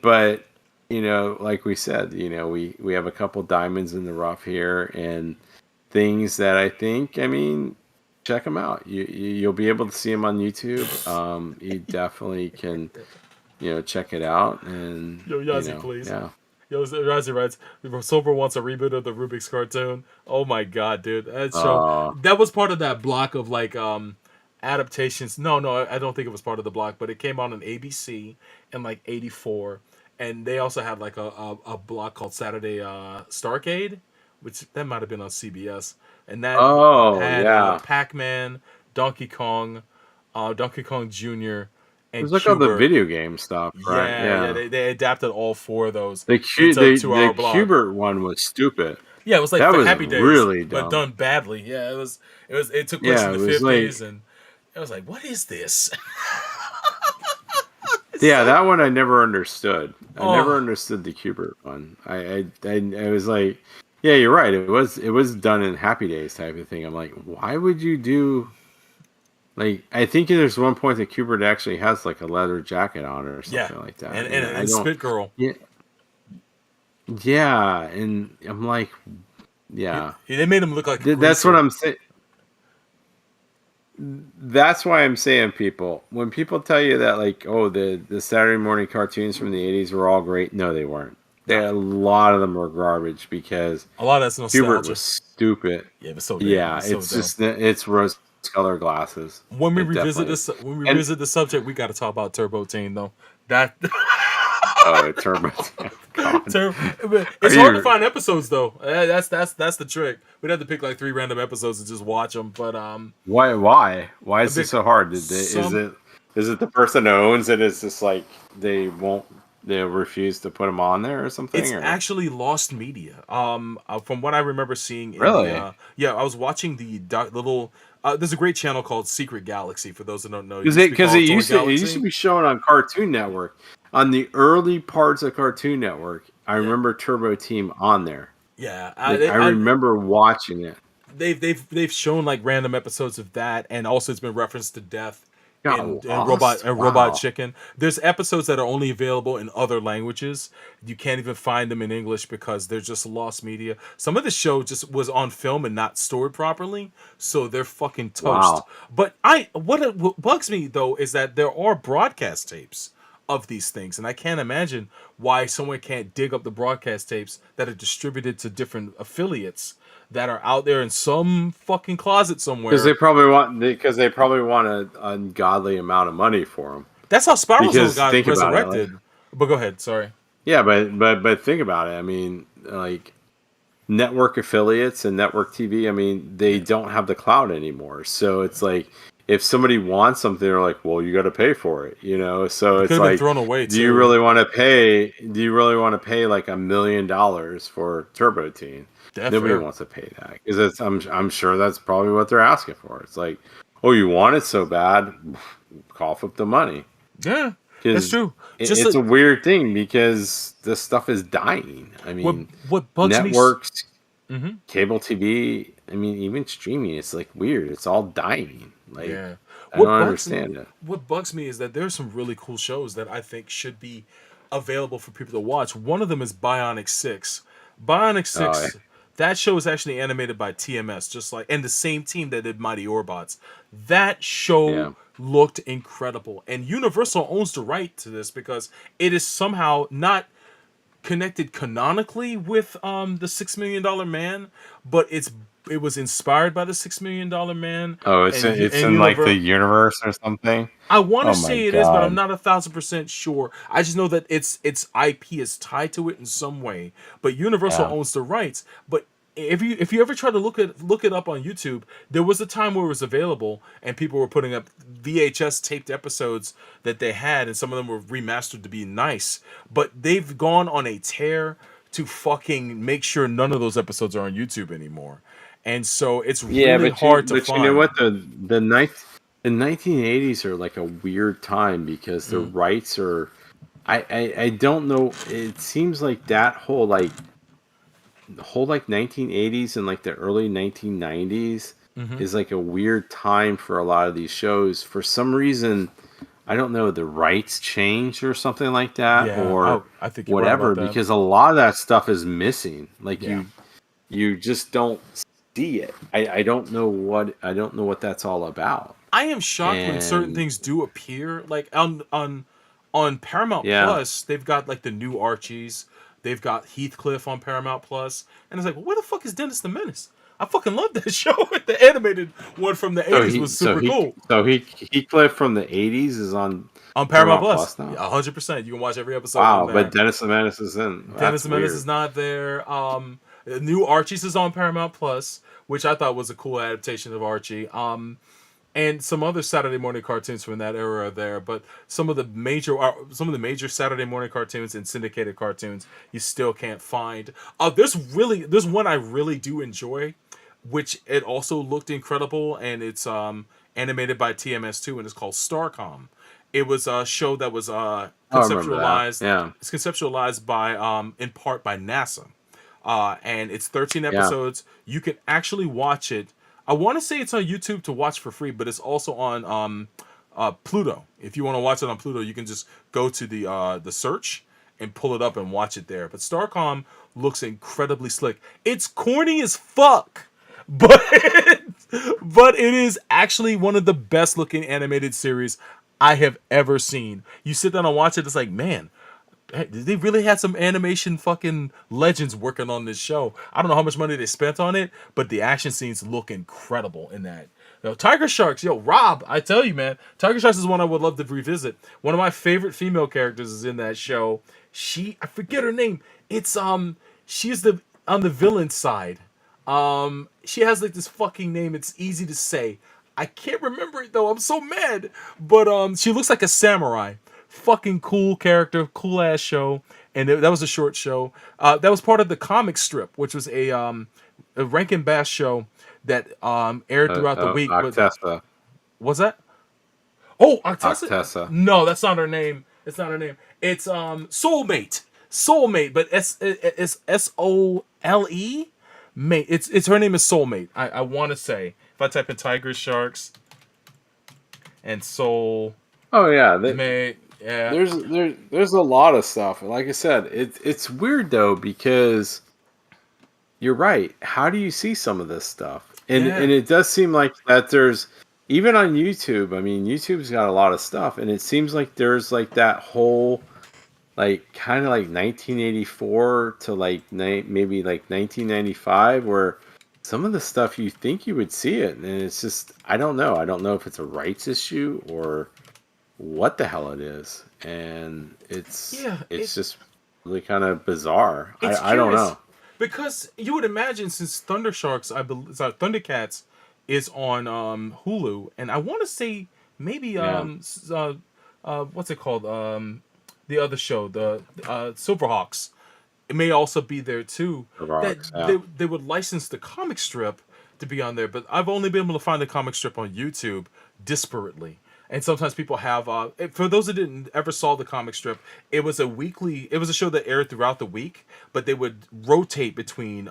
But like we said, we have a couple diamonds in the rough here, and things that I think, I mean, check them out. You'll be able to see them on YouTube. You definitely can, check it out, and
Yo, Yazzie, please.
yeah.
Yo, Yazzie writes, Silver wants a reboot of the Rubik's cartoon. Oh my god, dude.
Uh,
That was part of that block of like adaptations. No, I don't think it was part of the block, but it came out on ABC in like '84. And they also had like a block called Saturday Starcade, which that might have been on CBS. And that
oh
had
yeah.
Pac-Man, Donkey Kong, Donkey Kong Jr.,
It was
and
like all the
Cubert.
video game stuff, right?
Yeah,
Yeah.
they adapted all four of those
The Q
into a
the
2 hour block.
Cubert one was stupid.
Yeah, it was like
That
for
was
Happy Days,
really
but
dumb.
done badly. Yeah, it took place
Yeah,
in
it
the
was like,
50s, and I was like, what is this? It's
yeah,
so
that one I never understood. I never
oh
understood the Cubert one. I was like, yeah, you're right. It was done in Happy Days type of thing. I'm like, why would you do like? I think there's one point that Cubert actually has like a leather jacket on or
yeah,
something like that,
and
and
and,
I
and
don't.
Spit Girl.
Yeah, yeah, and I'm like, yeah,
They made him look like a
That's what
greaser.
I'm saying. that's why I'm saying, people, when people tell you that, like, oh, the Saturday morning cartoons from the 80s were all great, no, they weren't.
Nah,
A lot of them were garbage because
a lot of that's
Hubert was
nostalgia.
stupid.
Yeah, it's so damn.
Yeah,
It's so
it's
dumb.
just it's rose colored glasses.
When we
It
revisit
definitely is.
this, when we
And
revisit the subject, we got to talk about Turbo Teen though. That
oh, Turbo, God,
Tur-
are
it's hard to
you
find episodes though. That's the trick. We'd have to pick like 3 random episodes and just watch them. But
why
a
is this
big
so hard?
some
Is it the person who owns it is just like they refuse to put them on there or something,
it's
or
actually lost media. From what I remember seeing in the
really?
yeah, I was watching the little. There's a great channel called Secret Galaxy. For those that don't know, it
Because
used to be called Toy
it used to
Galaxy.
be shown on Cartoon Network. On the early parts of Cartoon Network, I
Yeah,
remember Turbo Team on there.
yeah.
Like I remember watching it.
They've shown like random episodes of that, and also it's been referenced to death
Got
in robot
lost.
robot
Wow.
chicken. There's episodes that are only available in other languages. You can't even find them in English because they're just lost media. Some of the show just was on film and not stored properly, so they're fucking toast.
Wow.
But what bugs me though is that there are broadcast tapes of these things, and I can't imagine why someone can't dig up the broadcast tapes that are distributed to different affiliates that are out there in some fucking closet somewhere.
Because they probably want an ungodly amount of money for them.
That's how Spiral Zone
Because
got
think about it, like,
resurrected. But go ahead, sorry.
yeah, but think about it. I mean, like network affiliates and network TV, I mean, they
Yeah.
don't have the cloud anymore. So it's like if somebody wants something, they're like, well, you got to pay for it, you know? So
It could
it's
have been
like,
thrown away
do you
too.
really want to pay? Do you really want to pay like $1 million for Turbo Teen?
That's
Nobody
fair.
wants to pay that because I'm sure that's probably what they're asking for. It's like, oh, you want it so bad, cough up the money.
Yeah, that's
Because
true. Just
it's
like
a weird thing because this stuff is dying. I
what
mean,
what bugs me.
networks,
Mm-hmm.
cable TV, I mean, even streaming, it's like weird. It's all dying. Like,
Yeah.
I don't
What bugs
understand it.
what bugs me is that there's some really cool shows that I think should be available for people to watch. One of them is Bionic 6. Bionic
Oh,
6, that show is actually animated by TMS, just like and the same team that did Mighty Orbots. That show
yeah.
looked incredible. And Universal owns the right to this because it is somehow not connected canonically with the $6 million man, but it was inspired by the $6 million man,
Oh,
and
it's
and
in like the
universe.
universe or something.
I want to
Oh my
say it is, but I'm
god.
not 1,000% sure. I just know that its IP is tied to it in some way. But Universal
Yeah.
owns the rights. But if you ever try to look it up on YouTube, there was a time where it was available, and people were putting up VHS taped episodes that they had, and some of them were remastered to be nice. But they've gone on a tear to fucking make sure none of those episodes are on YouTube anymore, and so it's
Yeah,
really hard to
but you know
find.
what, the 1980s are like a weird time because the
Mm,
rights are I don't know. It seems like that whole like 1980s and like the early 1990s
mm-hmm.
is like a weird time for a lot of these shows. For some reason, I don't know, the rights changed or something like that
Yeah,
or
I think you're right about
whatever
that.
because a lot of that stuff is missing. Like
Yeah.
you just don't see it. I don't know what that's all about.
I am shocked when certain
And
things do appear. Like on Paramount
yeah.
Plus, they've got like the new Archies. They've got Heathcliff on Paramount Plus, and it's like, well, where the fuck is Dennis the Menace? I fucking love that show. The animated one from the
So
'80s was super cool
he Cliff from the 80s is on
on Paramount
Paramount
Plus.
Plus now.
Yeah, 100%. You can watch every episode on
Wow, but
there.
Dennis the Menace is in.
Dennis
That's
the Menace is
weird.
not there. The new Archies is on Paramount Plus, which I thought was a cool adaptation of Archie. And some other Saturday morning cartoons from that era are there, but some of the major Saturday morning cartoons and syndicated cartoons you still can't find. There's one I really do enjoy, which it also looked incredible, and it's animated by TMS2, and it's called Starcom. It was a show that was
Oh, I remember that.
conceptualized.
Yeah.
It's conceptualized by in part by NASA, and it's 13
Yeah.
episodes. You can actually watch it. I want to say it's on YouTube to watch for free, but it's also on Pluto. If you want to watch it on Pluto, you can just go to the search and pull it up and watch it there. But Starcom looks incredibly slick. It's corny as fuck, but But it is actually one of the best looking animated series I have ever seen. You sit down and watch it, it's like, man, they really had some animation fucking legends working on this show. I don't know how much money they spent on it, but the action scenes look incredible in that. Tiger Sharks, yo, Rob, I tell you, man, Tiger Sharks is one I would love to revisit. One of my favorite female characters is in that show. I forget her name. It's she's the on the villain side. She has like this fucking name. It's easy to say. I can't remember it though. I'm so mad. But she looks like a samurai. Fucking cool character, cool ass show. And that was a short show. That was part of the comic strip, which was a Rankin Bass show that aired throughout the week.
Octessa.
Was that? Oh, Octessa.
Octessa.
No, that's not her name. It's not her name. It's Soulmate. Soulmate, but it's Sole. Mate, it's her name is Soulmate. I want to say if I type in Tiger Sharks and Soul.
Oh yeah,
Mate. Yeah.
There's a lot of stuff. Like I said, it's weird though because you're right. How do you see some of this stuff? And it does seem like that there's even on YouTube. I mean, YouTube's got a lot of stuff, and it seems like there's like that whole like kind of like 1984 to like maybe like 1995 where some of the stuff you think you would see it, and it's just I don't know. I don't know if it's a rights issue or what the hell it is, and it's just really kind of bizarre. I don't know,
because you would imagine since Thunder Sharks, I believe, Thundercats is on Hulu, and I want to say maybe what's it called, the other show, the Silverhawks, it may also be there too. They would license the comic strip to be on there, but I've only been able to find the comic strip on YouTube disparately. And sometimes people have for those that didn't ever saw the comic strip, it was a show that aired throughout the week, but they would rotate between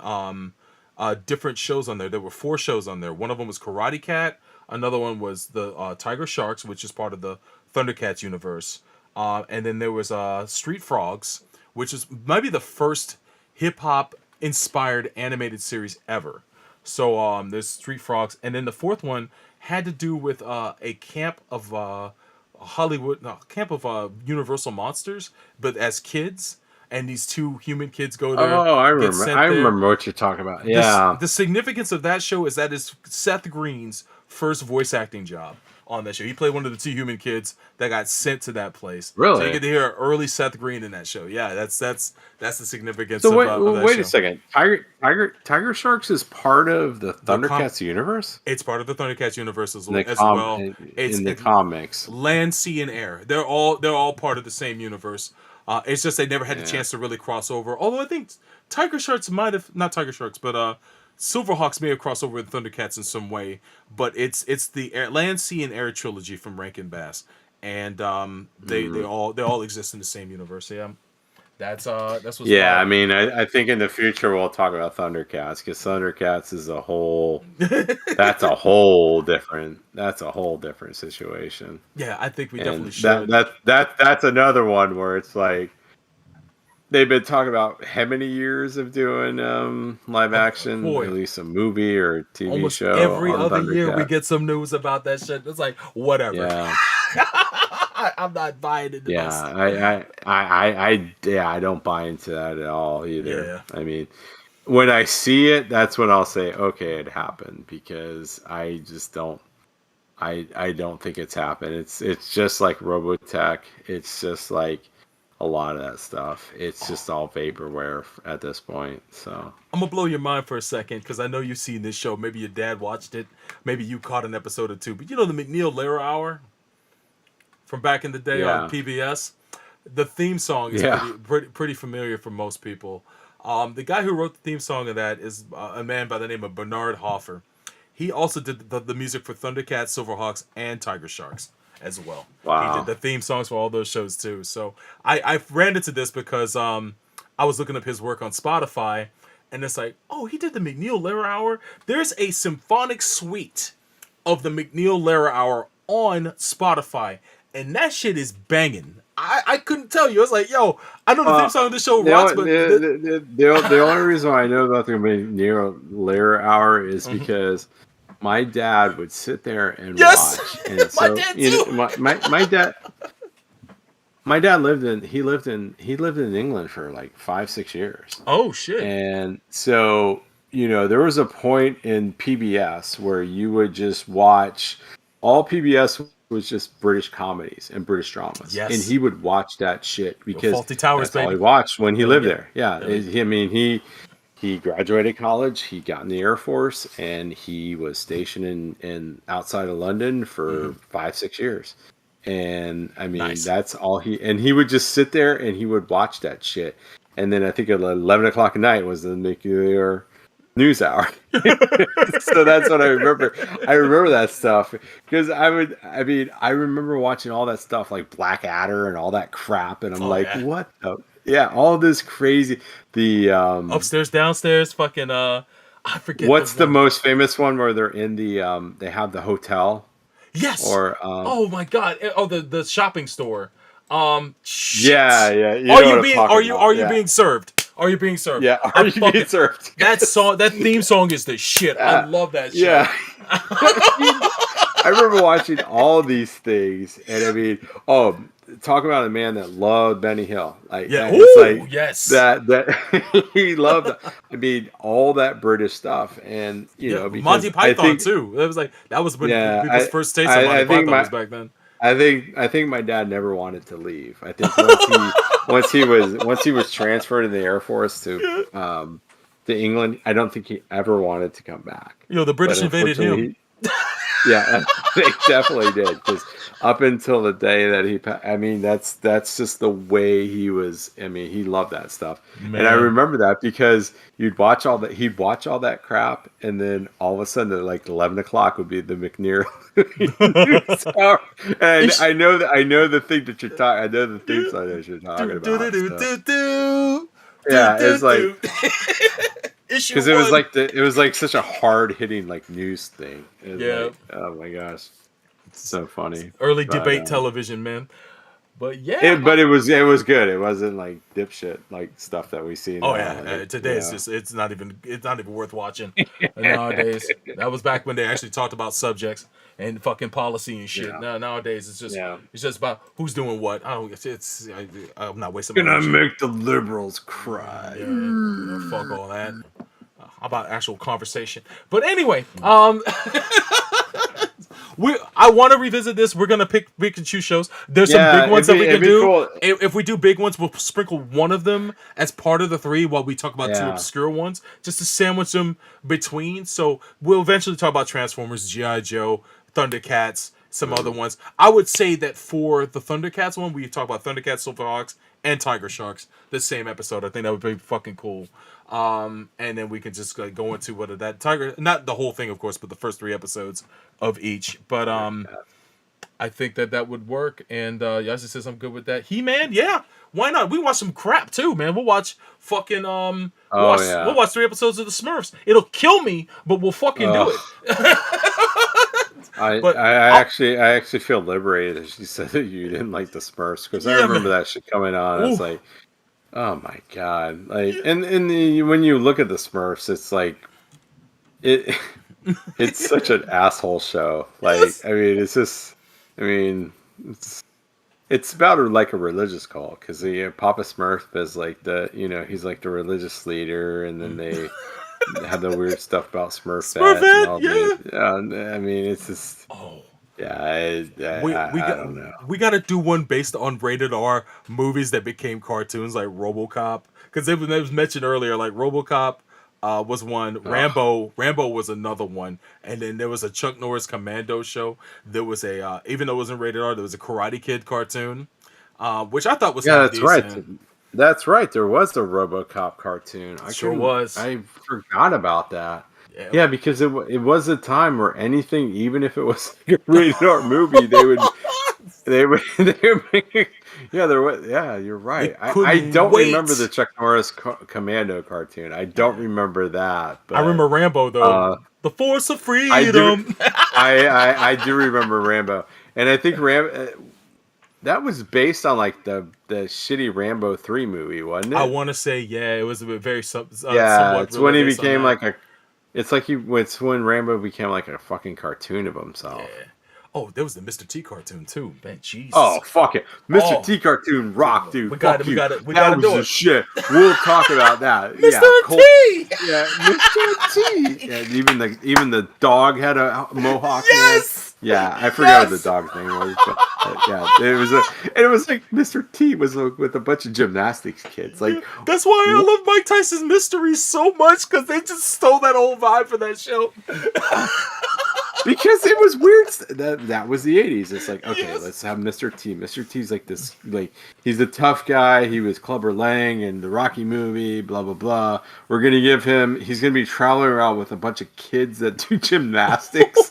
different shows on there. There were 4 shows on there. One of them was Karate Cat, another one was the Tiger Sharks, which is part of the Thundercats universe. And then there was Street Frogs, which is maybe the first hip hop inspired animated series ever. So there's Street Frogs, and then the 4th one had to do with a camp of Universal Monsters, but as kids, and these 2 human kids go there.
Oh, I remember what you're talking about. Yeah.
The significance of that show is that is Seth Green's first voice acting job on that show. He played one of the 2 human kids that got sent to that place.
Really?
So you get to hear early Seth Green in that show. Yeah, that's the significance.
So
of that
wait
show.
a second. Tiger Sharks is part of the Thundercats universe.
It's part of the Thundercats universe as well.
In the comics,
land, sea, and air. They're all part of the same universe. It's just they never had the chance to really cross over. Although I think Tiger Sharks might have not Tiger Sharks, but Silverhawks may have crossed over with Thundercats in some way. But it's the land, sea, and air trilogy from Rankin Bass, and they all exist in the same universe. Yeah. That's what's
I mean, I think in the future we'll talk about Thundercats because Thundercats is a whole that's a whole different situation.
Yeah, I think we definitely should.
That's another one where it's like they've been talking about how many years of doing live action, at least a movie or TV
almost
show.
Every other year we get some news about that shit. It's like whatever.
Yeah.
I'm not buying into this.
I don't buy into that at all either.
Yeah.
I mean, when I see it, that's when I'll say, okay, it happened, because I just don't. I don't think it's happened. It's just like Robotech. It's just like a lot of that stuff. It's just all vaporware at this point. So
I'm gonna blow your mind for a second because I know you've seen this show. Maybe your dad watched it. Maybe you caught an episode or 2. But you know the McNeil Lehrer Hour from back in the day on PBS. The theme song is pretty familiar for most people. The guy who wrote the theme song of that is a man by the name of Bernard Hoffer. He also did the music for Thundercats, Silverhawks, and Tiger Sharks as well.
Wow.
He did the theme songs for all those shows too. So I ran into this because I was looking up his work on Spotify, and it's like, oh, he did the McNeil Lehrer Hour. There's a symphonic suite of the McNeil Lehrer Hour on Spotify, and that shit is banging. I couldn't tell you. I was like, yo, I know the theme song of the show rocks, but
the only reason why I know about the McNeil Lehrer Hour is because my dad would sit there and
Yes,
watch, and
my
so
dad too.
my dad he lived in England for like 5-6 years.
Oh shit.
And so, there was a point in PBS where you would just watch, all PBS was just British comedies and British dramas. And
Yes.
he would watch that shit
Yo,
because
Faulty Towers,
that's all he
baby.
watched when he
Hell
lived
yeah.
there. Yeah.
Hell yeah.
I mean, he graduated college, he got in the Air Force, and he was stationed in outside of London for 5-6 years. And I mean,
Nice.
that's all and he would just sit there and he would watch that shit. And then I think at 11 o'clock at night was the nuclear news hour. So that's what I remember. I remember that stuff because I remember watching all that stuff like Blackadder and all that crap. And I'm
Oh
like,
yeah.
what the? Yeah, all this crazy. The,
Upstairs, downstairs, fucking I forget the
what's the
one.
most famous one where they're in they have the hotel
Yes.
or,
Oh my god. Oh, the shopping store. Shit.
yeah, you know what I'm
Are
talking
you
about.
being served? Are you being served?
Yeah,
I
are you being
fucking
served?
that theme song is the shit. I love that shit.
Yeah. I remember watching all these things, and I mean, talk about a man that loved Benny Hill. Like,
Yeah.
it's
Ooh,
like
yes.
that he loved. I mean, all that British stuff, and
Yeah,
because
Monty
I
Python
think,
too. That was when
yeah,
people's first taste of Monty
I think
Python was back then.
I think my dad never wanted to leave. I think once he was transferred in the Air Force to England, I don't think he ever wanted to come back.
The
But
British invaded him.
unfortunately, yeah, they definitely did. Because up until the day that I mean, that's just the way he was. I mean, he loved that stuff, and I
Man.
remember that because he'd watch all that crap, and then all of a sudden, at like 11 o'clock would be the McNear news hour, and I know the thing that you're talking. I know the theme song that you're talking about. So. Yeah, it's like because it was like such a hard hitting like news thing. It was
Yeah.
like, oh my gosh, it's so funny.
Early
But,
debate television, man. But yeah.
it was good. It wasn't like dipshit like stuff that we see now.
Oh yeah, today it's not even worth watching nowadays. That was back when they actually talked about subjects and fucking policy and shit.
Yeah.
Nowadays it's just about who's doing what. I'm not wasting
Gonna
my energy.
make the liberals cry.
Yeah, fuck all that. How about actual conversation? But anyway, I want to revisit this. We're gonna pick and choose shows. There's some big ones that we can do.
Cool.
If we do big ones, we'll sprinkle one of them as part of the three while we talk about two obscure ones, just to sandwich them between. So we'll eventually talk about Transformers, G.I. Joe, Thundercats, some other ones. I would say that for the Thundercats one, we talk about Thundercats, Silverhawks, and Tiger Sharks the same episode. I think that would be fucking cool. And then we can just go into whether that Tiger, not the whole thing, of course, but the first 3 episodes of each. But I think that would work. And Yazi says I'm good with that. He-Man, yeah, why not? We watch some crap too, man. We'll watch fucking we'll watch 3 episodes of the Smurfs. It'll kill me, but we'll fucking do it.
I actually feel liberated that she said that you didn't like the Smurfs because I remember that shit coming on. It's like, oh my god! Like, and when you look at the Smurfs, it's like it's such an asshole show. Like, I mean, it's about like a religious cult because Papa Smurf is like he's like the religious leader, and then they have the weird stuff about Smurfette and all that. I mean, it's just I don't know.
We got to do one based on rated R movies that became cartoons, like RoboCop, because it was mentioned earlier. Like RoboCop was one, Rambo was another one, and then there was a Chuck Norris Commando show. There was a even though it wasn't rated R, there was a Karate Kid cartoon, which I thought was
that's right. That's right. There was the RoboCop cartoon. I forgot about that. Yeah, because it was a time where anything, even if it was like a rated R movie, they would make. Yeah, there was. Yeah, you're right. I don't remember the Chuck Norris Commando cartoon. I don't remember that. But,
I remember Rambo though. The Force of Freedom.
I do remember Rambo, and I think that was based on like the shitty Rambo 3 movie, wasn't it?
I want to say it was a very somewhat
it's when he became like It's like it's when Rambo became like a fucking cartoon of himself.
Yeah. Oh, there was the Mr. T cartoon too. Man, Jesus.
Oh, fuck it. Mr.
Oh,
T cartoon rock, dude.
we got it.
Fuck
We
you.
got it. We got
That
to
was
do
the
it.
shit. We'll talk about that.
Mr.
Yeah, Colt.
T.
Yeah, Mr. T. And even the dog had a mohawk, man.
Yes.
Yeah, I forgot what the
Yes.
dog's name was, but yeah, it was like Mr. T was with a bunch of gymnastics kids. Like,
That's why I
wh-
love Mike Tyson's Mysteries so much, because they just stole that whole vibe for that show.
because it was weird. That was the 80s. It's like, okay,
Yes.
let's have Mr. T. Mr. T's like this, like, he's the tough guy. He was Clubber Lang in the Rocky movie, blah, blah, blah. We're going to he's going to be traveling around with a bunch of kids that do gymnastics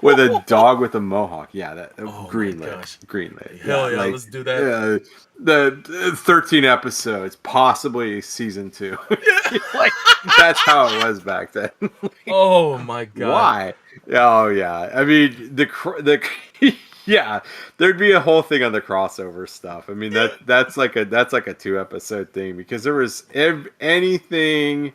with a dog with a mohawk. Yeah,
Oh
greenlit.
my gosh.
Greenlit.
Hell yeah,
like,
let's do that.
the 13 episodes, possibly season 2. Like, that's how it was back then.
Oh my god.
Why? Oh yeah. I mean the yeah, there'd be a whole thing on the crossover stuff. I mean that's like a 2-episode thing because there was anything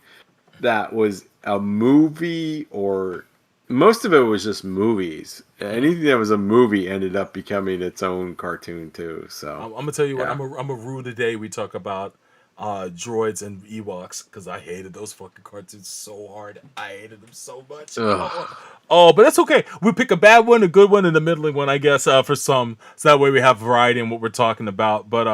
that was a movie or most of it was just movies. Anything that was a movie ended up becoming its own cartoon too. So
I'm gonna tell you what.
yeah.
I'm a rule today. We talk about droids and Ewoks because I hated those fucking cartoons so hard. I hated them so much.
Ugh.
Oh, but that's okay. We pick a bad one, a good one, and a middling one, I guess, for some. So that way we have variety in what we're talking about. But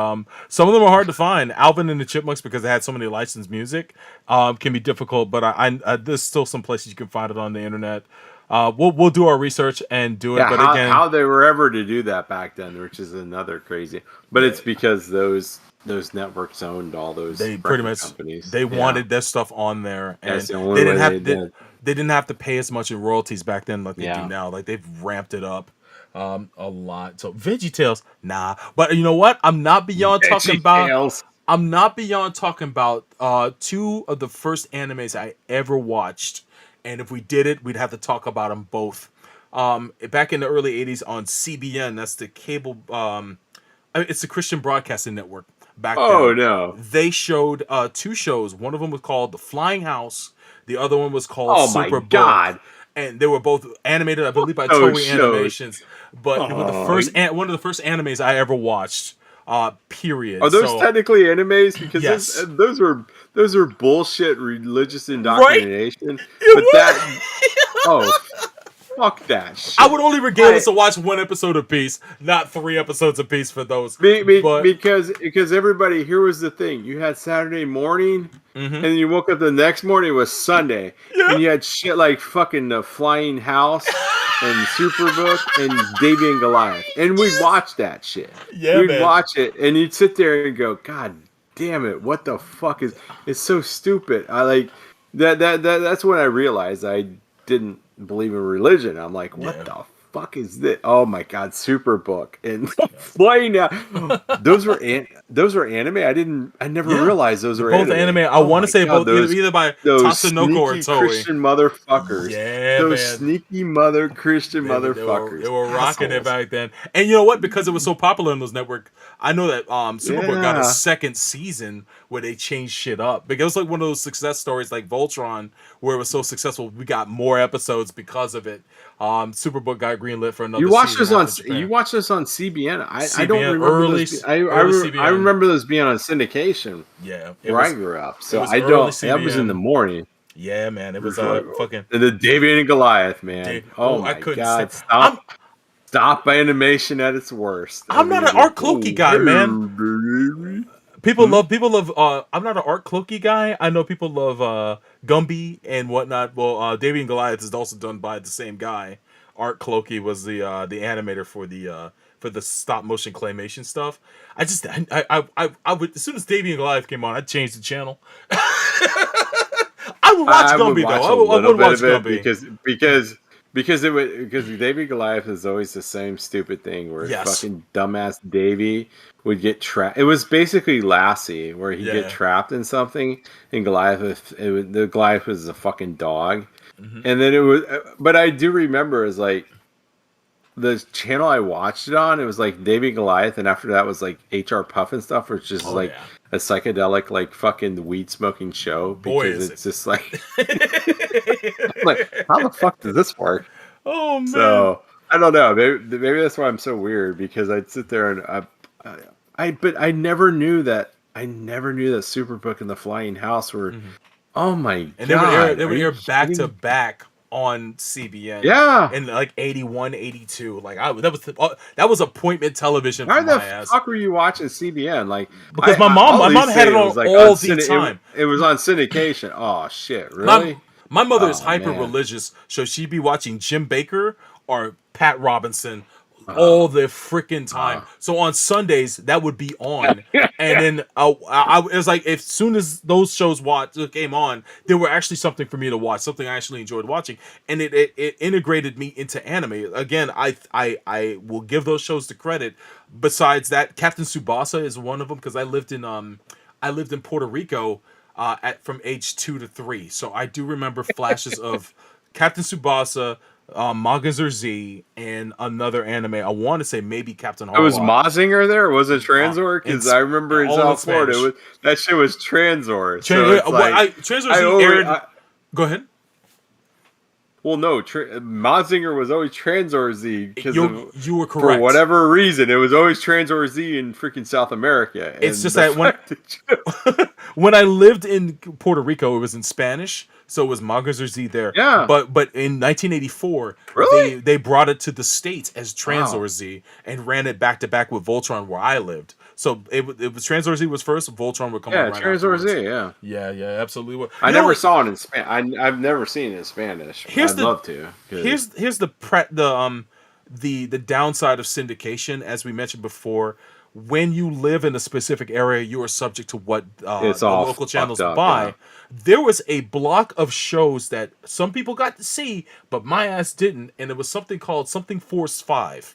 some of them are hard to find. Alvin and the Chipmunks, because they had so many licensed music, can be difficult. But there's still some places you can find it on the internet. We'll do our research and do it.
Yeah,
But again,
how they were ever to do that back then, which is another crazy. But it's because those networks owned all those
they pretty much
companies.
they wanted their stuff on there, and
That's the only way they did.
they didn't have to pay as much in royalties back then like they do
Yeah.
now. Like they've ramped it up a lot. So Veggie Tales, nah. But you know what? I'm not beyond talking about.
Tales.
I'm not beyond talking about 2 of the first animes I ever watched, and if we did it, we'd have to talk about them both. Back in the early '80s on CBN, that's the cable. It's the Christian Broadcasting Network. Back
Oh
then,
no!
they showed 2 shows. One of them was called The Flying House. The other one was called
Oh
Super
my god!
And they were both animated, I believe, by
those
Toei
shows.
Animations. But it was
Oh.
one of the first animes I ever watched. Period.
Are those
So,
technically animes? Because
Yes.
those were bullshit religious
right?
indoctrination.
It
But
was.
that fuck that shit.
I would only regale us to watch 1 episode apiece, not 3 episodes apiece for those. But
Because everybody, here was the thing: you had Saturday morning, and then you woke up the next morning, it was Sunday,
Yeah.
and you had shit like fucking The Flying House and Superbook and Davy and Goliath, and we'd watch that shit.
Yeah,
we'd
man.
watch it, and you'd sit there and go, "God damn it, what the fuck is? It's so stupid." I like that. That's when I realized I didn't believe in religion. I'm like, what the fuck is this? Oh my god, Superbook and Flying out. Those were anime. I never realized those were
both anime. I want to say both either by Tatsunoko or
sneaky
Toei.
Christian motherfuckers.
Yeah,
those
man.
sneaky Christian motherfuckers.
They were rocking it back then. And you know what? Because it was so popular on those networks, I know that Superbook got a second season where they changed shit up. Because it was like one of those success stories like Voltron, where it was so successful, we got more episodes because of it. Superbook got greenlit for another season.
You watched this on CBN. I
CBN,
don't remember
early
those.
CBN.
I remember those being on syndication.
Yeah,
where I grew up. So
was
I
early
don't.
CBN.
That was in the morning.
Yeah, man, it was fucking.
The Davy and Goliath, man. Oh my
I couldn't
god!
stand-
Stop animation at its worst.
I'm not an Art Clokey guy, man. People love. I'm not an Art Clokey guy. I know people love Gumby and whatnot. Well, Davy and Goliath is also done by the same guy. Art Clokey was the animator for the stop motion claymation stuff. I would, as soon as Davy and Goliath came on, I'd change the channel. I would watch Gumby though. I would watch Gumby
because Davy and Goliath is always the same stupid thing where fucking dumbass Davy would get trapped. It was basically Lassie where he'd get trapped in something, and the Goliath was a fucking dog, and then it was. But I do remember is like the channel I watched it on. It was like Davy and Goliath, and after that was like HR Puff and stuff, which is a psychedelic like fucking weed smoking show because it's just like like, how the fuck does this work?
Oh man.
So I don't know. Maybe that's why I'm so weird, because I'd sit there and but I never knew that. I never knew that Superbook and the Flying House were.
Mhm.
Oh my
And
god!
they
Are
would
you
air back
kidding
to
me?
back on CBN
Yeah.
in like 81, 82. Like that was appointment television for
Why the
my ass.
fuck were you watching CBN? Like
Because
I'll at
my mom
least
had
say
it
it
on
was like on
all the time.
it was on syndication. Oh shit!
My
Really?
my mother is
Oh
hyper
man.
religious, so she'd be watching Jim Baker or Pat Robinson all
Oh.
the freaking time.
Oh.
So on Sundays that would be on, and then it was like as soon as those shows came on, they were actually something for me to watch, something I actually enjoyed watching, and it integrated me into anime. Again, I will give those shows the credit. Besides that, Captain Tsubasa is one of them because I lived in Puerto Rico at from age 2 to 3. So I do remember flashes of Captain Tsubasa, Magazer Z, and another anime. I want to say maybe Captain
It was
Harlock.
Mazinger there? Was it Transor?
In
Because I remember in
all in
South Florida,
Spanish.
that shit was Transor. So it's
What
like
Transfer
I
Z
always
aired. Go ahead.
well, no, Mazinger was always Transor Z because
You were
for
correct.
whatever reason it was always Transor Z in freaking South America,
It's
and
just
the
that
fact that
when I lived in Puerto Rico, it was in Spanish, so it was Magazer Z there.
yeah,
But in 1984,
really,
they brought it to the States as
wow,
Transor Z and ran it back to back with Voltron where I lived. So it was Transor Z was first. Voltron would come on
yeah,
right
Transor
afterwards.
Z, yeah.
Yeah, absolutely.
I
You know
never
what?
saw it in Spanish. I've never seen it in Spanish.
Here's
I'd
the
love to because
here's the downside of syndication, as we mentioned before. When you live in a specific area, you are subject to what
it's
the
all
local
fucked
channels
up. Yeah.
buy. There was a block of shows that some people got to see, but my ass didn't, and it was something called Something Force 5.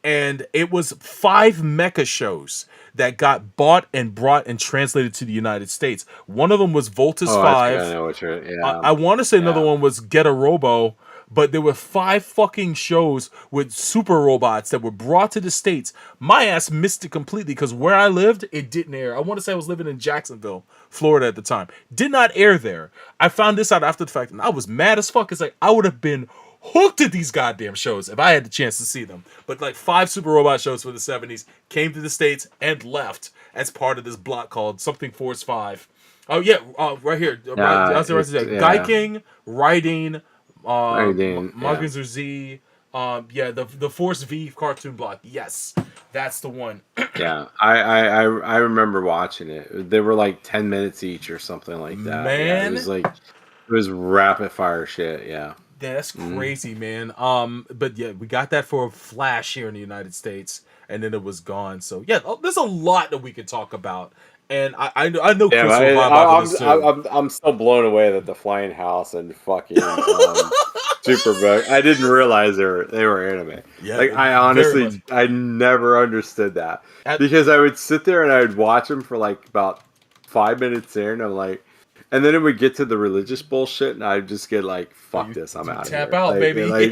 And it was 5 mecha shows that got bought and brought and translated to the United States. One of them was Voltus
Oh, I think I
5.
know what you're. Yeah,
I want to say another
yeah.
one was Get a Robo, but there were 5 fucking shows with super robots that were brought to the States. My ass missed it completely because where I lived, it didn't air. I want to say I was living in Jacksonville, Florida at the time. Did not air there. I found this out after the fact, and I was mad as fuck. It's like I would have been hooked at these goddamn shows if I had the chance to see them. But like 5 super robot shows for the 70s came to the States and left as part of this block called Something Force 5. Oh yeah, right here. Right, I was the rest of that.
Yeah.
Gaiking, Writing,
Everything. Yeah.
Magazer Z. Yeah, the Force V cartoon block. Yes, that's the one.
Yeah, I remember watching it. They were like 10 minutes each or something like that. Yeah,
Man,
it was rapid fire shit. Yeah.
that's
Mm.
crazy, man. But yeah, we got that for a flash here in the United States, and then it was gone. So yeah, there's a lot that we could talk about, and I know
Yeah,
Chris will vibe off of this too.
I'm still blown away that the Flying House and fucking Superbook. I didn't realize they were anime.
Yeah,
Like I
very much.
honestly, I never understood that
At,
because I would sit there and I would watch them for like about 5 minutes there, and I'm like, and then it would get to the religious bullshit, and I'd just get like, fuck this, I'm
you
out of
tap
here.
out, baby.
Like,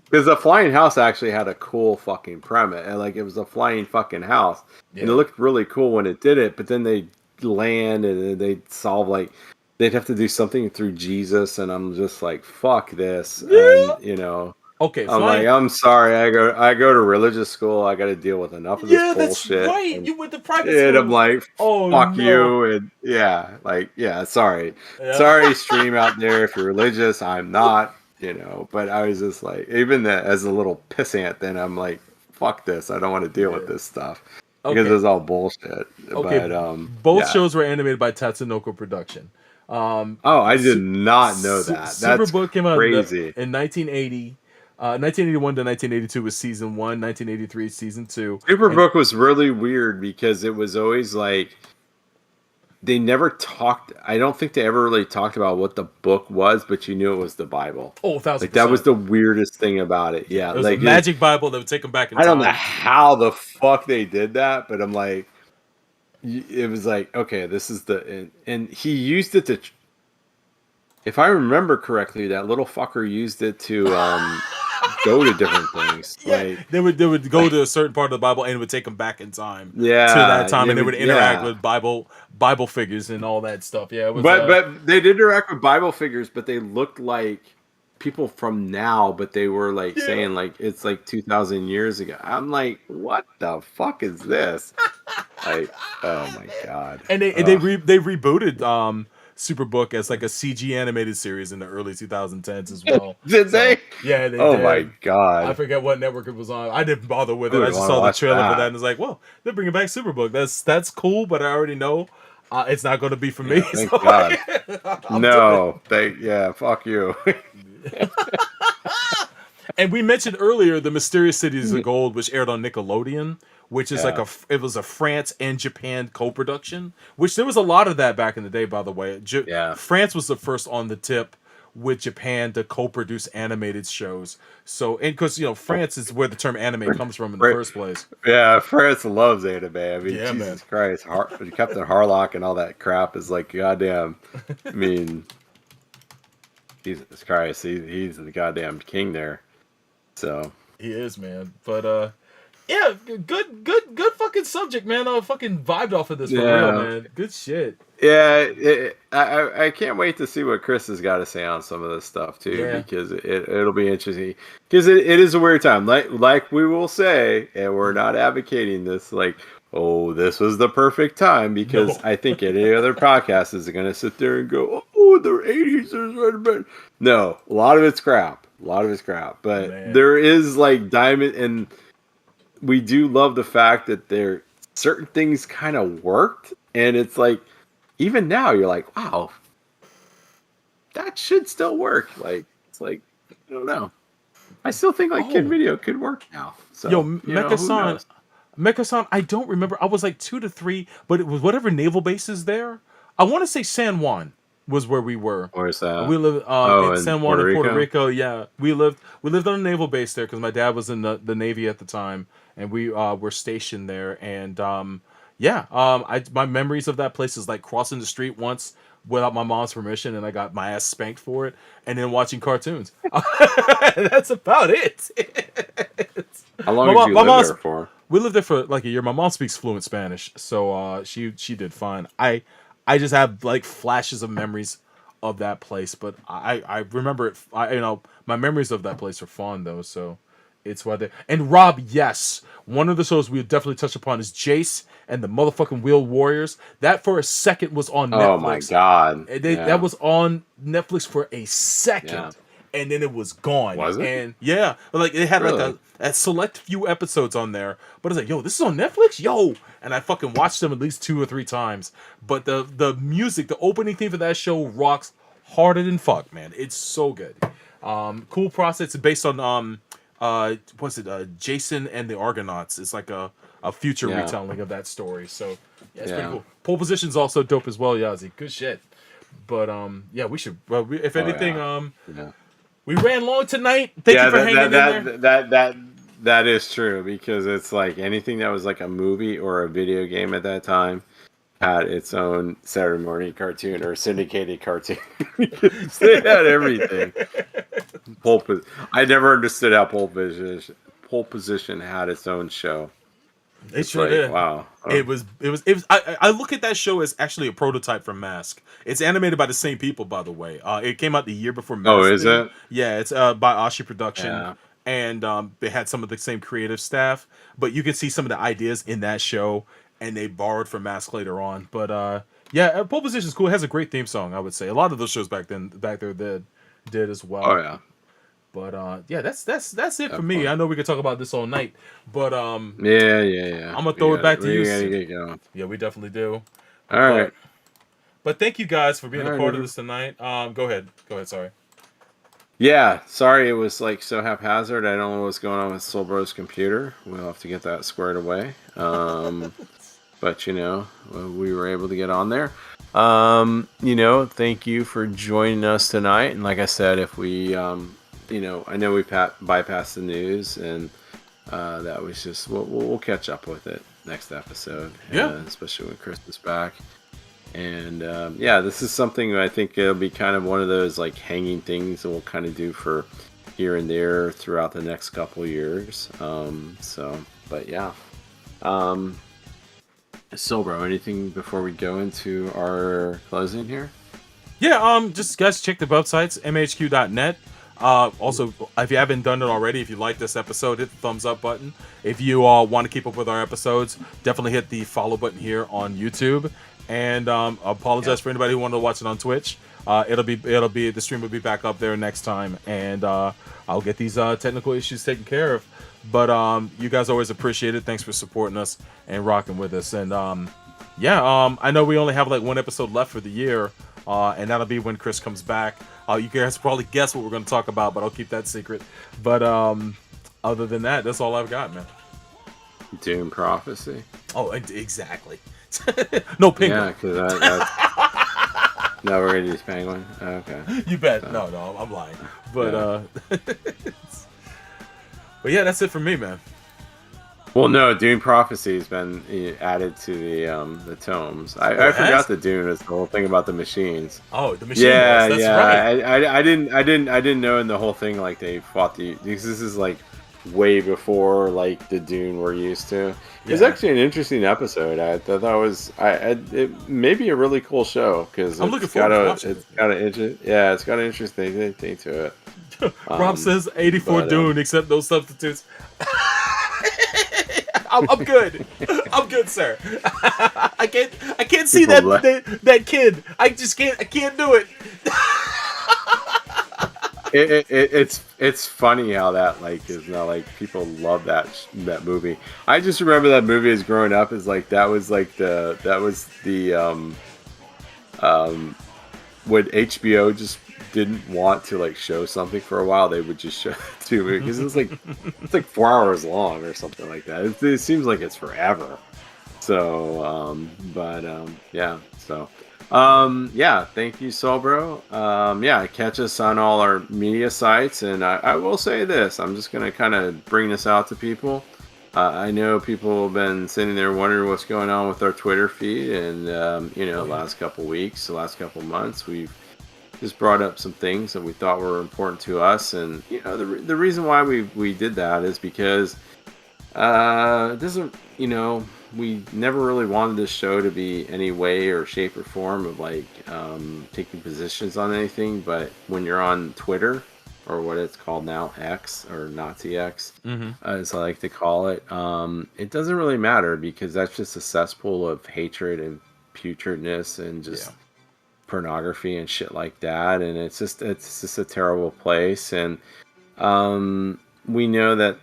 because the flying house actually had a cool fucking premise, and like it was a flying fucking house, and it
Yeah.
looked really cool when it did it. But then they land and then they solve like they'd have to do something through Jesus, and I'm just like, fuck this,
Yeah.
and you know,
Okay,
I'm like,
flying.
I'm sorry, I go to religious school, I got to deal with enough of this
Yeah, that's
bullshit,
right. You went to private
and I'm
school.
like,
Oh
fuck
no.
you, and yeah, like yeah, sorry,
Yeah.
sorry, stream out there if you're religious, I'm not. You know, but I was just like, even that as a little pissant, then I'm like, fuck this, I don't want to deal with
Yeah.
this stuff because
Okay.
it's all bullshit.
Okay.
But
Both
yeah.
shows were animated by Tatsunoko Production.
Oh, I did not know that. That's
Superbook came out
crazy.
in 1980. 1981 to 1982 was season 1. 1983 season 2. And
Superbook was really weird because it was always like they never talked. I don't think they ever really talked about what the book was, but you knew it was the Bible.
oh,
Like that was
1,000%.
the weirdest thing about it.
Yeah,
Yeah,
it was a
like
magic Bible that would take them back in
I don't know
time.
how the fuck they did that, but I'm like, it was like, okay, this is and he used it to, if I remember correctly, that little fucker used it to just go to different things.
Yeah,
Like,
they would go to a certain part of the Bible and it would take them back in time to that
yeah,
time, and they would interact
yeah.
with Bible figures and all that stuff. Yeah, it was
But they did interact with Bible figures, but they looked like people from now, but they were like
yeah.
saying like it's like 2,000 years ago. I'm like, what the fuck is this? Like, oh my god.
And
Ugh.
they rebooted Superbook as like a CG animated series in the early 2010s as well.
Did
So
they?
yeah, they
Oh my
did. I
god.
forget what network it was on. I didn't bother with
Who
it. I
would
just
want to
saw the
watch
trailer for that
that?
and was like, well, they're bringing back Superbook. That's cool, but I already know it's not going to be for me.
Yeah, thank
So
God.
I'm
No, yeah, fuck you.
And we mentioned earlier the Mysterious Cities of Gold, which aired on Nickelodeon, which is
Yeah.
it was a France and Japan co-production, which there was a lot of that back in the day, by the way.
Yeah.
France was the first on the tip with Japan to co-produce animated shows. So, and because France is where the term anime comes from in the first place.
Yeah, France loves anime. I mean,
Yeah, man.
Jesus Christ, Captain Harlock and all that crap is like goddamn. I mean, Jesus Christ, he's the goddamn king there. So
He is, man. But yeah, good fucking subject, man. I fucking vibed off of this for real,
yeah,
man. Good shit.
yeah. I can't wait to see what Chris has got to say on some of this stuff too,
Yeah.
because it'll be interesting. Because it is a weird time, like we will say, and we're not advocating this. Like, oh, this was the perfect time, because
No.
I think any other podcast is going to sit there and go, oh, the 80s is right about. No, a lot of it's crap. But
Man.
there is like diamond, and we do love the fact that there certain things kind of worked, and it's like even now you're like, wow, that should still work. Like, it's like, I don't know. I still think like Kid
Oh.
Video could work now. So
Yo,
who
Mecha-san,
knows?
Mecha-san, I don't remember. I was like 2 to 3, but it was whatever naval base is there. I want to say San Juan was where we were.
Where's that?
We live
Oh,
in
in
San Juan
Puerto
in Puerto
Rico?
Rico. Yeah, we lived on a naval base there because my dad was in the Navy at the time, and we were stationed there. And my memories of that place is like crossing the street once without my mom's permission, and I got my ass spanked for it, and then watching cartoons. That's about it.
How long
My
did
mom-
you
my
live
mom's-
there for?
We lived there for like a year. My mom speaks fluent Spanish, so she did fine. I just have like flashes of memories of that place, but I remember it. My memories of that place are fond though, so it's why they. And Rob, yes, one of the shows we definitely touch upon is Jace and the motherfucking Wheel Warriors. That for a second was on Netflix.
Oh my god.
That was on Netflix for a second.
Yeah.
And then it was gone.
Was it?
And yeah, like it had like
Really?
a select few episodes on there. But it's like, yo, this is on Netflix, yo. And I fucking watched them at least 2 or 3 times. But the music, the opening theme for that show rocks harder than fuck, man. It's so good. Cool process. It's based on Jason and the Argonauts. It's like a future
Yeah.
retelling of that story. So yeah, it's pretty
Yeah.
cool. Pole Position's also dope as well, Yazzie. Good shit. But yeah, we should. Well, if anything,
Yeah.
we ran long tonight. Thank you for hanging in there.
That is true, because it's like anything that was like a movie or a video game at that time had its own Saturday morning cartoon or syndicated cartoon. They had everything. I never understood how Pole Position had its own show.
It
It's
sure
like,
did.
wow.
It was. I look at that show as actually a prototype for M.A.S.K. It's animated by the same people, by the way. It came out the year before M.A.S.K.
Oh, is
did.
it?
Yeah, it's by Ashi Production.
Yeah.
And they had some of the same creative staff, but you can see some of the ideas in that show, and they borrowed from M.A.S.K. later on. But yeah, Pole Position's cool. It has a great theme song, I would say. A lot of those shows back there did as well.
Oh yeah.
But yeah, that's it for me. I know we could talk about this all night, but
Yeah.
I'm gonna throw it back to you.
We gotta get going.
Yeah, we definitely do.
All right.
But thank you guys for being a
All right,
part of
dude.
this tonight. Go ahead. Sorry.
Yeah, sorry it was like so haphazard. I don't know what's going on with Soul Bro's computer. We'll have to get that squared away. But we were able to get on there. Thank you for joining us tonight. And like I said, if we, I know we bypassed the news, and that was just we'll catch up with it next episode.
Yeah.
Especially when Chris is back. And this is something I think it'll be kind of one of those like hanging things that we'll kind of do for here and there throughout the next couple years. But yeah. So, bro, anything before we go into our closing here?
Yeah, just guys check the websites, MAHQ.net. Also, if you haven't done it already, if you like this episode, hit the thumbs up button. If you want to keep up with our episodes, definitely hit the follow button here on YouTube. And apologize for anybody who wanted to watch it on Twitch. It'll be the stream will be back up there next time, and I'll get these technical issues taken care of. But you guys always appreciate it. Thanks for supporting us and rocking with us. And I know we only have like one episode left for the year. And that'll be when Chris comes back. You guys probably guess what we're going to talk about, but I'll keep that secret. But other than that, that's all I've got, man.
Doom Prophecy.
Oh, exactly. No Penguin.
Yeah, because that's... No, we're going to use Penguin? Okay.
You bet. No, I'm lying. But, but yeah, that's it for me, man.
Well, no, Dune Prophecy has been added to the tomes. I forgot the Dune is the whole thing about the machines.
Oh, the machines.
Yeah,
that's
right.
Right.
I didn't know in the whole thing like they fought because this is like way before like the Dune we're used to. It was actually an interesting episode. I thought it was it may be a really cool show because
I'm looking forward to watching it.
It's got an interesting thing to it.
Rob says 84 Dune, except no substitutes. I'm good. I'm good, sir. I can't see that kid. I can't do it.
It's funny how that like is now like people love that movie. I just remember that movie as growing up as like that was the when HBO just didn't want to like show something for a while, they would just show it to me because it's like 4 hours long or something like that. It seems like it's forever. So, thank you, Solbro. Catch us on all our media sites, and I will say this: I'm just gonna kind of bring this out to people. I know people have been sitting there wondering what's going on with our Twitter feed, and last couple weeks, the last couple months, we've just brought up some things that we thought were important to us, and the reason why we did that is because it doesn't we never really wanted this show to be any way or shape or form of like taking positions on anything, but when you're on Twitter, or what it's called now, X, or Nazi X, as I like to call it, it doesn't really matter because that's just a cesspool of hatred and putridness and just pornography and shit like that, and it's just a terrible place. And we know that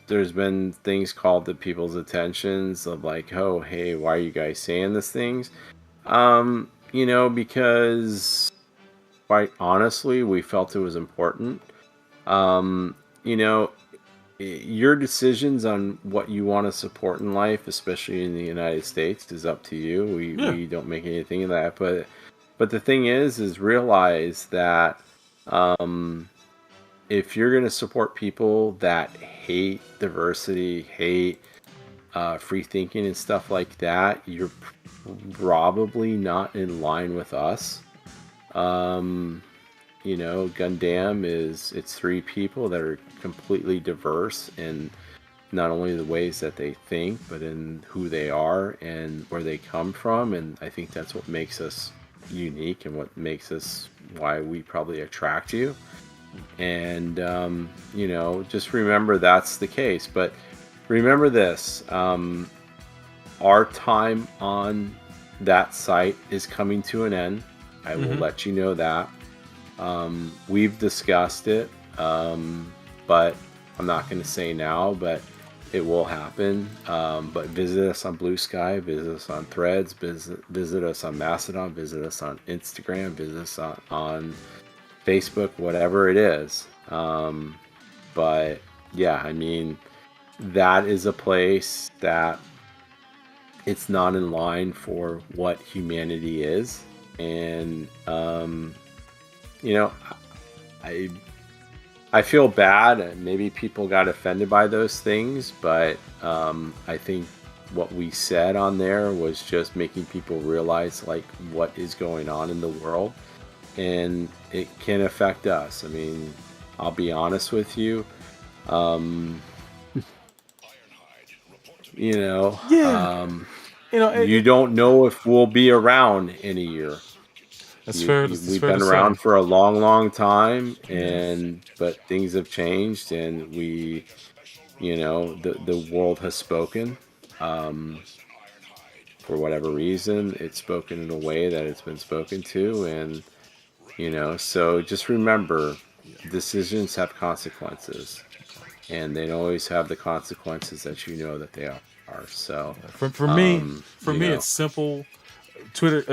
there's been things called to people's attentions of like, oh hey, why are you guys saying these things? Because quite honestly we felt it was important. Your decisions on what you want to support in life, especially in the United States, is up to you. We don't make anything of that, but the thing is realize that if you're going to support people that hate diversity, hate free thinking and stuff like that, you're probably not in line with us. Gundam it's 3 people that are completely diverse in not only the ways that they think, but in who they are and where they come from. And I think that's what makes us unique and what makes us why we probably attract you. And just remember that's the case. But remember this, our time on that site is coming to an end. I will let you know that. We've discussed it, but I'm not going to say now, but it will happen. But visit us on Blue Sky, visit us on Threads, visit us on Mastodon, visit us on Instagram, visit us on Facebook, whatever it is. But yeah, I mean, that is a place that it's not in line for what humanity is. And I feel bad. Maybe people got offended by those things, but I think what we said on there was just making people realize like what is going on in the world, and it can affect us. I mean, I'll be honest with you. Um, you know,
Yeah,
um,
you know,
you don't know if we'll be around in a year.
that's fair. That's
We've
fair to
been
say.
around for a long, long time,
Yeah.
and but things have changed, and the world has spoken. Um, for whatever reason, it's spoken in a way that it's been spoken to, and so just remember, decisions have consequences, and they don't always have the consequences that you know that they are. So,
For me,
um,
for
you
me,
know,
it's simple. Twitter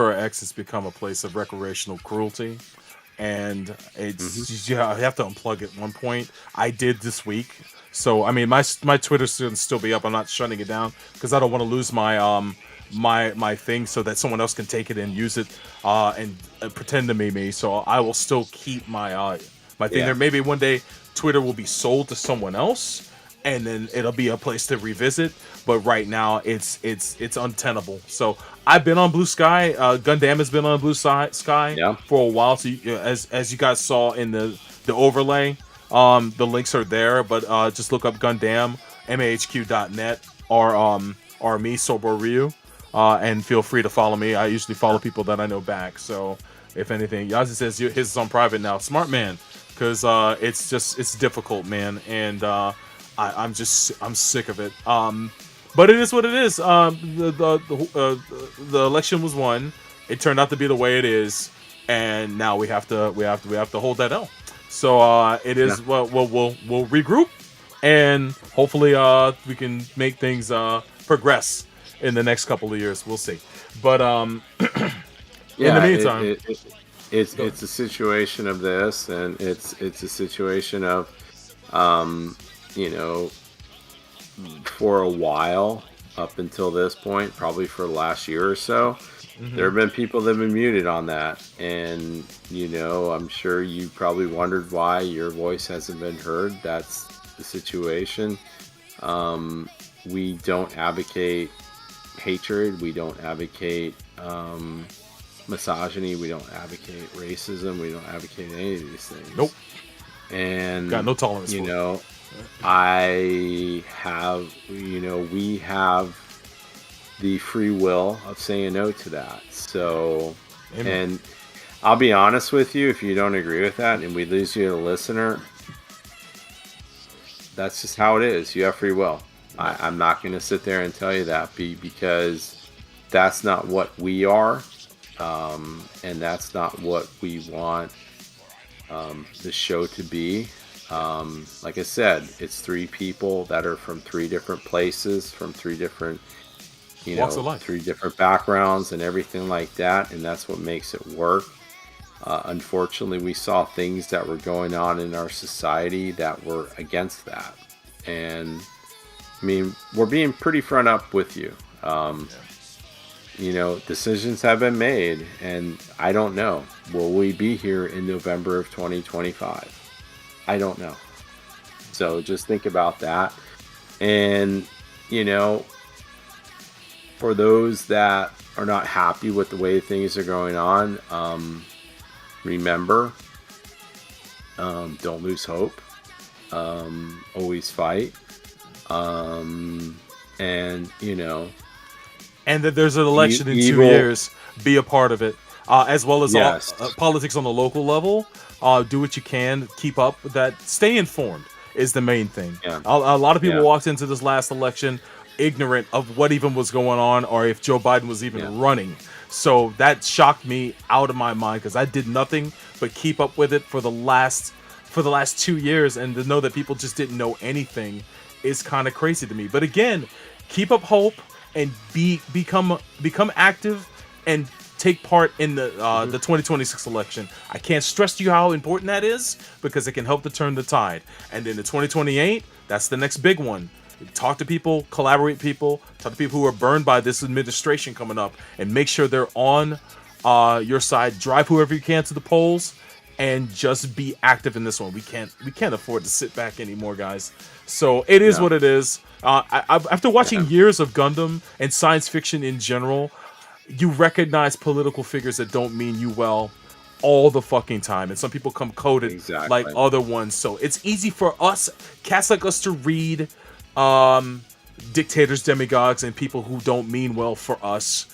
or X has become a place of recreational cruelty, and
hmm
it's you have to unplug at one point. I did this week, so I mean my Twitter can still be up. I'm not shutting it down because I don't want to lose my thing so that someone else can take it and use it and pretend to be me. So I will still keep my thing
yeah,
there. Maybe one day Twitter will be sold to someone else, and then it'll be a place to revisit. But right now, it's untenable. So I've been on Blue Sky. Gundam has been on Sky
yeah,
for a while. So as you guys saw in the overlay, the links are there. But just look up Gundam, MAHQ.net, or me, Sobo Ryu, and feel free to follow me. I usually follow people that I know back. So if anything, Yazi says his is on private now. Smart man, because it's difficult, man, and I'm sick of it. But it is what it is. The election was won. It turned out to be the way it is, and now we have to hold that L. So it
yeah,
is. Well, we'll regroup, and hopefully we can make things progress in the next couple of years. We'll see. But in the
yeah.
meantime, go
It's a situation of this, and it's a situation of, um, you know, for a while up until this point, probably for the last year or so. There
ahead.
have been people that have been muted on that, and I'm sure you probably wondered why your voice hasn't been heard. That's the situation. We don't advocate hatred. We don't advocate misogyny. We don't advocate racism. We don't advocate any of these
Nope,
things.
got
And
no tolerance
you
for it.
know, I have, we have the free will of saying no to that. So,
Amen.
and I'll be honest with you, if you don't agree with that and we lose you as a listener, that's just how it is. You have free will.
Yep.
I'm not going to sit there and tell you that because that's not what we are. And that's not what we want the show to be. Like I said, it's three people that are from three different places, from
Walks of life.
three different backgrounds and everything like that, and that's what makes it work. Unfortunately, we saw things that were going on in our society that were against that, and I mean, we're being pretty front up with you. Decisions have been made, and I don't know. Will we be here in November of 2025? I don't know. So just think about that. And, you know, for those that are not happy with the way things are going on, remember, don't lose hope. Always fight. And,
And that there's an election in two
evil,
years. Be a part of it, as well as all,
yes.
politics on the local level. Do what you can, keep up with that. Stay informed is the main thing.
Yeah.
A lot of people
Yeah.
walked into this last election ignorant of what even was going on, or if Joe Biden was
Yeah.
even running. So that shocked me out of my mind because I did nothing but keep up with it for the last 2 years, and to know that people just didn't know anything is kind of crazy to me. But again, keep up hope and become active and take part in the 2026 election. I can't stress to you how important that is because it can help to turn the tide. And then the 2028, that's the next big one. Talk to people, collaborate with people, talk to people who are burned by this administration coming up, and make sure they're on your side. Drive whoever you can to the polls, and just be active in this one. We can't afford to sit back anymore, guys. So it is
No.
what it is. After watching
Yeah.
years of Gundam and science fiction in general, you recognize political figures that don't mean you well all the fucking time, and some people come coded like
Exactly.
other ones. So it's easy for us, cats like us, to read dictators, demigods, and people who don't mean well for us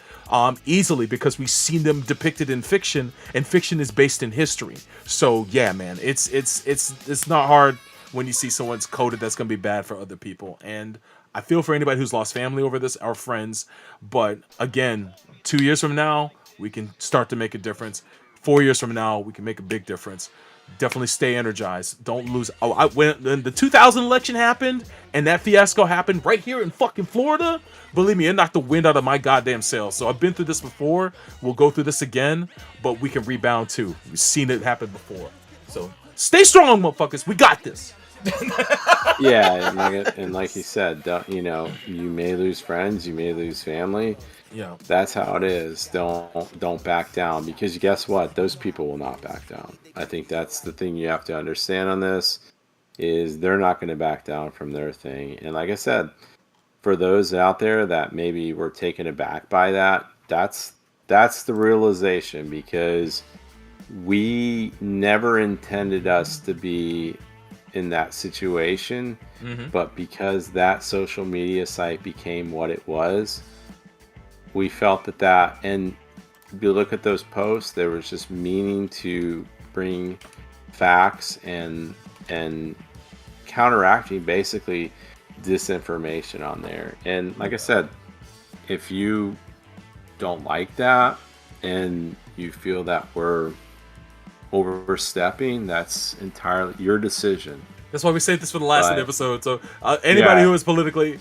easily, because we've seen them depicted in fiction, and fiction is based in history. So yeah, man, it's not hard when you see someone's coded that's gonna be bad for other people. And I feel for anybody who's lost family over this, our friends. But again, 2 years from now, we can start to make a difference. 4 years from now, we can make a big difference. Definitely stay energized. Don't lose. Oh, when the 2000 election happened and that fiasco happened right here in fucking Florida, believe me, it knocked the wind out of my goddamn sails. So I've been through this before. We'll go through this again, but we can rebound too. We've seen it happen before. So stay strong, motherfuckers. We got this.
Yeah, and like you said, you know, you may lose friends, you may lose family.
Yeah.
That's how it is. Don't back down, because guess what? Those people will not back down. I think that's the thing you have to understand on this, is they're not going to back down from their thing. And like I said, for those out there that maybe were taken aback by that, that's the realization, because we never intended us to be in that situation, but because that social media site became what it was, we felt that, and if you look at those posts, there was just meaning to bring facts and counteracting basically disinformation on there. And like I said, if you don't like that and you feel that we're overstepping, that's entirely your decision.
That's why we saved this for the last episode. So anybody who is politically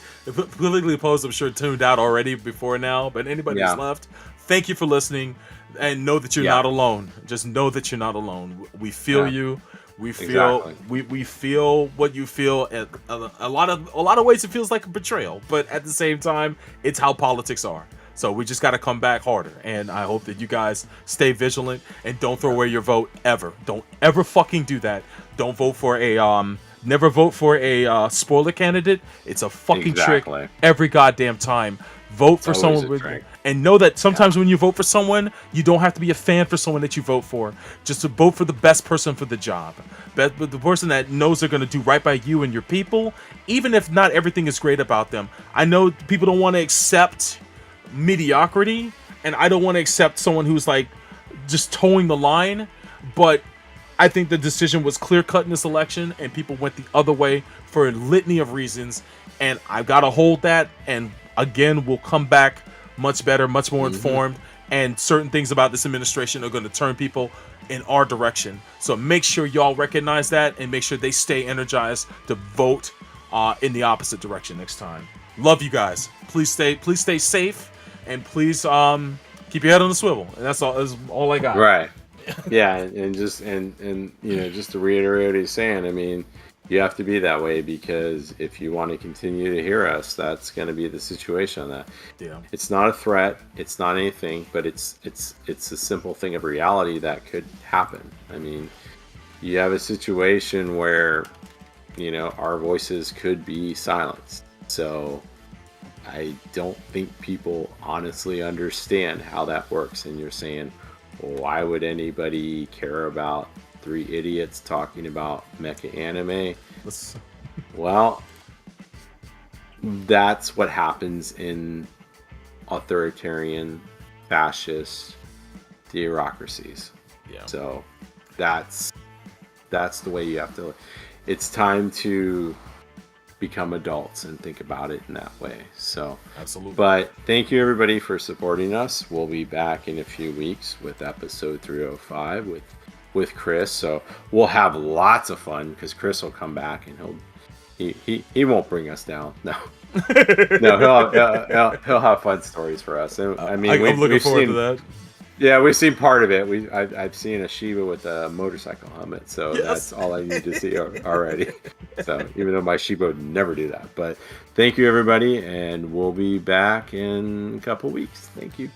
opposed, I'm sure, tuned out already before now. But anybody who's left, thank you for listening, and know that you're not alone. Just know that you're not alone. We feel you. We feel we feel what you feel. A lot of ways it feels like a betrayal, but at the same time, it's how politics are. So we just got to come back harder, and I hope that you guys stay vigilant and don't throw away your vote ever. Don't ever fucking do that. Don't vote for never vote for a spoiler candidate. It's a fucking trick every goddamn time. Vote for someone with, and know that sometimes when you vote for someone, you don't have to be a fan for someone that you vote for. Just to vote for the best person for the job. But the person that knows they're going to do right by you and your people, even if not everything is great about them. I know people don't want to accept mediocrity, and I don't want to accept someone who's like just towing the line, but I think the decision was clear cut in this election, and people went the other way for a litany of reasons, and I've got to hold that. And again, we'll come back much better, much more informed, and certain things about this administration are going to turn people in our direction. So make sure y'all recognize that, and make sure they stay energized to vote in the opposite direction next time. Love you guys. Please stay safe. And please keep your head on the swivel. And that's all I got.
Right. Yeah, and just and you know, just to reiterate what he's saying, I mean, you have to be that way, because if you want to continue to hear us, that's going to be the situation on that.
Yeah.
It's not a threat, it's not anything, but it's a simple thing of reality that could happen. I mean, you have a situation where, you know, our voices could be silenced. So I don't think people honestly understand how that works. And you're saying, well, why would anybody care about three idiots talking about mecha anime? Well, that's what happens in authoritarian, fascist theocracies.
Yeah.
So that's the way you have to. It's time to become adults and think about it in that way. So
absolutely.
But thank you everybody for supporting us. We'll be back in a few weeks with episode 305 with Chris. So we'll have lots of fun, because Chris will come back and he won't bring us down. No. No, he'll have fun stories for us. I mean,
I'm looking forward to that.
Yeah, we've seen part of it. I've seen a Shiba with a motorcycle helmet, so that's all I need to see already. So even though my Shiba would never do that, but thank you everybody, and we'll be back in a couple weeks. Thank you.